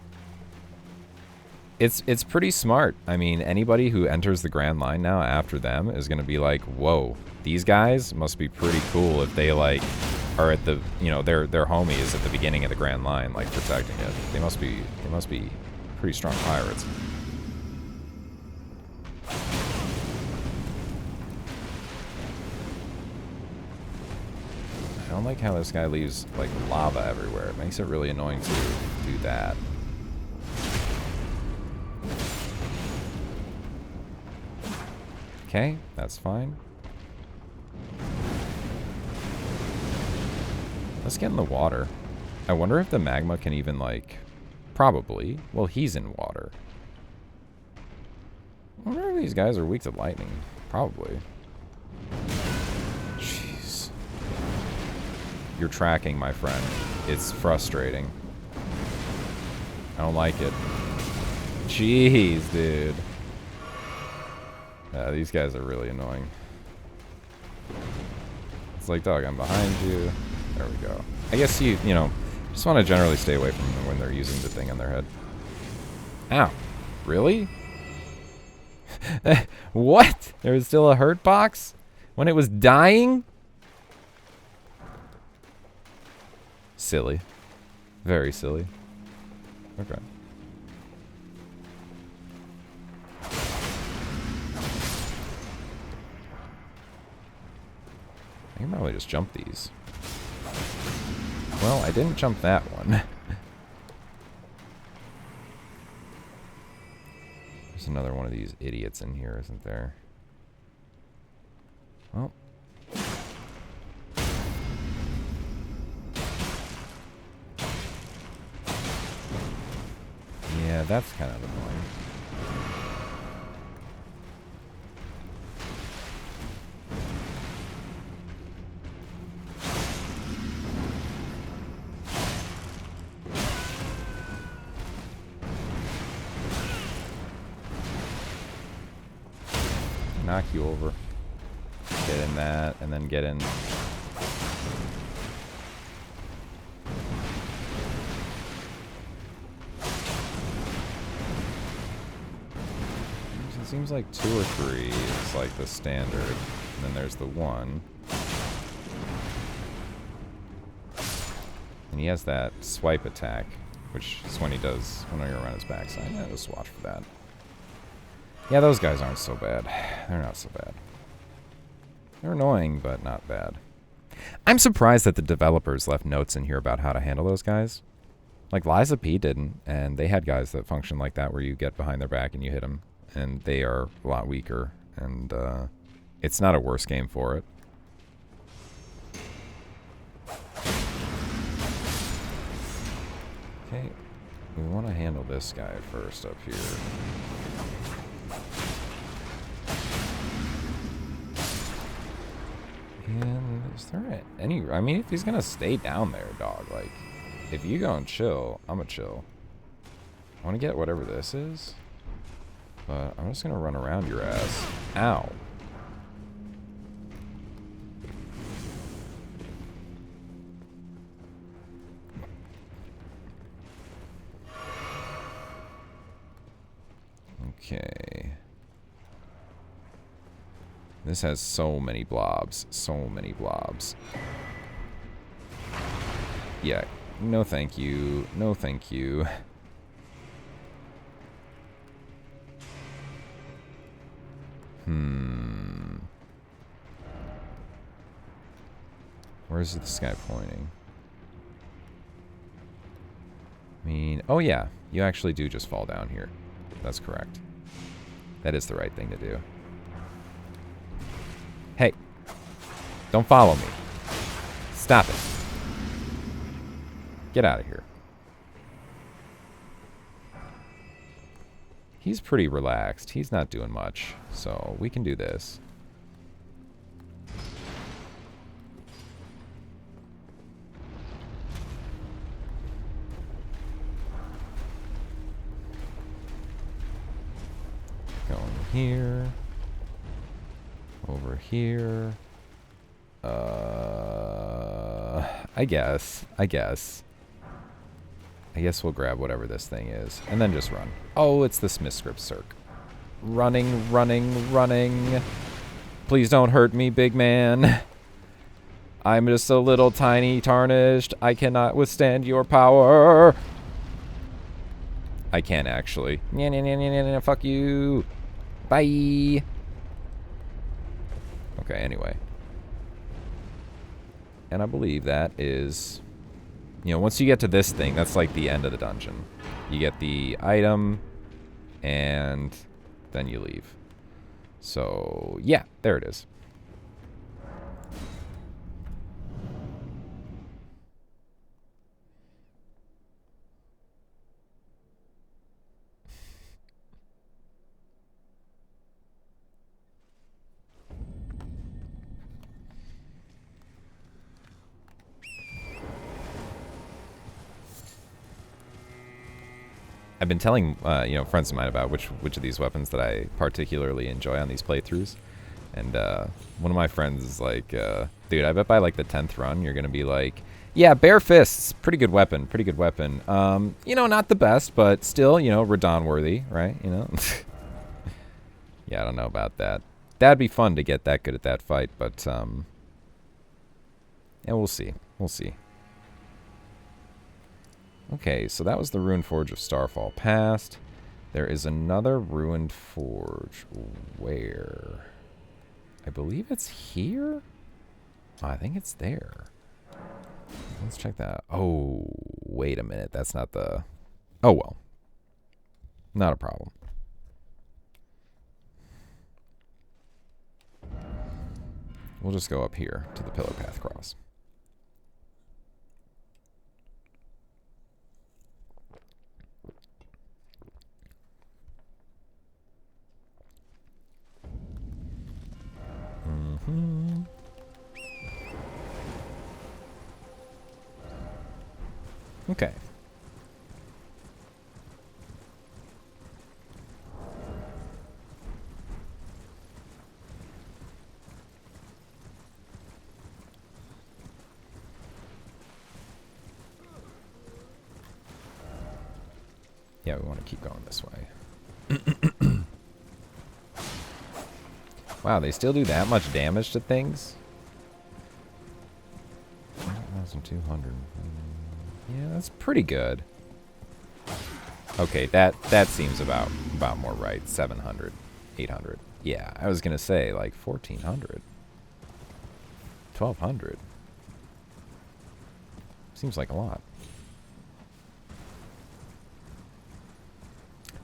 It's pretty smart. I mean, anybody who enters the Grand Line now after them is going to be like, whoa, these guys must be pretty cool if they, like, are at the, you know, their homies at the beginning of the Grand Line, like, protecting it. They must be pretty strong pirates. I don't like how this guy leaves, like, lava everywhere. It makes it really annoying to do that. Okay, that's fine. Let's get in the water. I wonder if the magma can even, like... Probably. Well, he's in water. I wonder if these guys are weak to lightning. Probably. Jeez. You're tracking, my friend. It's frustrating. I don't like it. Jeez, dude. Yeah, these guys are really annoying. It's like, dog, I'm behind you. There we go. I guess you know, just want to generally stay away from them when they're using the thing on their head. Ow. Really? What? There was still a hurt box? When it was dying? Silly. Very silly. Okay. I can probably just jump these. Well, I didn't jump that one. There's another one of these idiots in here, isn't there? Well. Yeah, that's kind of annoying. Knock you over. Get in that, and then get in. It seems like 2 or 3 is like the standard. And then there's the 1. And he has that swipe attack, which is when he does when you're around his backside. Yeah, just watch for that. Yeah, those guys aren't so bad. They're not so bad. They're annoying, but not bad. I'm surprised that the developers left notes in here about how to handle those guys. Like, Liza P didn't, and they had guys that function like that where you get behind their back and you hit them, and they are a lot weaker, and it's not a worse game for it. Okay, we want to handle this guy first up here. And is there any... I mean, if he's going to stay down there, dog, like... If you go and chill, I'm gonna chill. I want to get whatever this is. But I'm just going to run around your ass. Ow. Okay. This has so many blobs. So many blobs. Yeah. No thank you. No thank you. Where's this guy pointing? I mean, oh yeah. You actually do just fall down here. That's correct. That is the right thing to do. Hey. Don't follow me. Stop it. Get out of here. He's pretty relaxed. He's not doing much. So we can do this. Going here. Over here. I guess we'll grab whatever this thing is. And then just run. Oh, it's the Smithscript Circ. Running, running, running. Please don't hurt me, big man. I'm just a little tiny tarnished. I cannot withstand your power. I can actually. Fuck you. Bye. Okay, anyway. And I believe that is... You know, once you get to this thing, that's like the end of the dungeon. You get the item, and then you leave. So, yeah, there it is. I've been telling friends of mine about which of these weapons that I particularly enjoy on these playthroughs, and one of my friends is like, dude, I bet by like the 10th run you're gonna be like, yeah, bare fists, pretty good weapon. Not the best, but still, Radon worthy, right? Yeah, I don't know about that. That'd be fun to get that good at that fight, but yeah, we'll see. Okay, so that was the Ruined Forge of Starfall Past. There is another Ruined Forge. Where? I believe it's here? Oh, I think it's there. Let's check that out. Oh, wait a minute. That's not the... Oh, well. Not a problem. We'll just go up here to the Pillar Path Cross. Okay. Yeah, we want to keep going this way. Wow, they still do that much damage to things? 1,200. Yeah, that's pretty good. Okay, that seems about more right. 700, 800. Yeah, I was gonna say like 1400, 1200. Seems like a lot.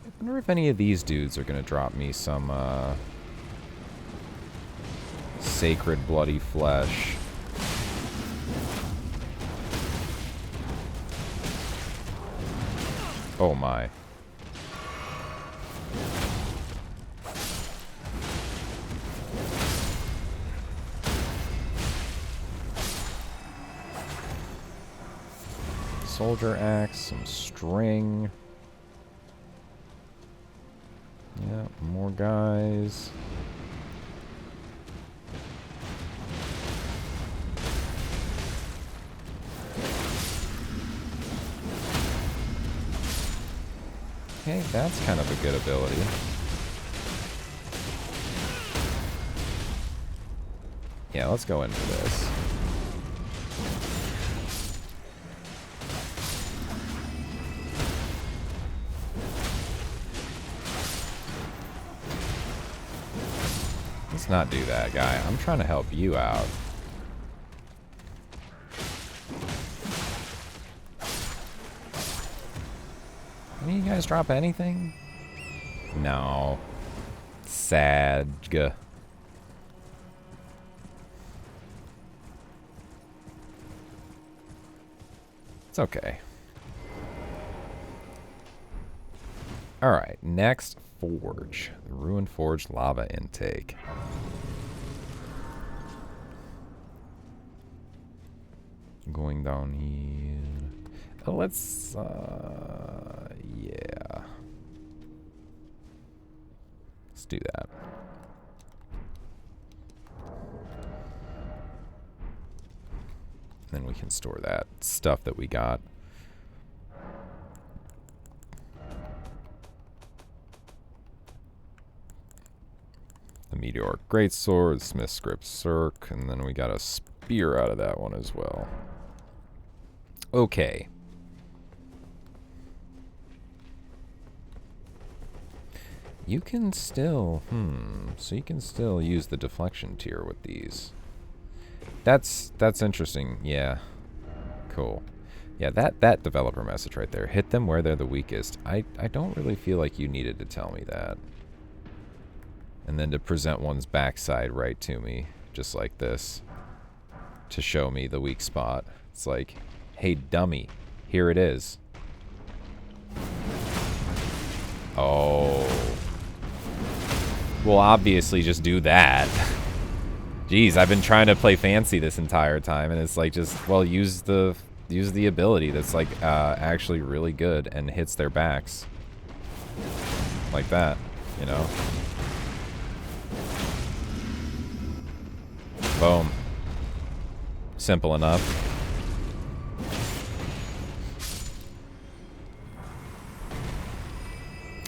I wonder if any of these dudes are gonna drop me some sacred bloody flesh. Oh my. Soldier axe, some string. Yeah, more guys. Okay, that's kind of a good ability. Yeah, let's go in for this. Let's not do that, guy. I'm trying to help you out. Any of you guys drop anything? No. Sad. It's okay. Alright, next forge. The Ruined Forge lava intake. Going down here. Oh, let's, yeah. Let's do that. Then we can store that stuff that we got. The Meteoric Greatsword, Smith Script Circ, and then we got a spear out of that one as well. Okay. You can still, so you can still use the deflection tier with these. That's interesting. Yeah. Cool. Yeah, that developer message right there. Hit them where they're the weakest. I don't really feel like you needed to tell me that. And then to present one's backside right to me, just like this, to show me the weak spot. It's like, hey, dummy, here it is. Oh. Well, obviously just do that. Jeez, I've been trying to play fancy this entire time, and it's like just, well, use the ability that's like actually really good and hits their backs. Like that, you know? Boom. Simple enough.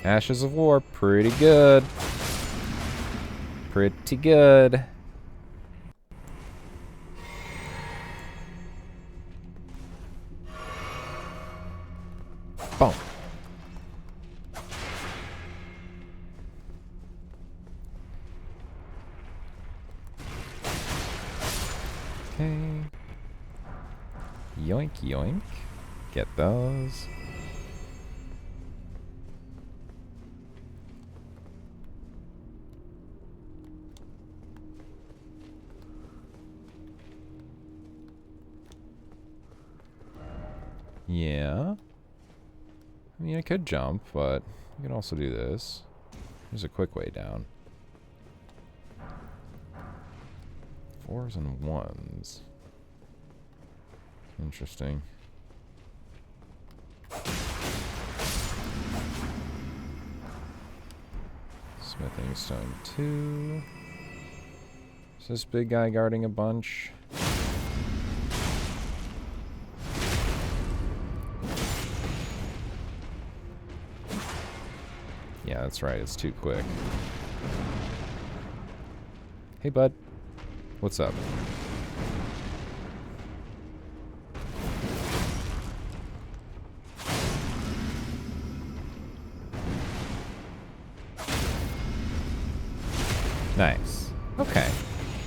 Ashes of War, pretty good. Pretty good. Boom. Okay. Yoink, yoink. Get those. Yeah. I mean, I could jump, but I could also do this. There's a quick way down. 4s and 1s. Interesting. Smithing stone 2. Is this big guy guarding a bunch? Yeah, that's right. It's too quick. Hey, bud. What's up? Nice. Okay.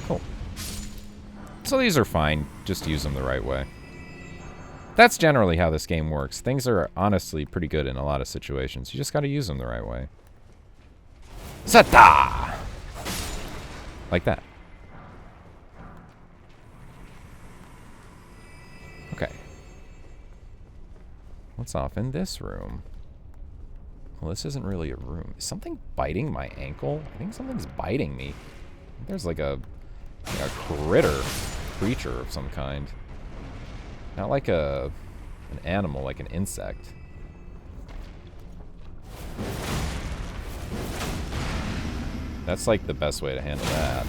Cool. So these are fine. Just use them the right way. That's generally how this game works. Things are honestly pretty good in a lot of situations. You just gotta use them the right way. Zata! Like that. Okay. What's off in this room? Well, this isn't really a room. Is something biting my ankle? I think something's biting me. There's like a creature of some kind. Not like an animal, like an insect. That's like the best way to handle that.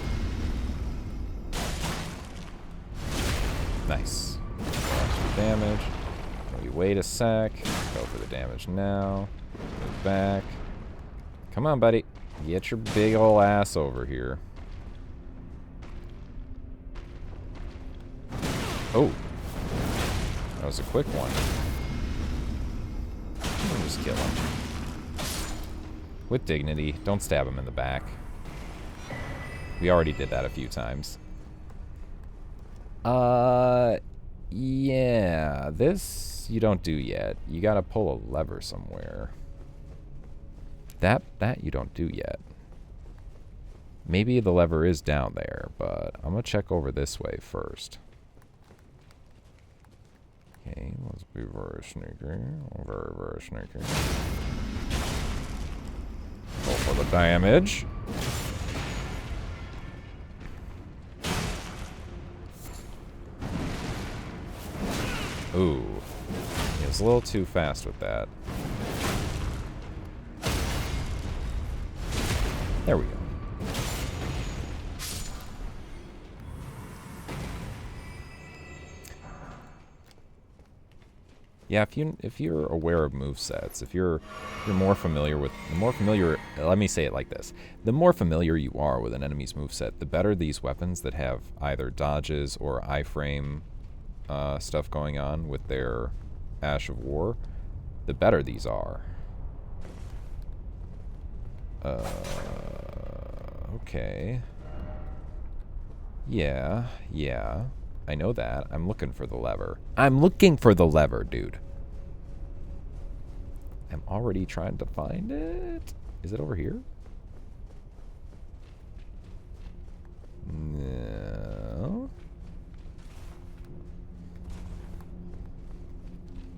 Nice. Watch the damage. Maybe wait a sec. Go for the damage now. Move back. Come on, buddy. Get your big ol' ass over here. Oh. That was a quick one. Just kill him. With dignity. Don't stab him in the back. We already did that a few times. Yeah. This you don't do yet. You gotta pull a lever somewhere. That you don't do yet. Maybe the lever is down there, but I'm gonna check over this way first. Okay, let's be very sneaky. Very, very sneaky. Go for the damage. Ooh. He was a little too fast with that. There we go. Yeah, if you're aware of movesets, if you're more familiar with let me say it like this. The more familiar you are with an enemy's moveset, the better these weapons that have either dodges or iframe stuff going on with their Ash of War, the better these are. Okay. Yeah. I know that. I'm looking for the lever. I'm looking for the lever, dude. I'm already trying to find it. Is it over here? No.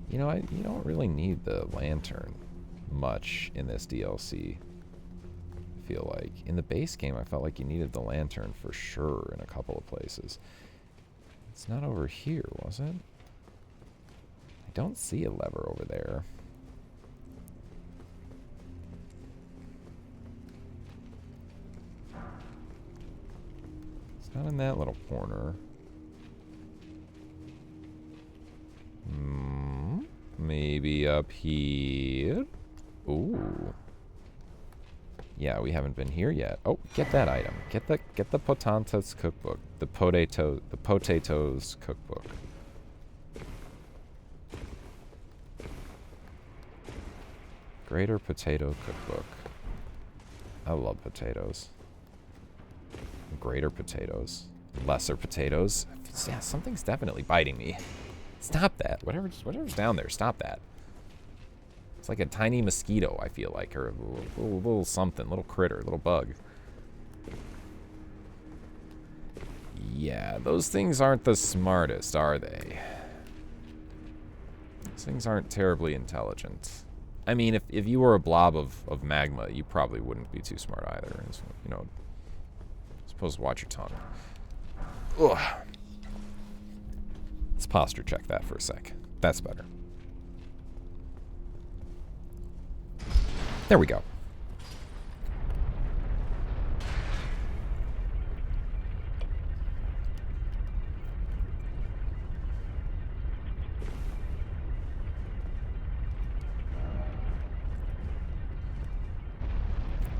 You know, you don't really need the lantern much in this DLC. I feel like. In the base game, I felt like you needed the lantern for sure in a couple of places. It's not over here, was it? I don't see a lever over there. It's not in that little corner. Maybe up here? Ooh. Yeah, we haven't been here yet. Oh, get that item. Get the Potantas cookbook. The potatoes cookbook. Greater potato cookbook. I love potatoes. Greater potatoes. Lesser potatoes. Yeah, something's definitely biting me. Stop that. Whatever's down there, stop that. It's like a tiny mosquito, I feel like, or a little something, little critter, little bug. Yeah, those things aren't the smartest, are they? Those things aren't terribly intelligent. I mean, if you were a blob of magma, you probably wouldn't be too smart either. So, you know, suppose watch your tongue. Ugh. Let's posture check that for a sec. That's better. There we go.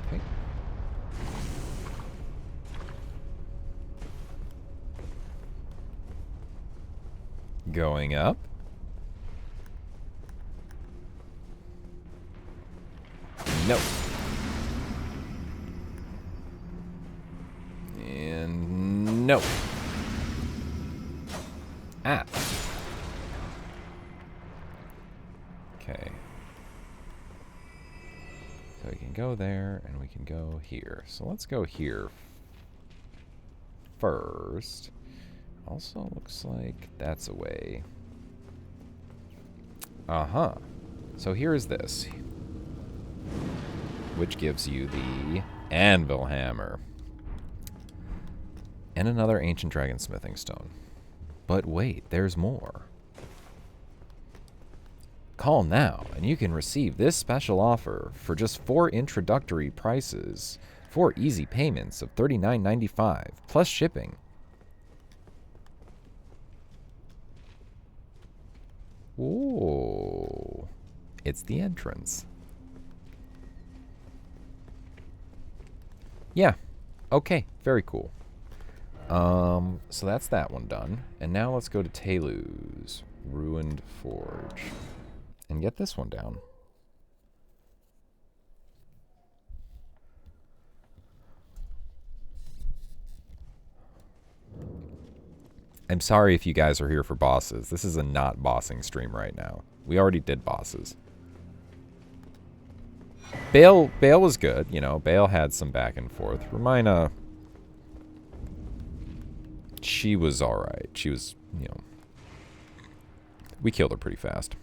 Okay. Going up. No. No. Ah. Okay. So we can go there, and we can go here. So let's go here first. Also looks like that's a way. Uh-huh. So here is this, which gives you the anvil hammer. And another ancient dragon smithing stone. But wait, there's more. Call now, and you can receive this special offer for just 4 introductory prices, 4 easy payments of $39.95, plus shipping. Ooh. It's the entrance. Yeah. Okay, very cool. So that's that one done. And now let's go to Telu's Ruined Forge. And get this one down. I'm sorry if you guys are here for bosses. This is a not bossing stream right now. We already did bosses. Bale was good, you know. Bale had some back and forth. Romina, she was alright. She was, you know, we killed her pretty fast.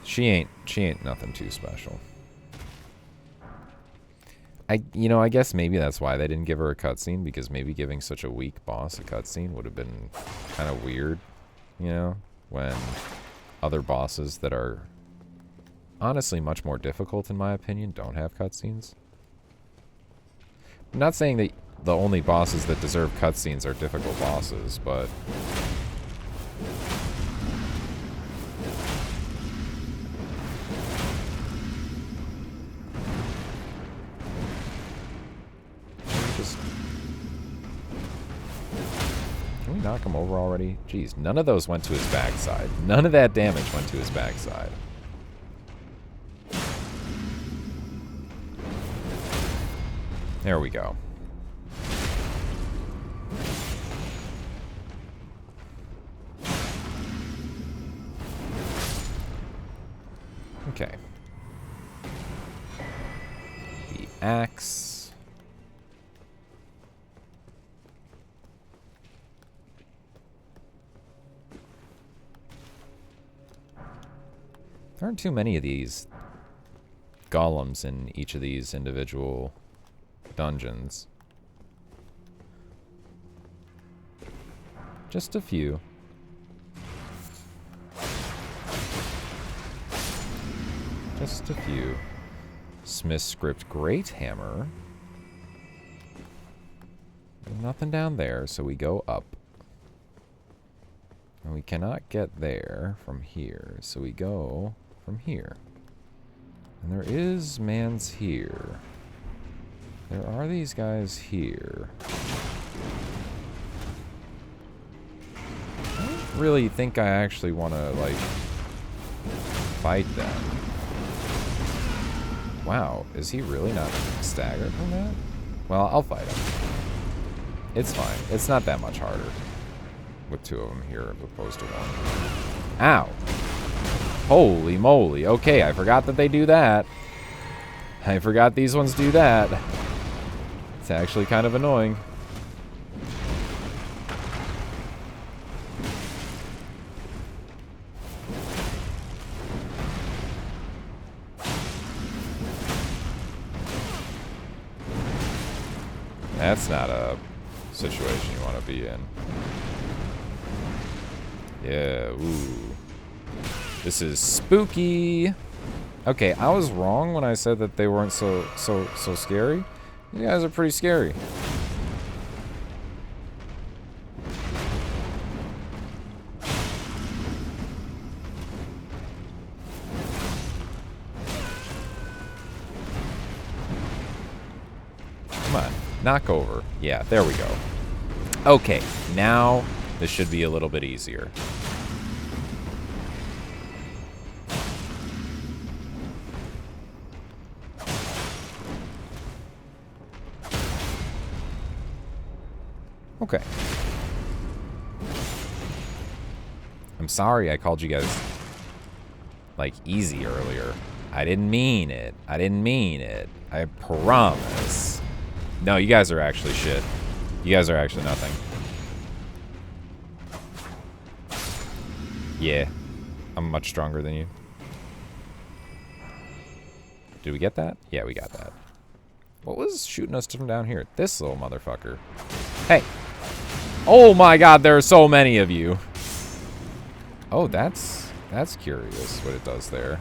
She ain't nothing too special. I guess maybe that's why they didn't give her a cutscene, because maybe giving such a weak boss a cutscene would have been kind of weird, you know, when other bosses that are honestly much more difficult, in my opinion, don't have cutscenes. I'm not saying that the only bosses that deserve cutscenes are difficult bosses, but can we knock him over already? Jeez, none of those went to his backside. None of that damage went to his backside. There we go. Okay. The axe. There aren't too many of these golems in each of these individual dungeons. Just a few. Just a few. Smith script great hammer. Nothing down there, so we go up. And we cannot get there from here, so we go from here. And there is mans here. There are these guys here. I don't really think I actually want to, like, fight them. Wow, is he really not staggered from that? Well, I'll fight him. It's fine. It's not that much harder with 2 of them here as opposed to 1. Ow. Holy moly. Okay, I forgot that they do that. I forgot these ones do that. It's actually kind of annoying. That's not a situation you want to be in. Yeah, ooh. This is spooky. Okay, I was wrong when I said that they weren't so scary. You guys are pretty scary. Come on, knock over. Yeah, there we go. Okay, now this should be a little bit easier. Okay. I'm sorry I called you guys, like, easy earlier. I didn't mean it. I didn't mean it. I promise. No, you guys are actually shit. You guys are actually nothing. Yeah. I'm much stronger than you. Did we get that? Yeah, we got that. What was shooting us from down here? This little motherfucker. Hey. Oh my god, there are so many of you. Oh, that's curious what it does there.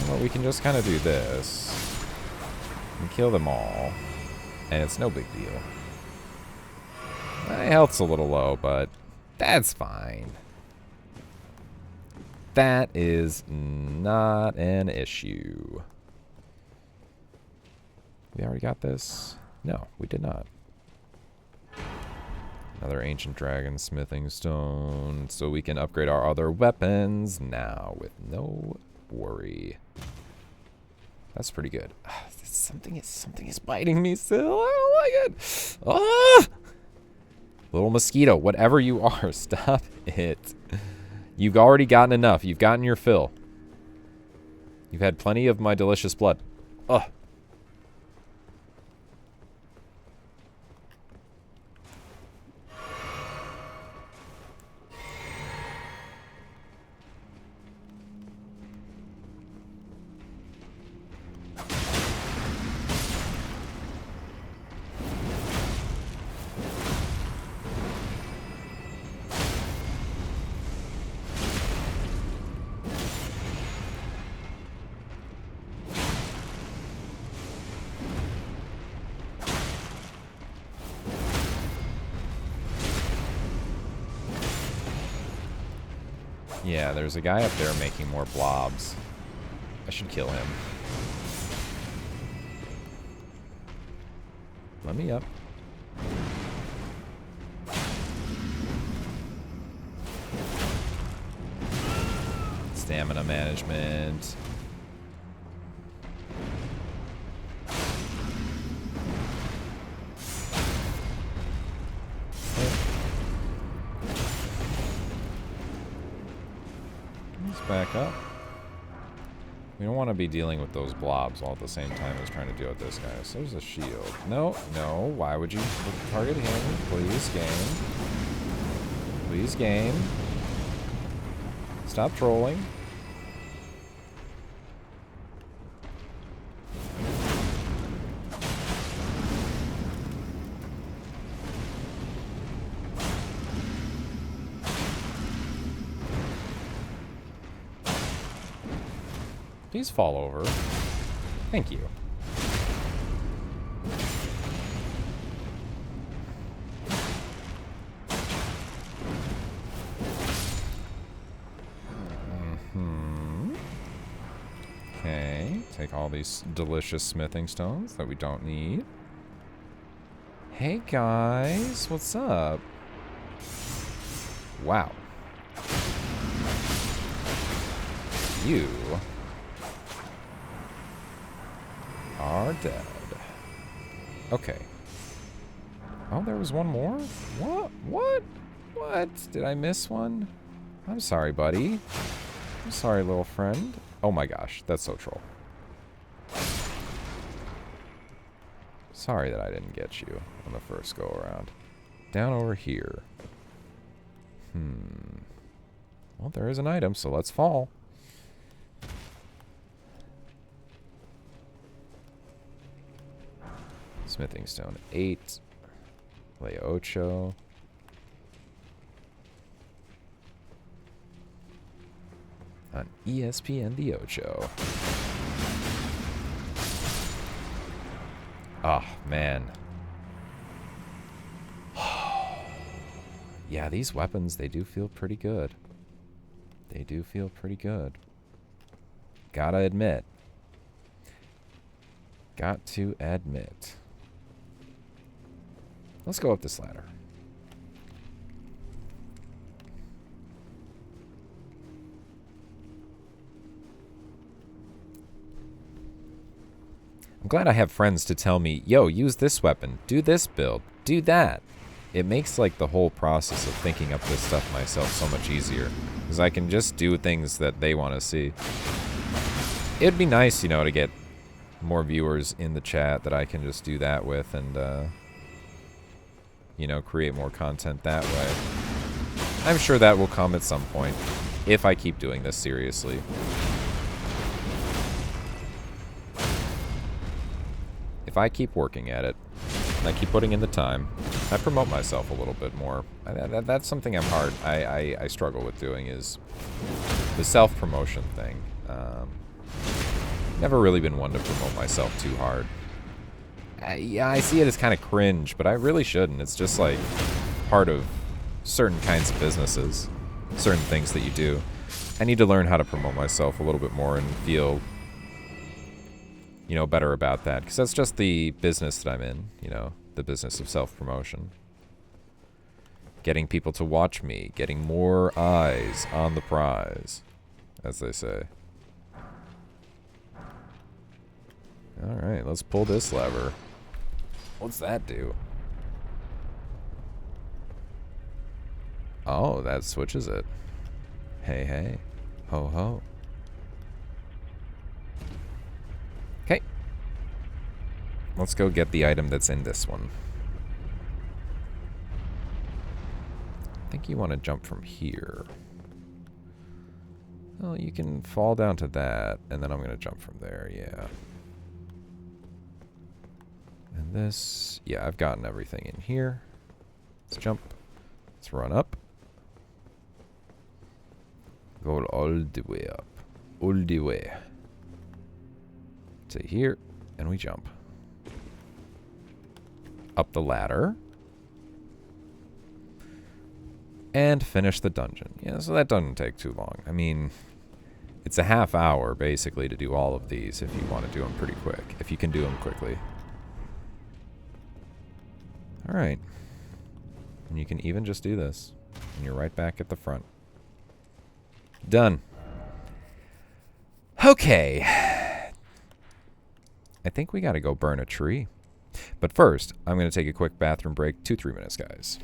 Well, we can just kind of do this. And kill them all. And it's no big deal. My health's a little low, but that's fine. That is not an issue. We already got this? No, we did not. Another ancient dragon smithing stone, so we can upgrade our other weapons now with no worry. That's pretty good. Something is biting me still. I don't like it. Ah! Little mosquito, whatever you are, stop it. You've already gotten enough. You've gotten your fill. You've had plenty of my delicious blood. Ugh. Yeah, there's a guy up there making more blobs. I should kill him. Let me up. Stamina management. Let's back up. We don't want to be dealing with those blobs all at the same time as trying to deal with this guy. So there's a shield. No, no. Why would you target him? Please, game. Please, game. Stop trolling. Please fall over. Thank you. Okay, take all these delicious smithing stones that we don't need. Hey guys, what's up? Wow. You are dead. Okay. Oh, there was one more? What? What? What? Did I miss one? I'm sorry, buddy. I'm sorry, little friend. Oh my gosh, that's so troll. Sorry that I didn't get you on the first go around. Down over here. Well, there is an item, so let's fall. Smithing stone 8. Lay 8. On ESPN the Ocho. Oh, man. Yeah, these weapons, they do feel pretty good. They do feel pretty good. Gotta admit. Got to admit. Let's go up this ladder. I'm I'm glad I have friends to tell me, yo, use this weapon, do this build, do that. It makes like the whole process of thinking up this stuff myself so much easier. Because I can just do things that they want to see. It'd be nice, you know, to get more viewers in the chat that I can just do that with and, you know, create more content that way. I'm sure that will come at some point if I keep doing this seriously. If I keep working at it, and I keep putting in the time, I promote myself a little bit more. That's something I struggle with doing is the self-promotion thing. Never really been one to promote myself too hard. Yeah, I see it as kind of cringe, but I really shouldn't. It's just like part of certain kinds of businesses, certain things that you do. I need to learn how to promote myself a little bit more and feel, you know, better about that. Because that's just the business that I'm in, you know, the business of self-promotion. Getting people to watch me, getting more eyes on the prize, as they say. Alright, let's pull this lever. What's that do? Oh, that switches it. Hey, hey. Ho, ho. Okay. Let's go get the item that's in this one. I think you want to jump from here. Well, you can fall down to that, and then I'm going to jump from there, yeah. And this, yeah, I've gotten everything in here. Let's jump. Let's run up. Go all the way up. All the way. To here, and we jump. Up the ladder. And finish the dungeon. Yeah, so that doesn't take too long. I mean, it's a half hour, basically, to do all of these if you want to do them pretty quick. If you can do them quickly. Alright. And you can even just do this. And you're right back at the front. Done. Okay. I think we gotta go burn a tree. But first, I'm gonna take a quick bathroom break. 2-3 minutes, guys.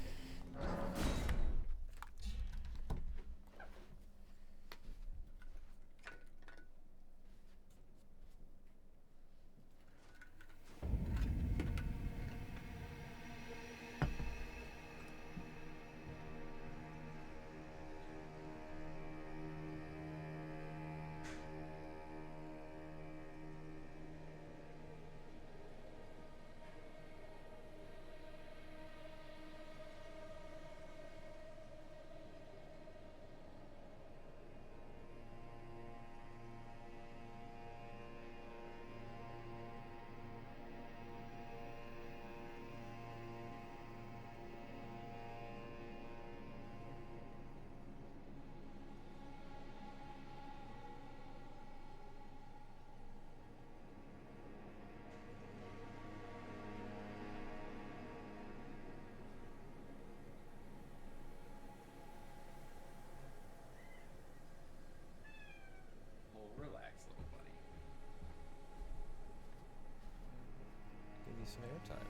Some airtime.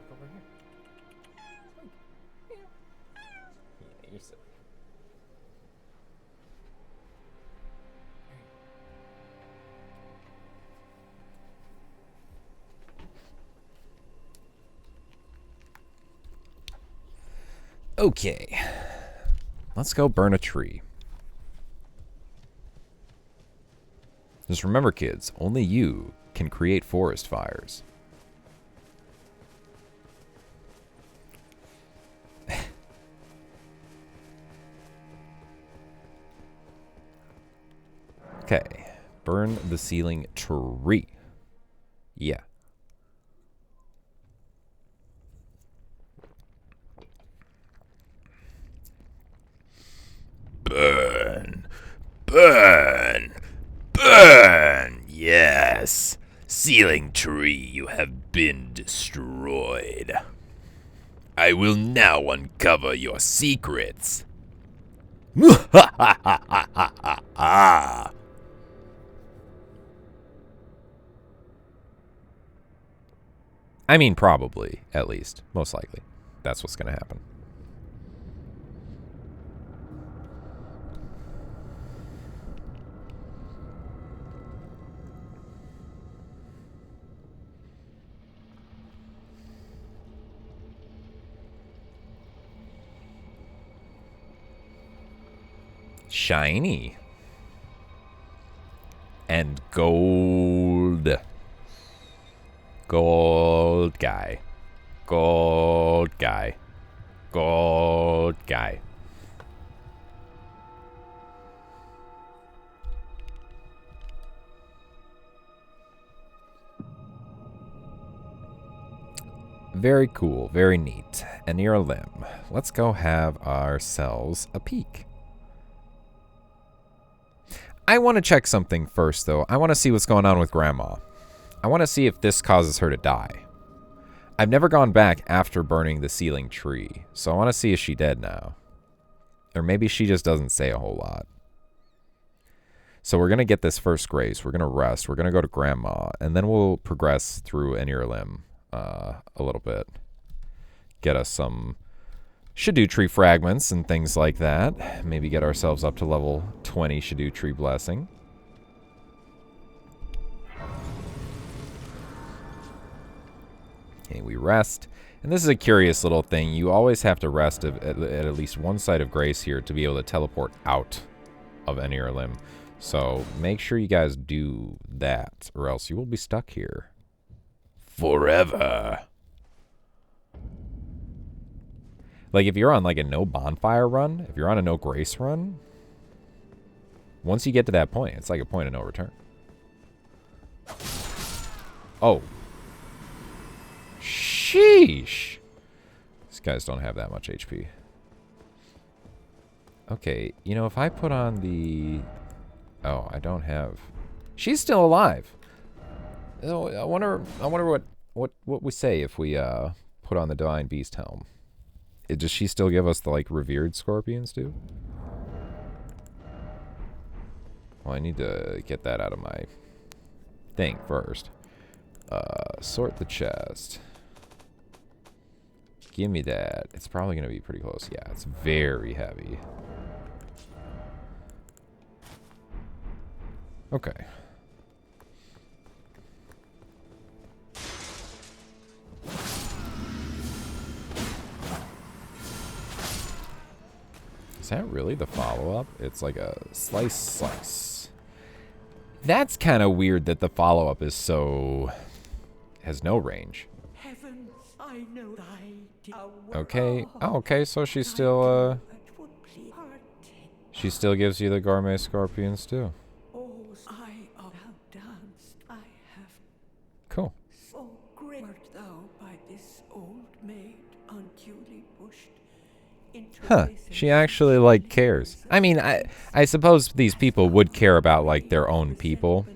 Look over here. Yeah, you're silly. Okay. Let's go burn a tree. Just remember, kids, only you can create forest fires. Okay. Burn the ceiling tree. Yeah. Burn. Burn. Burn! Yes. Ceiling tree, you have been destroyed. I will now uncover your secrets. I mean, probably, at least. Most likely. That's what's going to happen. Shiny. And gold. Gold guy. Gold guy. Gold guy. Very cool. Very neat. And near a limb. Let's go have ourselves a peek. I want to check something first, though. I want to see what's going on with Grandma. I want to see if this causes her to die. I've never gone back after burning the ceiling tree, so I want to see if she's dead now. Or maybe she just doesn't say a whole lot. So we're going to get this first grace. We're going to rest. We're going to go to Grandma, and then we'll progress through Anir Limb a little bit. Get us some Shadow Tree fragments and things like that. Maybe get ourselves up to level 20 Shadow Tree Blessing. Okay, we rest. And this is a curious little thing. You always have to rest at least one side of Grace here to be able to teleport out of Anir Limb. So make sure you guys do that, or else you will be stuck here forever. Like, if you're on, like, a no bonfire run, if you're on a no grace run, once you get to that point, it's like a point of no return. Oh. Sheesh. These guys don't have that much HP. Okay, you know, if I put on the... Oh, I don't have... She's still alive. Oh, I wonder what we say if we put on the Divine Beast Helm. Does she still give us the, like, revered scorpions, too? Well, I need to get that out of my thing first. Sort the chest. Give me that. It's probably going to be pretty close. Yeah, it's very heavy. Okay. Is that really the follow-up? It's like a slice. That's kind of weird that the follow-up is so... has no range. Heavens, I know Okay. Oh, okay, so she still, she still gives you the gourmet scorpions, too. Cool. So great art thou by this old maid unduly pushed into Huh. She actually, like, cares. I mean, I suppose these people would care about, like, their own people.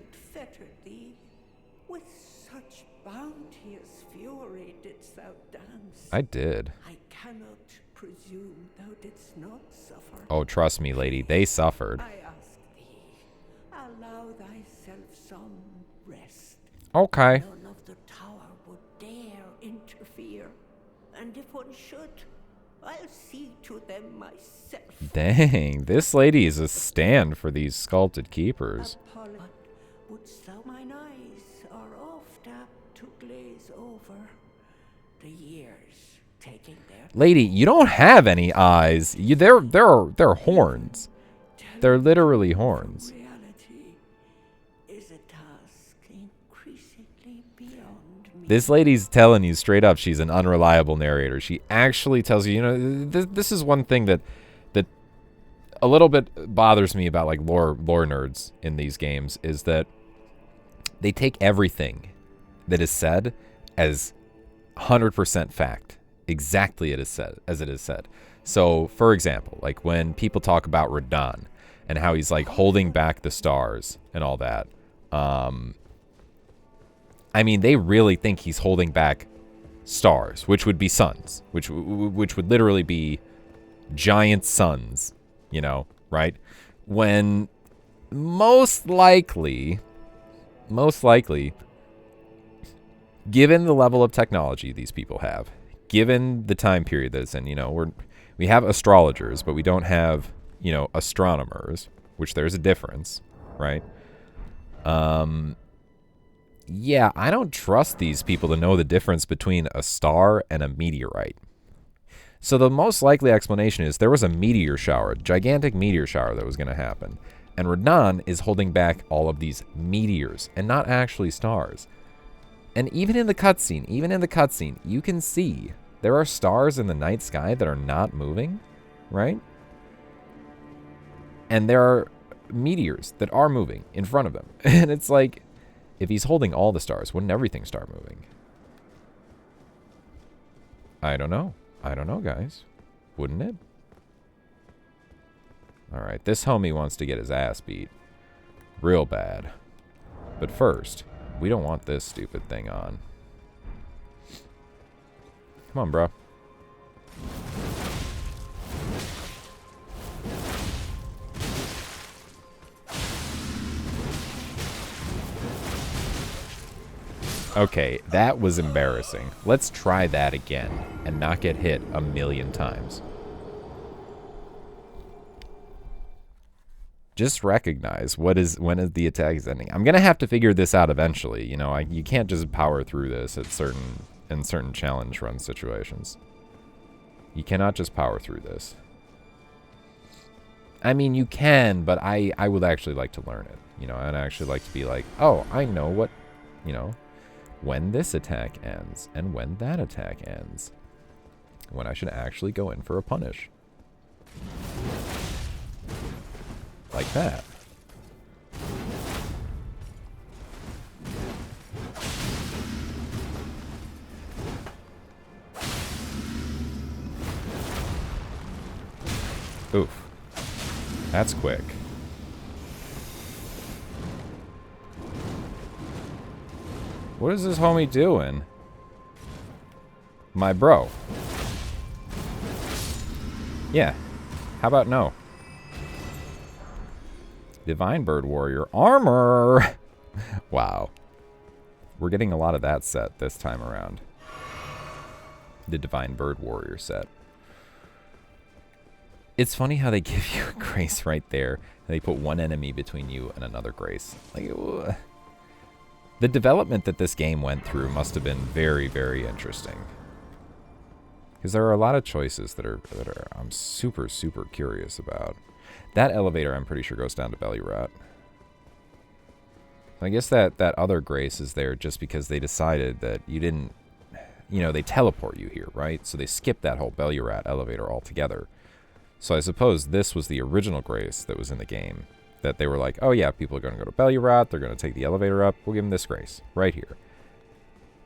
With such bounteous fury didst thou dance. I did. I cannot presume thou didst not suffer. Oh, trust me, lady. They suffered. I ask thee, allow thyself some rest. Okay. None of the tower would dare interfere. And if one should, I'll see to them myself. Dang, this lady is a stand for these sculpted keepers. Wouldst thou mine eyes are oft apt to glaze over the years taking their... Lady, you don't have any eyes. They're horns. They're literally horns. Reality is a task increasingly beyond me. This lady's telling you straight up she's an unreliable narrator. She actually tells you, you know, this is one thing that a little bit bothers me about, like, lore nerds in these games, is that they take everything that is said as 100% fact, exactly as it is said. So, for example, like when people talk about Radon and how he's, like, holding back the stars and all that, I mean, they really think he's holding back stars, which would be suns, which would literally be giant suns, you know, right? When most likely, given the level of technology these people have, given the time period that it's in, we have astrologers, but we don't have, astronomers, which there's a difference, right? Yeah, I don't trust these people to know the difference between a star and a meteorite. So the most likely explanation is there was a meteor shower, a gigantic meteor shower that was going to happen. And Radahn is holding back all of these meteors and not actually stars. And even in the cutscene, you can see there are stars in the night sky that are not moving, right? And there are meteors that are moving in front of them. And it's like, if he's holding all the stars, wouldn't everything start moving? I don't know. I don't know, guys. Wouldn't it? Alright, this homie wants to get his ass beat. Real bad. But first, we don't want this stupid thing on. Come on, bro. Okay, that was embarrassing. Let's try that again and not get hit a million times. Just recognize when is the attack is ending. I'm gonna have to figure this out eventually. You can't just power through this in certain challenge run situations. You cannot just power through this. I mean, you can, but I would actually like to learn it. I'd actually like to be like, oh, I know what, when this attack ends and when that attack ends. When I should actually go in for a punish. Like that. Oof. That's quick. What is this homie doing? My bro. Yeah. How about no? Divine Bird Warrior armor. Wow. We're getting a lot of that set this time around. The Divine Bird Warrior set. It's funny how they give you a grace right there. They put one enemy between you and another grace. Like, the development that this game went through must have been very, very interesting. Because there are a lot of choices that I'm super, super curious about. That elevator, I'm pretty sure, goes down to Belly Rot. I guess that other grace is there just because they decided that you didn't, they teleport you here, right? So they skipped that whole Belly Rat elevator altogether. So I suppose this was the original grace that was in the game. That they were like, oh yeah, people are going to go to Belly Rot, they're going to take the elevator up, we'll give them this grace, right here.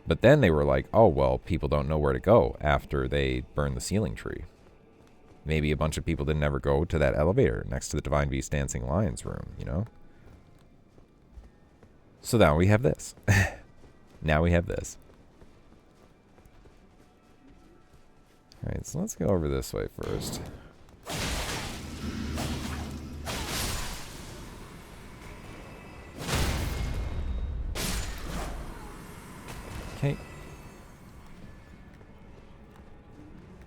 But then they were like, oh, well, people don't know where to go after they burn the Sealing Tree. Maybe a bunch of people didn't ever go to that elevator next to the Divine Beast Dancing Lions room, So now we have this. Now we have this. Alright, so let's go over this way first. Okay.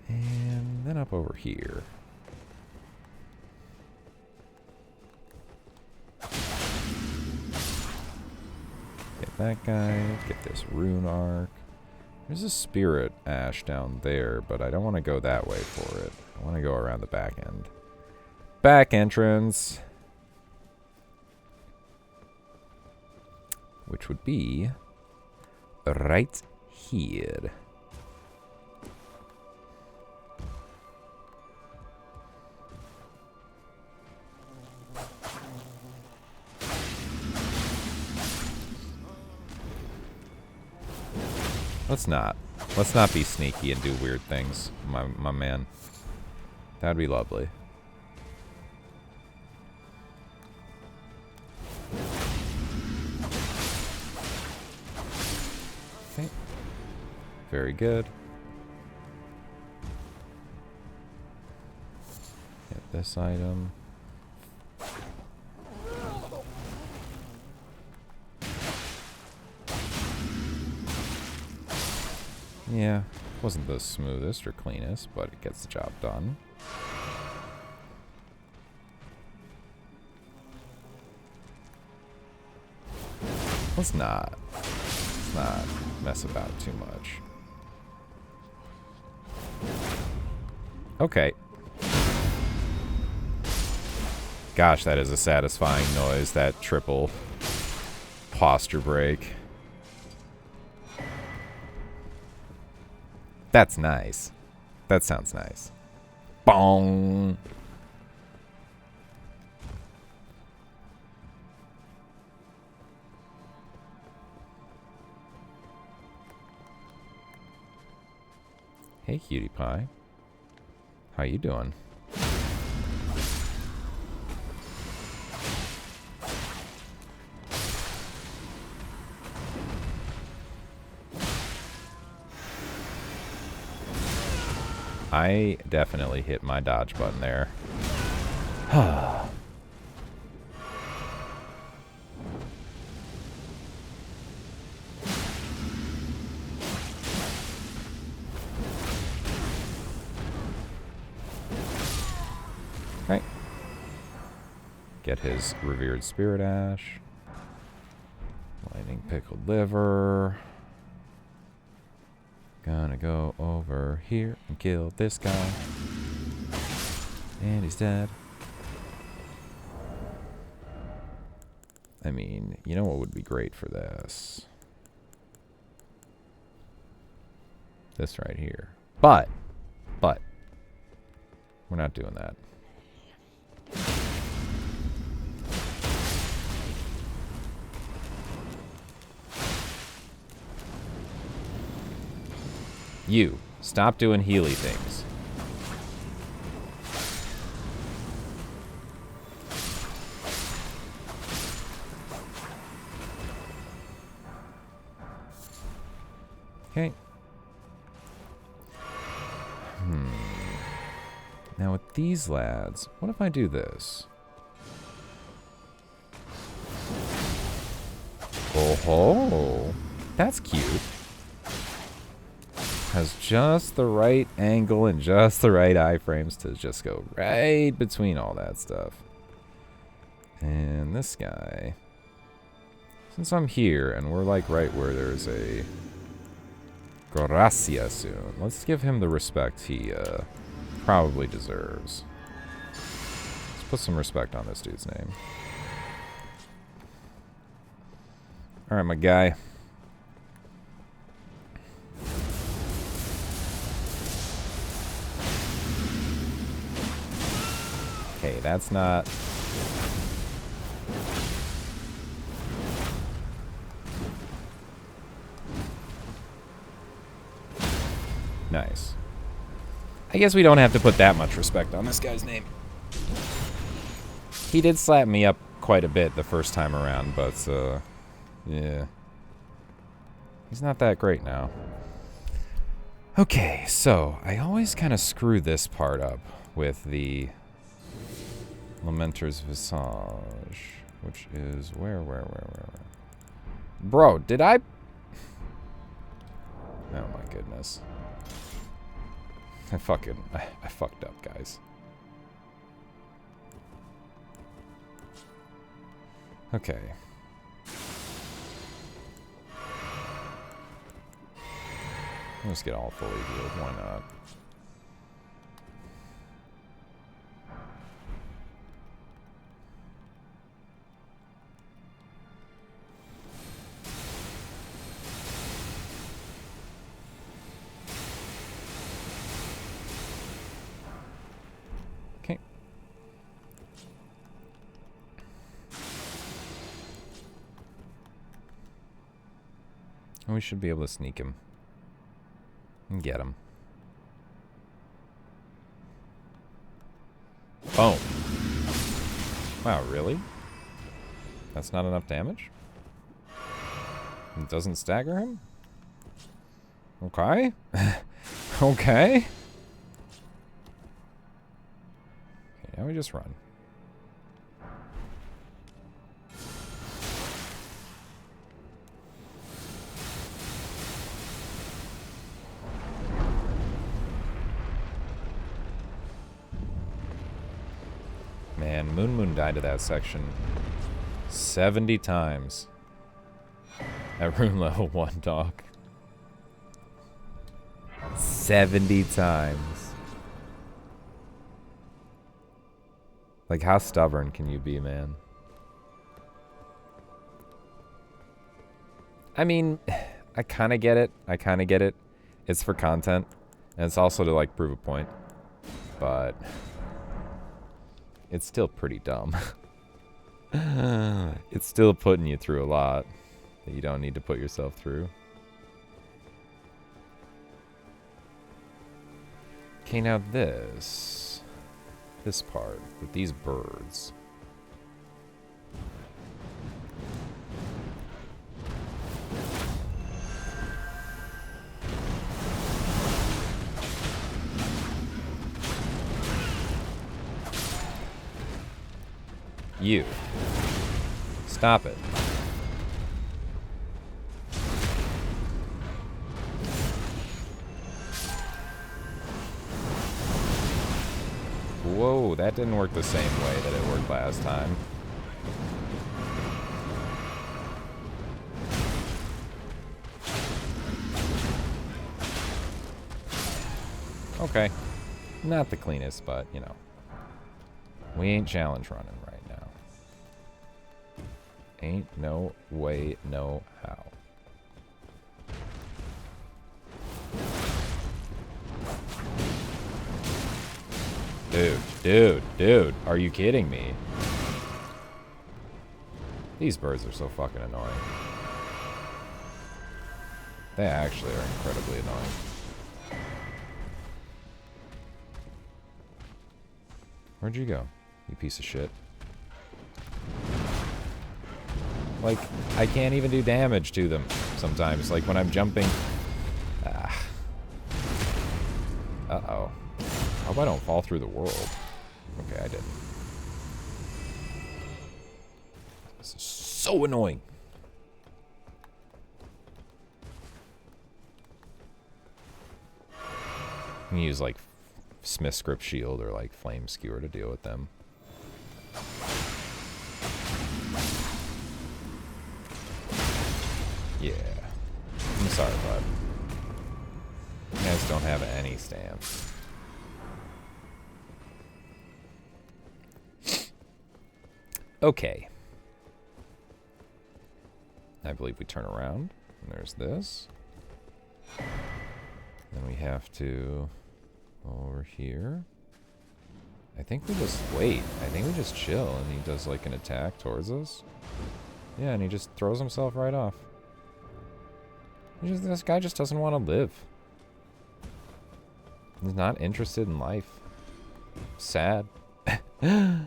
And then up over here. Get that guy. Get this rune arc. There's a spirit ash down there, but I don't want to go that way for it. I want to go around the back end. Back entrance. Which would be right here. Let's not be sneaky and do weird things, my man. That'd be lovely. Okay. Very good. Get this item. Yeah, wasn't the smoothest or cleanest, but it gets the job done. Let's not mess about too much. Okay. Gosh, that is a satisfying noise, that triple posture break. That's nice. That sounds nice. Bong! Hey, cutie pie. How you doing? I definitely hit my dodge button there. Right. Get his revered spirit ash. Lightning pickled liver. Gonna go over here and kill this guy. And he's dead. I mean, you know what would be great for this? This right here. But, we're not doing that. You, stop doing Healy things. Okay. Now with these lads, what if I do this? Oh ho! That's cute. Has just the right angle and just the right iframes to just go right between all that stuff. And this guy, since I'm here and we're like right where there's a Gracia soon, let's give him the respect he probably deserves. Let's put some respect on this dude's name. Alright, my guy. Okay, that's not... Nice. I guess we don't have to put that much respect on this guy's name. He did slap me up quite a bit the first time around, but, yeah. He's not that great now. Okay, so I always kind of screw this part up with the Lamenter's Visage, which is where? Bro, did I... Oh my goodness. I fucked up, guys. Okay. Let's get all fully healed. Why not? Okay. We should be able to sneak him. And get him. Boom. Wow, really? That's not enough damage? It doesn't stagger him? Okay. Okay. Okay, now we just run. Moon died to that section 70 times. At room level 1, dog. 70 times. Like, how stubborn can you be, man? I mean, I kind of get it. I kind of get it. It's for content. And it's also to, like, prove a point. But it's still pretty dumb. It's still putting you through a lot that you don't need to put yourself through. Okay, now this part with these birds. You. Stop it. Whoa, that didn't work the same way that it worked last time. Okay. Not the cleanest, but, you know. We ain't challenge running right now. Ain't no way, no how. Dude, are you kidding me? These birds are so fucking annoying. They actually are incredibly annoying. Where'd you go, you piece of shit? Like, I can't even do damage to them sometimes, like when I'm jumping. Uh-oh. I hope I don't fall through the world. Okay, I didn't. This is so annoying. You can use, like, Smith Script Shield or, like, Flame Skewer to deal with them. Yeah. I'm sorry, bud. You guys don't have any stamps. Okay. I believe we turn around. And there's this. Then we have to go over here. I think we just wait. I think we just chill and he does like an attack towards us. Yeah, and he just throws himself right off. This guy just doesn't want to live. He's not interested in life. Sad. Alright,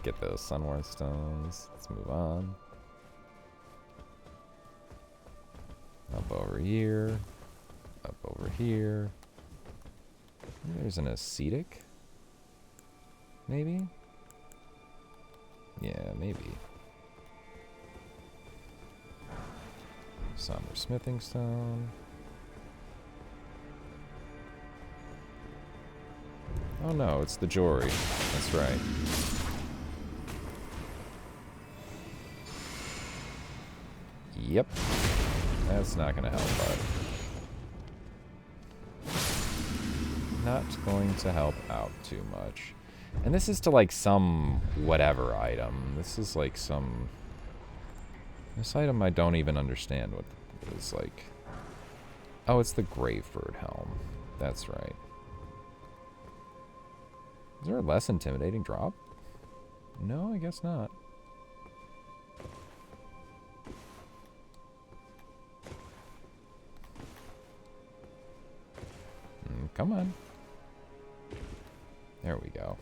get those Sunward Stones. Let's move on. Up over here. Up over here. There's an ascetic. Maybe? Yeah, maybe. Somber Smithing Stone. Oh no, it's the Jory. That's right. Yep. That's not gonna help, bud. Not going to help out too much. And this is to like some whatever item. This is like some... This item I don't even understand what it is like. Oh, it's the Gravebird Helm. That's right. Is there a less intimidating drop? No, I guess not. Come on. There we go.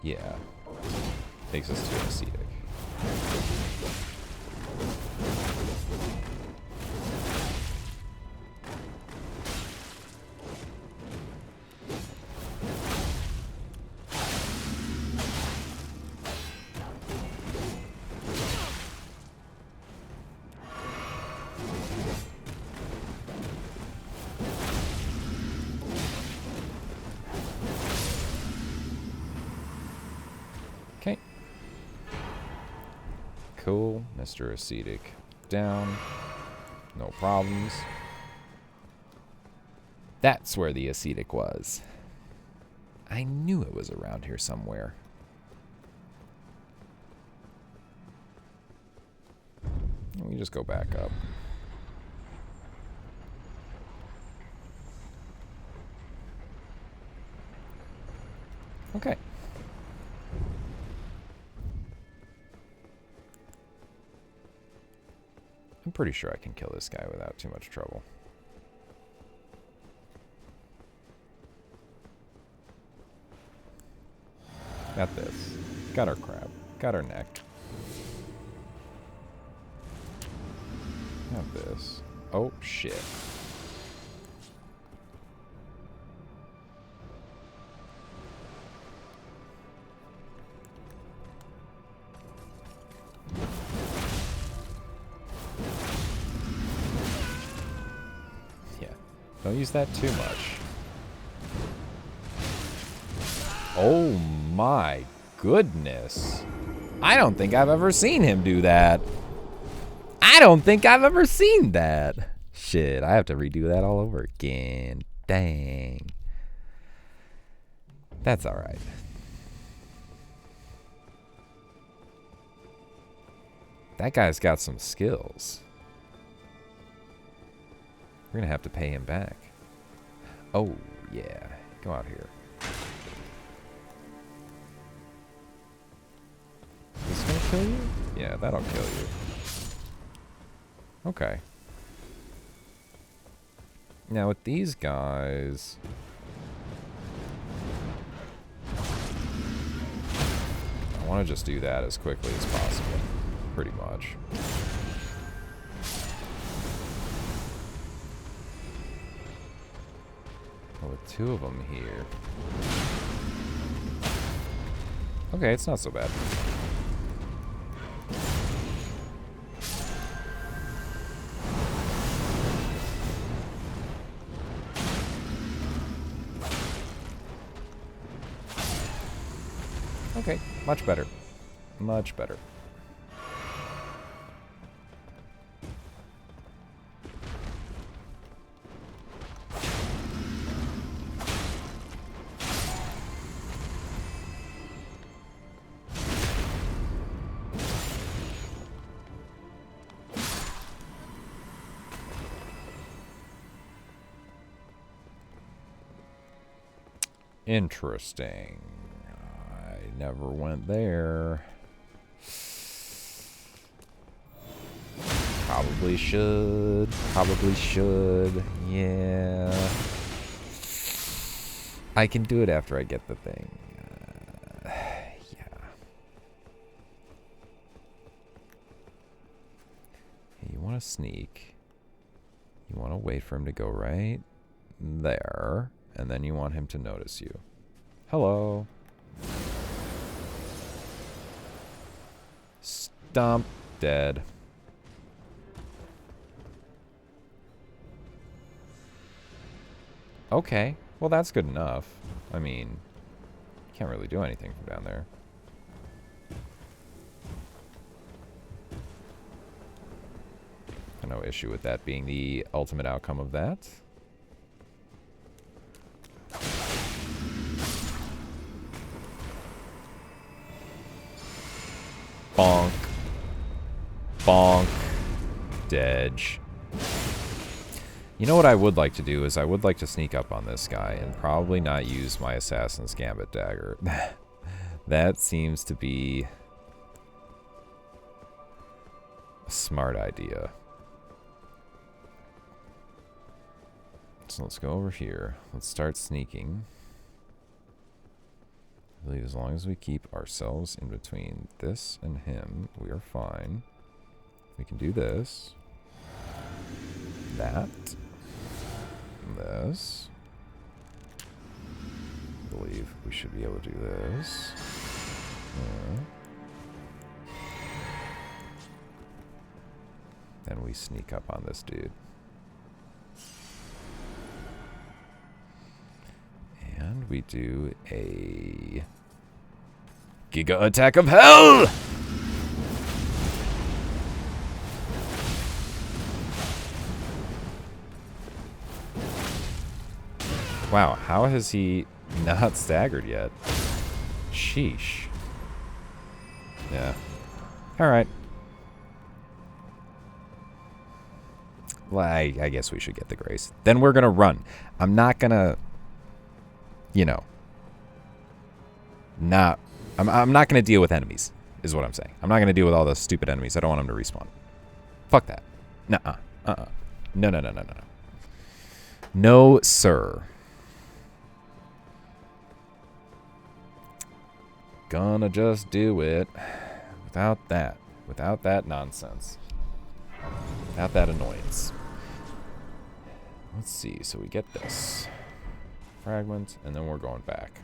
Yeah. Takes us to an ascetic. cool. Mr. Ascetic down. No problems. That's where the Ascetic was. I knew it was around here somewhere. Let me just go back up. Okay. I'm pretty sure I can kill this guy without too much trouble. Got this. Got our crab. Got our neck. Got this. Oh, shit. Yeah. Don't use that too much. Oh my goodness. I don't think I've ever seen him do that. I don't think I've ever seen that. Shit, I have to redo that all over again. Dang. That's alright. That guy's got some skills. We're gonna have to pay him back. Oh, yeah. Go out here. This gonna kill you? Yeah, that'll kill you. Okay. Now with these guys... I want to just do that as quickly as possible. Pretty much. Well, with two of them here... Okay, it's not so bad. Okay, much better. Much better. Interesting. I never went there. Probably should. Probably should. Yeah. I can do it after I get the thing. Yeah. You want to sneak. You want to wait for him to go right there. And then you want him to notice you. Hello. Stomp. Dead. Okay. Well, that's good enough. I mean, can't really do anything from down there. No issue with that being the ultimate outcome of that. Bonk. Bonk. Dedge. You know what I would like to do is I would like to sneak up on this guy and probably not use my Assassin's Gambit dagger. That seems to be a smart idea. So let's go over here. Let's start sneaking. I believe as long as we keep ourselves in between this and him, we are fine. We can do this. That. This. I believe we should be able to do this. Then we sneak up on this dude. And we do a Giga Attack of Hell! Wow, how has he not staggered yet? Sheesh. Yeah. Alright. Well, I guess we should get the grace. Then we're going to run. I'm not going to, you know, I'm not going to deal with enemies, is what I'm saying. I'm not going to deal with all those stupid enemies. I don't want them to respawn. Fuck that. Nuh-uh. No, no, no, no, no, no. No, sir. Gonna just do it without that. Without that nonsense. Without that annoyance. Let's see. So we get this. Fragment, and then we're going back.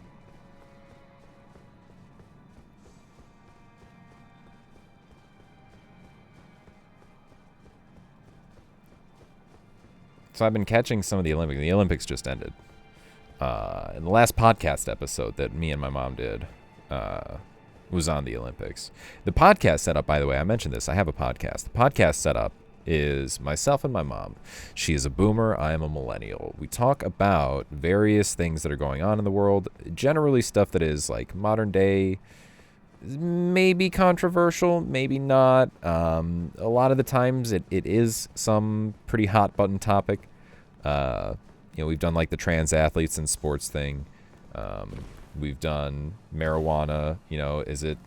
So I've been catching some of the Olympics. The Olympics just ended. In the last podcast episode that me and my mom did was on the Olympics. The podcast setup, by the way, I mentioned this. I have a podcast. The podcast setup is myself and my mom. She is a boomer. I am a millennial. We talk about various things that are going on in the world. Generally stuff that is like modern day, maybe controversial, maybe not. A lot of the times it is some pretty hot button topic. You know, we've done like the trans athletes in sports thing. We've done marijuana, you know, is it,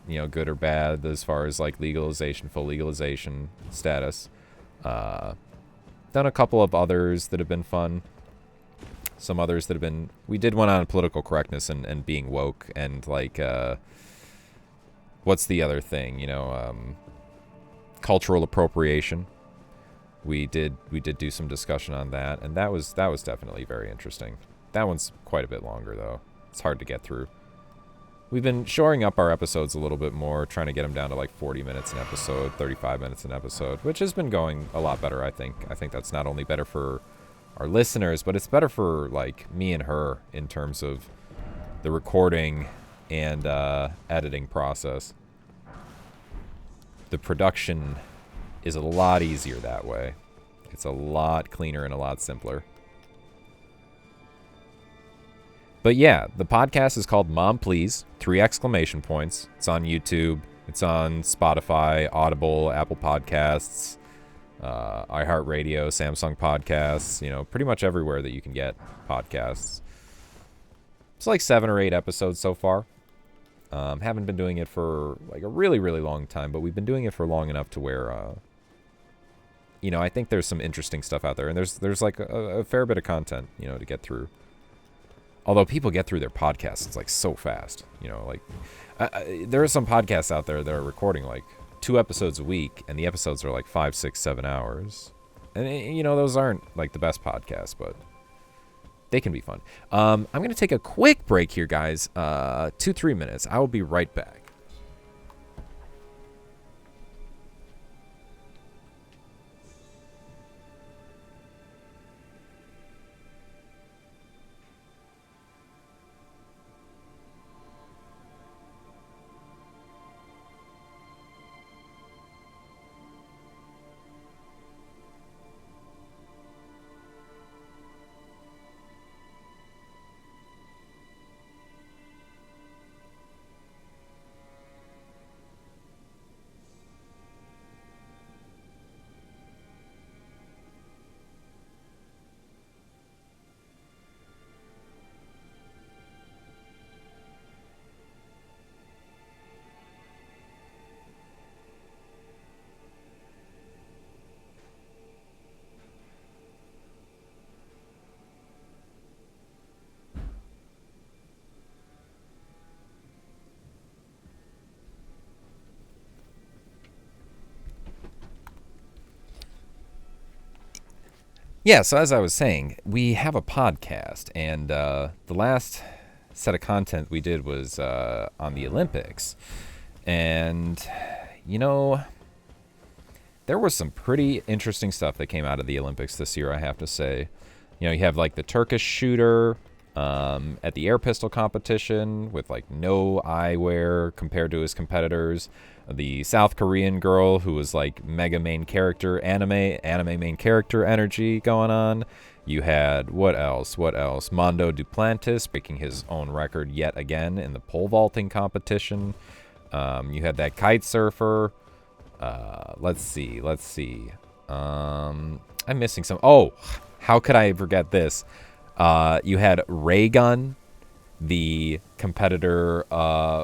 you know, good or bad as far as like legalization, full legalization status. Done a couple of others that have been fun. Some others that have been, we did one on political correctness and being woke and like, what's the other thing, you know, cultural appropriation. We did do some discussion on that, and that was definitely very interesting. That one's quite a bit longer though. It's hard to get through. We've been shoring up our episodes a little bit more, trying to get them down to like 40 minutes an episode, 35 minutes an episode, which has been going a lot better, I think. I think that's not only better for our listeners, but it's better for like me and her in terms of the recording and editing process. The production is a lot easier that way. It's a lot cleaner and a lot simpler. But yeah, the podcast is called Mom Please, 3 exclamation points. It's on YouTube. It's on Spotify, Audible, Apple Podcasts, iHeartRadio, Samsung Podcasts, you know, pretty much everywhere that you can get podcasts. It's like 7 or 8 episodes so far. Haven't been doing it for like a really, really long time, but we've been doing it for long enough to where, you know, I think there's some interesting stuff out there, and there's like a fair bit of content, you know, to get through. Although people get through their podcasts, it's like so fast, you know, like there are some podcasts out there that are recording like 2 episodes a week, and the episodes are like 5, 6, 7 hours. And, you know, those aren't like the best podcasts, but they can be fun. I'm going to take a quick break here, guys. 2-3 minutes. I will be right back. Yeah, so as I was saying, we have a podcast, and the last set of content we did was on the Olympics. And, you know, there was some pretty interesting stuff that came out of the Olympics this year, I have to say. You know, you have like the Turkish shooter, at the air pistol competition with like no eyewear compared to his competitors. The South Korean girl who was like mega main character, anime main character energy going on. You had, what else? Mondo Duplantis breaking his own record yet again in the pole vaulting competition. You had that kite surfer. Let's see. I'm missing some. Oh, how could I forget this? You had Raygun, the competitor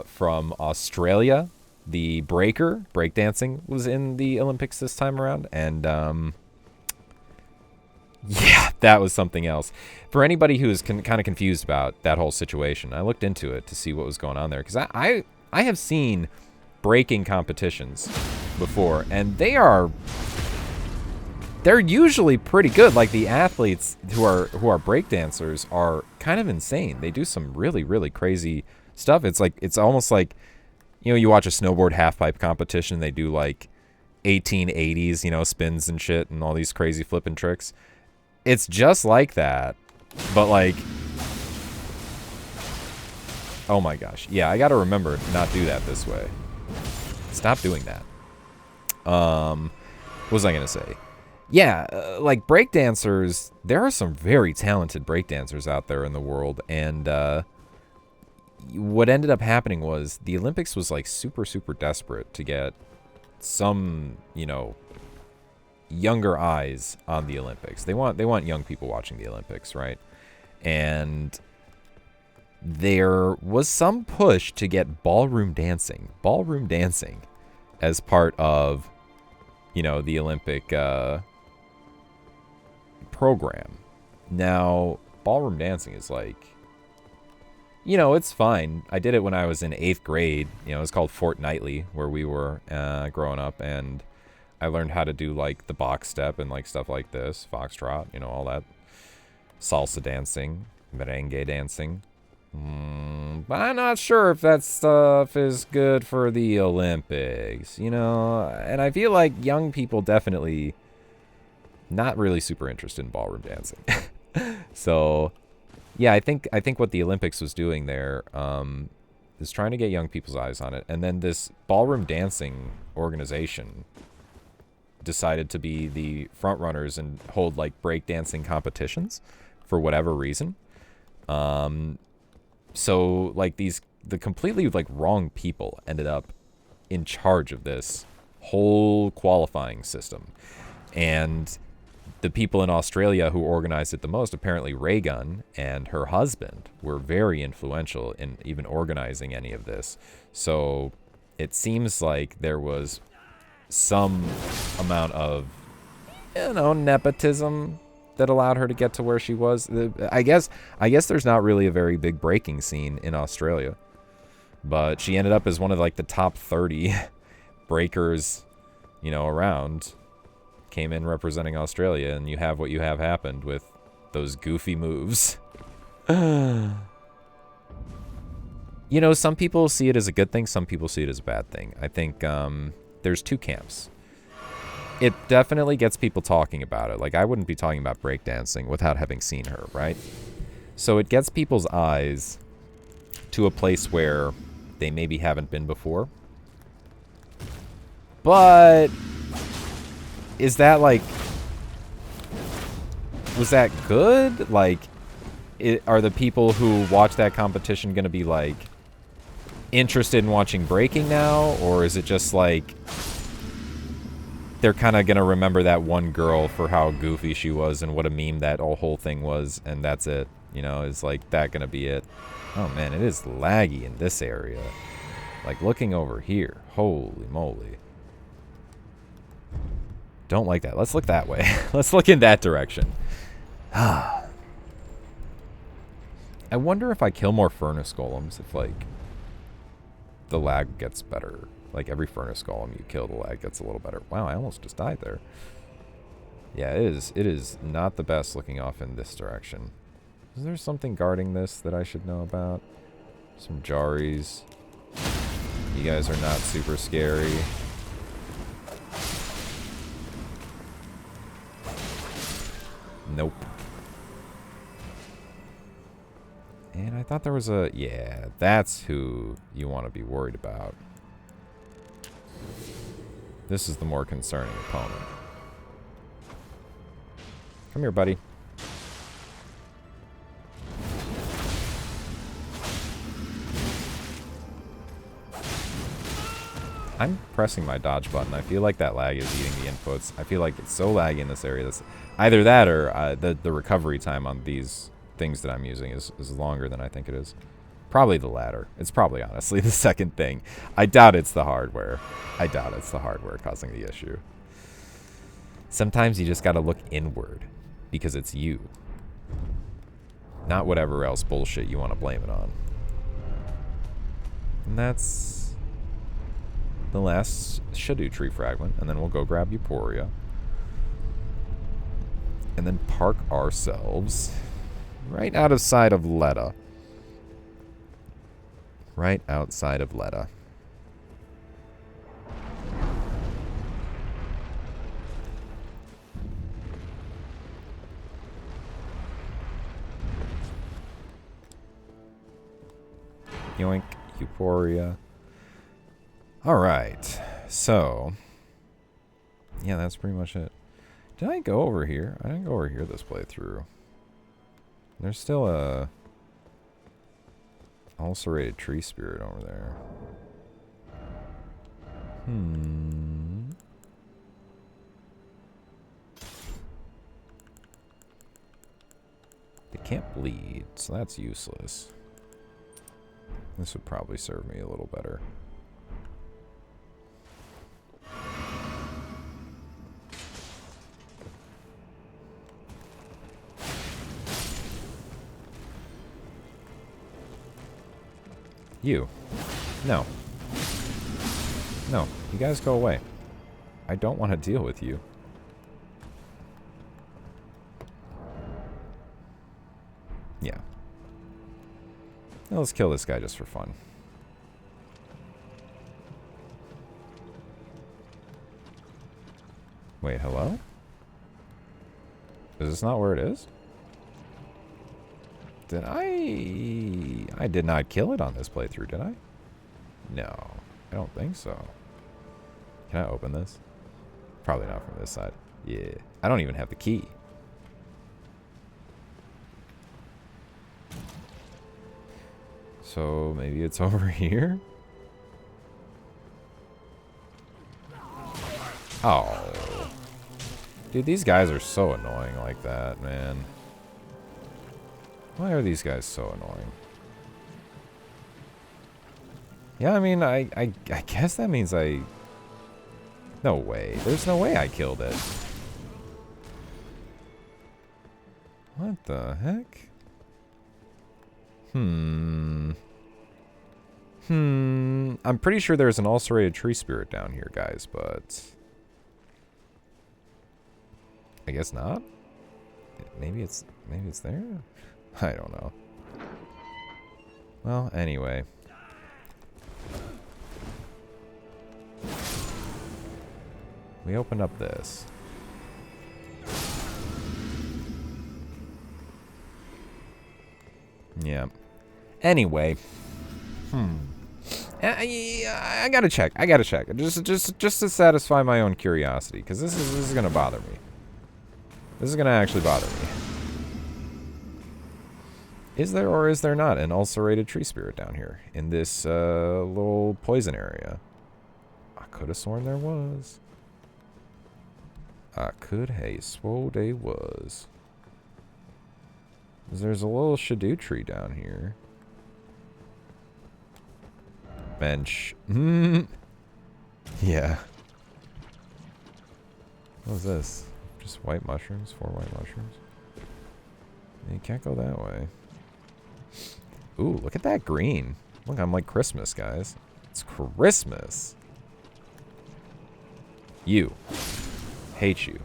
from Australia. The breakdancing was in the Olympics this time around. And yeah, that was something else. For anybody who is kind of confused about that whole situation, I looked into it to see what was going on there. Because I have seen breaking competitions before, and they're usually pretty good. Like the athletes who are breakdancers are kind of insane. They do some really, really crazy stuff. It's almost like, you know, you watch a snowboard half-pipe competition, they do like 1880s, you know, spins and shit and all these crazy flipping tricks. It's just like that, but like, oh my gosh. Yeah, I gotta remember to not do that this way. Stop doing that. What was I gonna say? Yeah, like breakdancers, there are some very talented breakdancers out there in the world, and what ended up happening was the Olympics was like super, super desperate to get some, you know, younger eyes on the Olympics. They want young people watching the Olympics, right? And there was some push to get ballroom dancing as part of, you know, the Olympic program. Now, ballroom dancing is like, you know, it's fine. I did it when I was in 8th grade. You know, it was called Fortnightly, where we were growing up, and I learned how to do like the box step and like stuff like this, foxtrot, you know, all that, salsa dancing, merengue dancing. But I'm not sure if that stuff is good for the Olympics, you know, and I feel like young people definitely not really super interested in ballroom dancing. So, yeah, I think what the Olympics was doing there is trying to get young people's eyes on it, and then this ballroom dancing organization decided to be the front runners and hold like breakdancing competitions for whatever reason. So like the completely like wrong people ended up in charge of this whole qualifying system. And the people in Australia who organized it the most, apparently Raygun and her husband, were very influential in even organizing any of this. So it seems like there was some amount of, you know, nepotism that allowed her to get to where she was. I guess there's not really a very big breaking scene in Australia, but she ended up as one of like the top 30 breakers, you know, around. Came in representing Australia, and you have what you have happened with those goofy moves. You know, some people see it as a good thing, some people see it as a bad thing. I think there's two camps. It definitely gets people talking about it. Like, I wouldn't be talking about breakdancing without having seen her, right? So it gets people's eyes to a place where they maybe haven't been before. But is that, like, was that good? Like, are the people who watch that competition going to be, like, interested in watching breaking now? Or is it just, like, they're kind of going to remember that one girl for how goofy she was and what a meme that whole thing was, and that's it? You know, is, like, that going to be it? Oh, man, it is laggy in this area. Like, looking over here. Holy moly. Don't like that. Let's look that way. Let's look in that direction. I wonder if I kill more furnace golems, if, like, the lag gets better. Like, every furnace golem you kill, the lag gets a little better. Wow, I almost just died there. Yeah, it is not the best looking off in this direction. Is there something guarding this that I should know about? Some Jaris. You guys are not super scary. Nope. And I thought there was a... Yeah, that's who you want to be worried about. This is the more concerning opponent. Come here, buddy. I'm pressing my dodge button. I feel like that lag is eating the inputs. I feel like it's so laggy in this area. That's either that or the recovery time on these things that I'm using is longer than I think it is. Probably the latter. It's probably honestly the second thing. I doubt it's the hardware. I doubt it's the hardware causing the issue. Sometimes you just gotta look inward because it's you. Not whatever else bullshit you want to blame it on. And that's the last Shadow Tree fragment, and then we'll go grab Euphoria. And then park ourselves right out of sight of Letta. Right outside of Letta. Yoink, Euphoria. Alright, so... yeah, that's pretty much it. Did I go over here? I didn't go over here this playthrough. There's still a... ulcerated tree spirit over there. They can't bleed, so that's useless. This would probably serve me a little better. You. No. No, you guys go away. I don't want to deal with you. Yeah. Now let's kill this guy just for fun. Wait, hello? Is this not where it is? Did I did not kill it on this playthrough, did I? No, I don't think so. Can I open this? Probably not from this side. Yeah, I don't even have the key. So maybe it's over here? Oh. Dude, these guys are so annoying like that, man. Why are these guys so annoying? Yeah, I mean, I guess that means I... No way. There's no way I killed it. What the heck? I'm pretty sure there's an ulcerated tree spirit down here, guys, but... I guess not? Maybe it's there? I don't know. Well, anyway. We opened up this. Yeah. Anyway. I gotta check. Just to satisfy my own curiosity, because this is gonna bother me. This is gonna actually bother me. Is there or is there not an ulcerated tree spirit down here in this little poison area? I could have sworn there was. I could have swore there was. There's a little Shadow tree down here. Bench. Yeah. What is this? Just white mushrooms? 4 white mushrooms? You can't go that way. Ooh, look at that green. Look, I'm like Christmas, guys. It's Christmas. You. Hate you.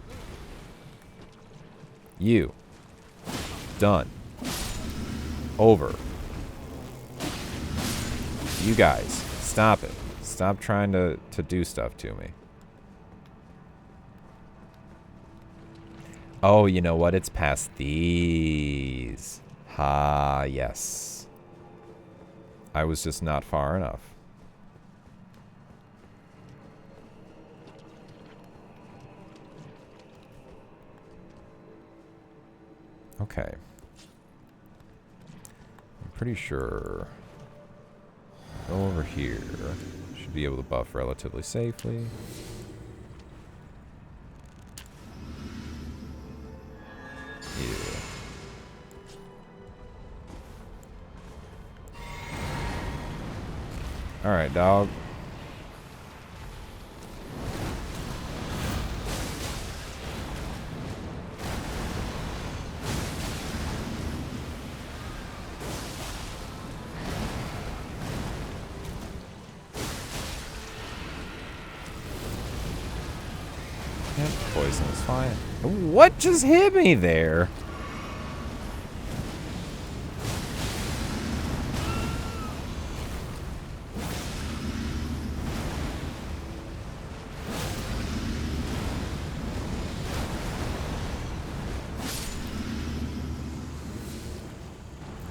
You. Done. Over. You guys, stop it. Stop trying to do stuff to me. Oh, you know what? It's past these. Ah, yes. I was just not far enough. Okay. I'm pretty sure... Go over here. Should be able to buff relatively safely. Yeah. Alright, dog. Yep, poison is fine. What just hit me there?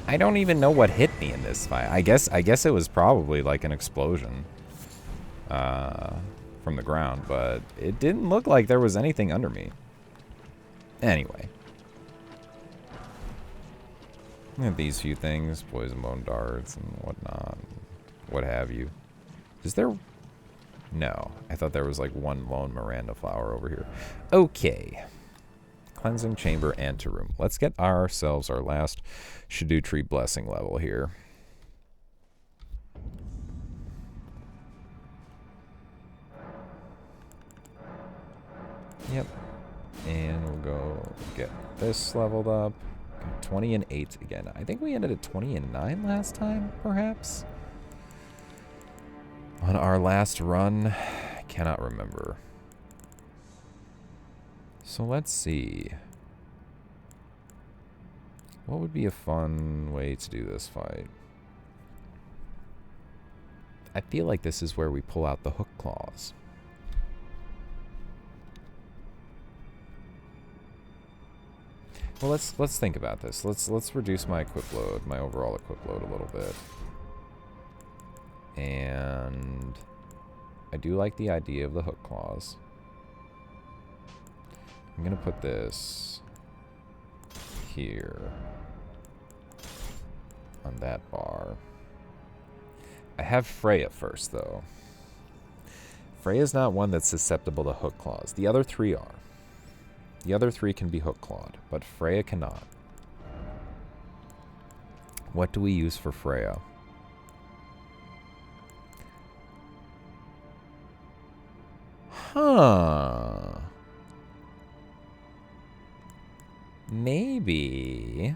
I don't even know what hit me in this fight. I guess it was probably like an explosion from the ground, but it didn't look like there was anything under me. Anyway. We have these few things, poison bone darts and whatnot, what have you. Is there... No, I thought there was like one lone Miranda flower over here. Okay. Cleansing chamber anteroom. Let's get ourselves our last Shadow Tree blessing level here. Yep. And we'll go get this leveled up. Got 20 and 8 again. I think we ended at 20 and 9 last time, perhaps? On our last run. I cannot remember. So let's see. What would be a fun way to do this fight? I feel like this is where we pull out the hook claws. Well, let's think about this. Let's reduce my equip load, my overall equip load a little bit. And I do like the idea of the hook claws. I'm gonna put this here on that bar. I have Freya first, though. Freya's not one that's susceptible to hook claws. The other three are. The other three can be hook clawed, but Freya cannot. What do we use for Freya? Huh. Maybe.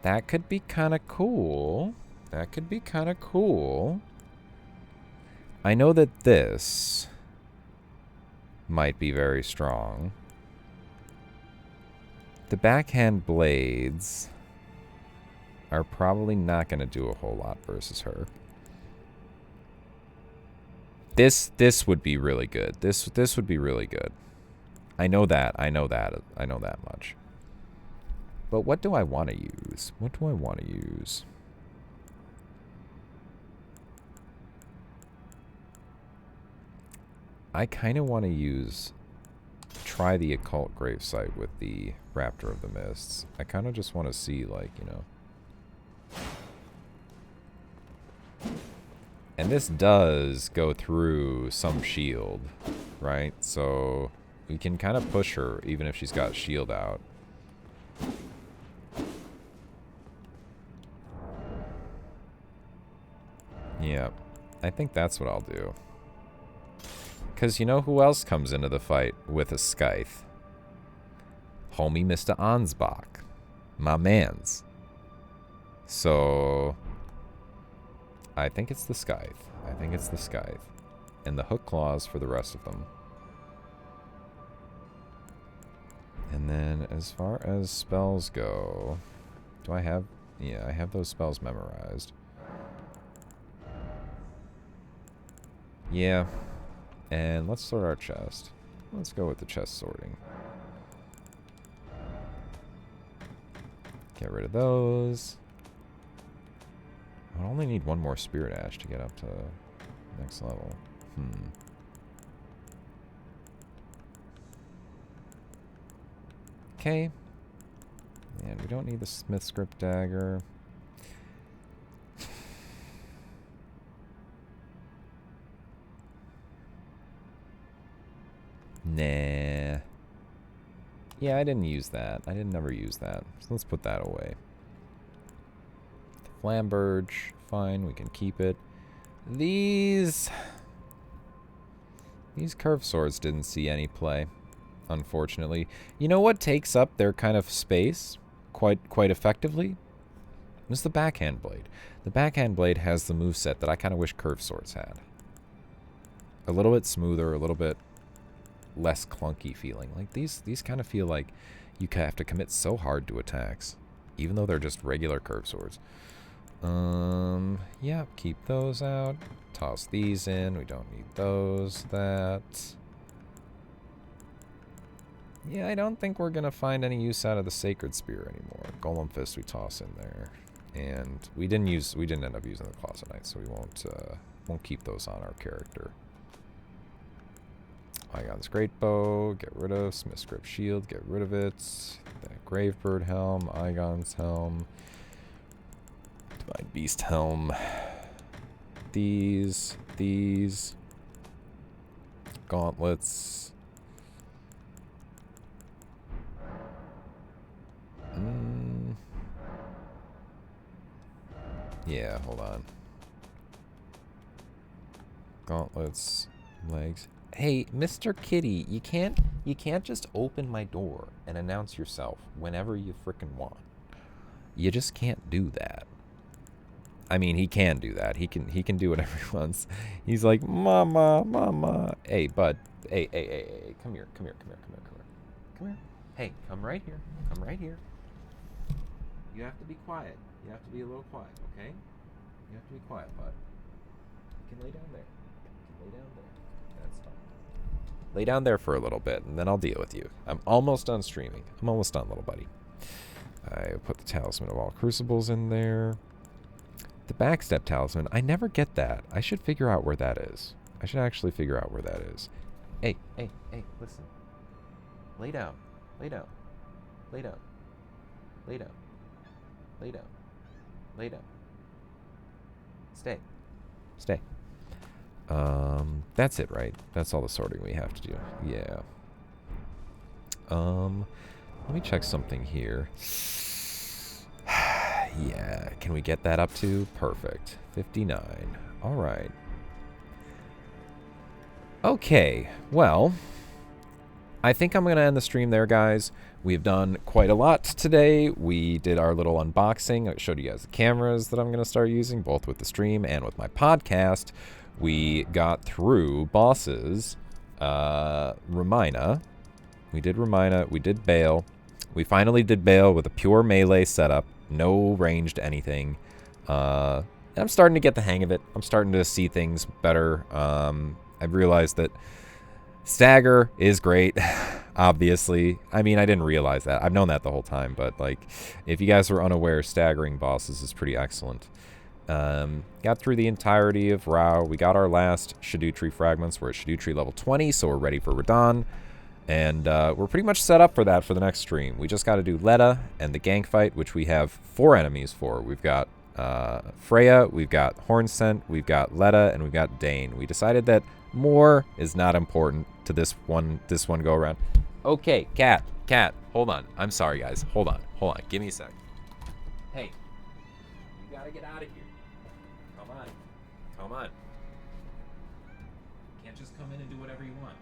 That could be kind of cool. That could be kind of cool. I know that this might be very strong. The backhand blades are probably not going to do a whole lot versus her. This would be really good. This would be really good. I know that. I know that much. But what do I want to use? What do I want to use? I kind of want to try the occult gravesite with the Raptor of the Mists. I kind of just want to see, like, you know. And this does go through some shield, right? So we can kind of push her even if she's got shield out. Yeah, I think that's what I'll do. Because you know who else comes into the fight with a scythe? Homie Mr. Ansbach. My mans. So I think it's the scythe. I think it's the scythe. And the hook claws for the rest of them. And then as far as spells go, do I have... Yeah, I have those spells memorized. Yeah. And let's sort our chest. Let's go with the chest sorting. Get rid of those. I only need one more Spirit Ash to get up to next level. Okay. And we don't need the Smith Script Dagger. Nah. Yeah, I didn't use that. I didn't never use that. So let's put that away. The Flamberge, fine, we can keep it. These curved swords didn't see any play, unfortunately. You know what takes up their kind of space quite effectively? It's the backhand blade. The backhand blade has the moveset that I kind of wish curved swords had. A little bit smoother, a little bit less clunky feeling. Like these kind of feel like you have to commit so hard to attacks, even though they're just regular curved swords. Yeah, keep those out. Toss these in. We don't need those. That. Yeah, I don't think we're gonna find any use out of the Sacred Spear anymore. Golem Fist we toss in there, and we didn't end up using the Closet Knight, so we won't keep those on our character. Igon's Great Bow, get rid of. Smith Script Shield, get rid of it. That Gravebird Helm, Igon's Helm, Divine Beast Helm. These. Gauntlets. Yeah, hold on. Gauntlets, legs. Hey, Mr. Kitty, you can't just open my door and announce yourself whenever you frickin' want. You just can't do that. I mean, he can do that. He can do whatever he wants. He's like, Mama. Hey, bud. Hey. Come here. Hey, come right here. You have to be quiet. You have to be a little quiet, okay? You have to be quiet, bud. You can lay down there. That's fine. Lay down there for a little bit, and then I'll deal with you. I'm almost done streaming. I'm almost done, little buddy. I put the Talisman of All Crucibles in there. The Backstep Talisman, I never get that. I should figure out where that is. I should actually figure out where that is. Hey, listen. Lay down. Stay. That's it, right? That's all the sorting we have to do. Yeah. Let me check something here. Yeah, can we get that up to? Perfect. 59. All right. Okay, well, I think I'm going to end the stream there, guys. We've done quite a lot today. We did our little unboxing. I showed you guys the cameras that I'm going to start using, both with the stream and with my podcast. We got through bosses. Ramina. We did Ramina. We did Bale. We finally did Bale with a pure melee setup. No ranged anything. And I'm starting to get the hang of it. I'm starting to see things better. I've realized that stagger is great, obviously. I mean, I didn't realize that. I've known that the whole time, but like, if you guys were unaware, staggering bosses is pretty excellent. Got through the entirety of Rao. We got our last Shadow Tree fragments. We're at Shadow Tree level 20, so we're ready for Radahn. And we're pretty much set up for that for the next stream. We just got to do Letta and the gank fight, which we have 4 enemies for. We've got Freya, we've got Hornsent, we've got Letta, and we've got Dane. We decided that more is not important to this one go around. Okay, cat, hold on. I'm sorry, guys. Hold on. Give me a sec. Hey, you gotta get out of here. Come on. You can't just come in and do whatever you want.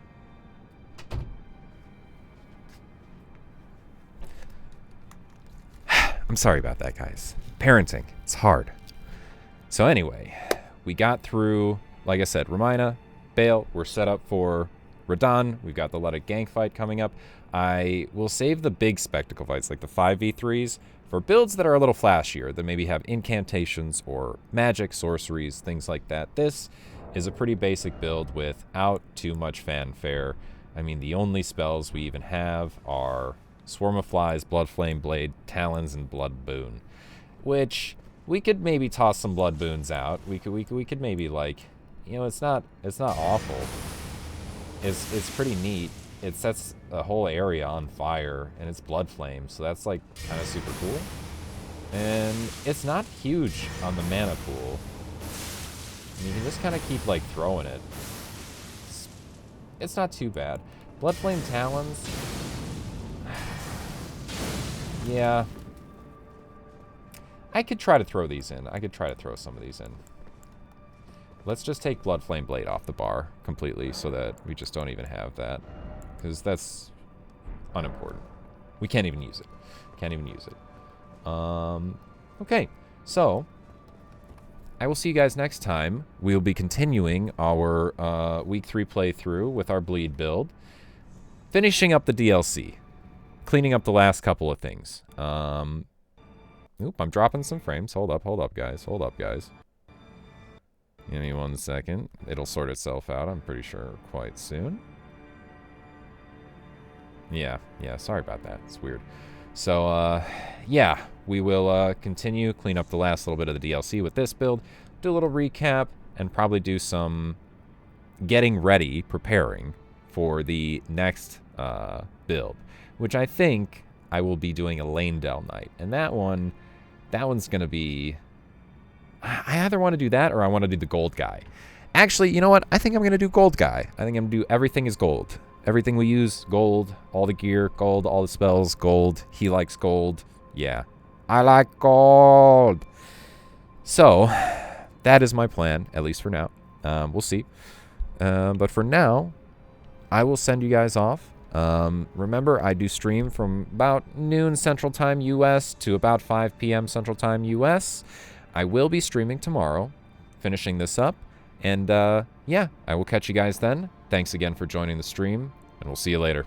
I'm sorry about that, guys. Parenting, it's hard. So anyway, we got through, like I said, Ramina, Bale. We're set up for Radahn. We've got the Letta gank fight coming up. I will save the big spectacle fights, like the 5v3s, for builds that are a little flashier, that maybe have incantations or magic, sorceries, things like that. This is a pretty basic build without too much fanfare. I mean, the only spells we even have are Swarm of Flies, Blood Flame Blade, Talons, and Blood Boon, which we could maybe toss some blood boons out. We could maybe, like, you know, it's not awful. It's pretty neat. It sets a whole area on fire, and it's blood flame, so that's, like, kind of super cool. And it's not huge on the mana pool. And you can just kind of keep, like, throwing it. It's not too bad. Blood flame talons. Yeah. I could try to throw these in. I could try to throw some of these in. Let's just take blood flame blade off the bar completely so that we just don't even have that. Because that's unimportant. We can't even use it. Can't even use it. Okay. So, I will see you guys next time. We'll be continuing our week 3 playthrough with our bleed build. Finishing up the DLC. Cleaning up the last couple of things. Oop, I'm dropping some frames. Hold up, guys. Hold up, guys. Give me 1 second. It'll sort itself out, I'm pretty sure, quite soon. Yeah, sorry about that. It's weird. So, yeah, we will continue, clean up the last little bit of the DLC with this build, do a little recap, and probably do some getting ready, preparing for the next build, which I think I will be doing a Lane-Dell night. And that one's going to be... I either want to do that or I want to do the gold guy. Actually, you know what? I think I'm going to do gold guy. I think I'm going to do everything is gold. Everything we use, gold. All the gear, gold. All the spells, gold. He likes gold. Yeah. I like gold. So, that is my plan, at least for now. We'll see. But for now, I will send you guys off. Remember, I do stream from about noon Central Time US to about 5 p.m. Central Time US. I will be streaming tomorrow, finishing this up. And, yeah, I will catch you guys then. Thanks again for joining the stream, and we'll see you later.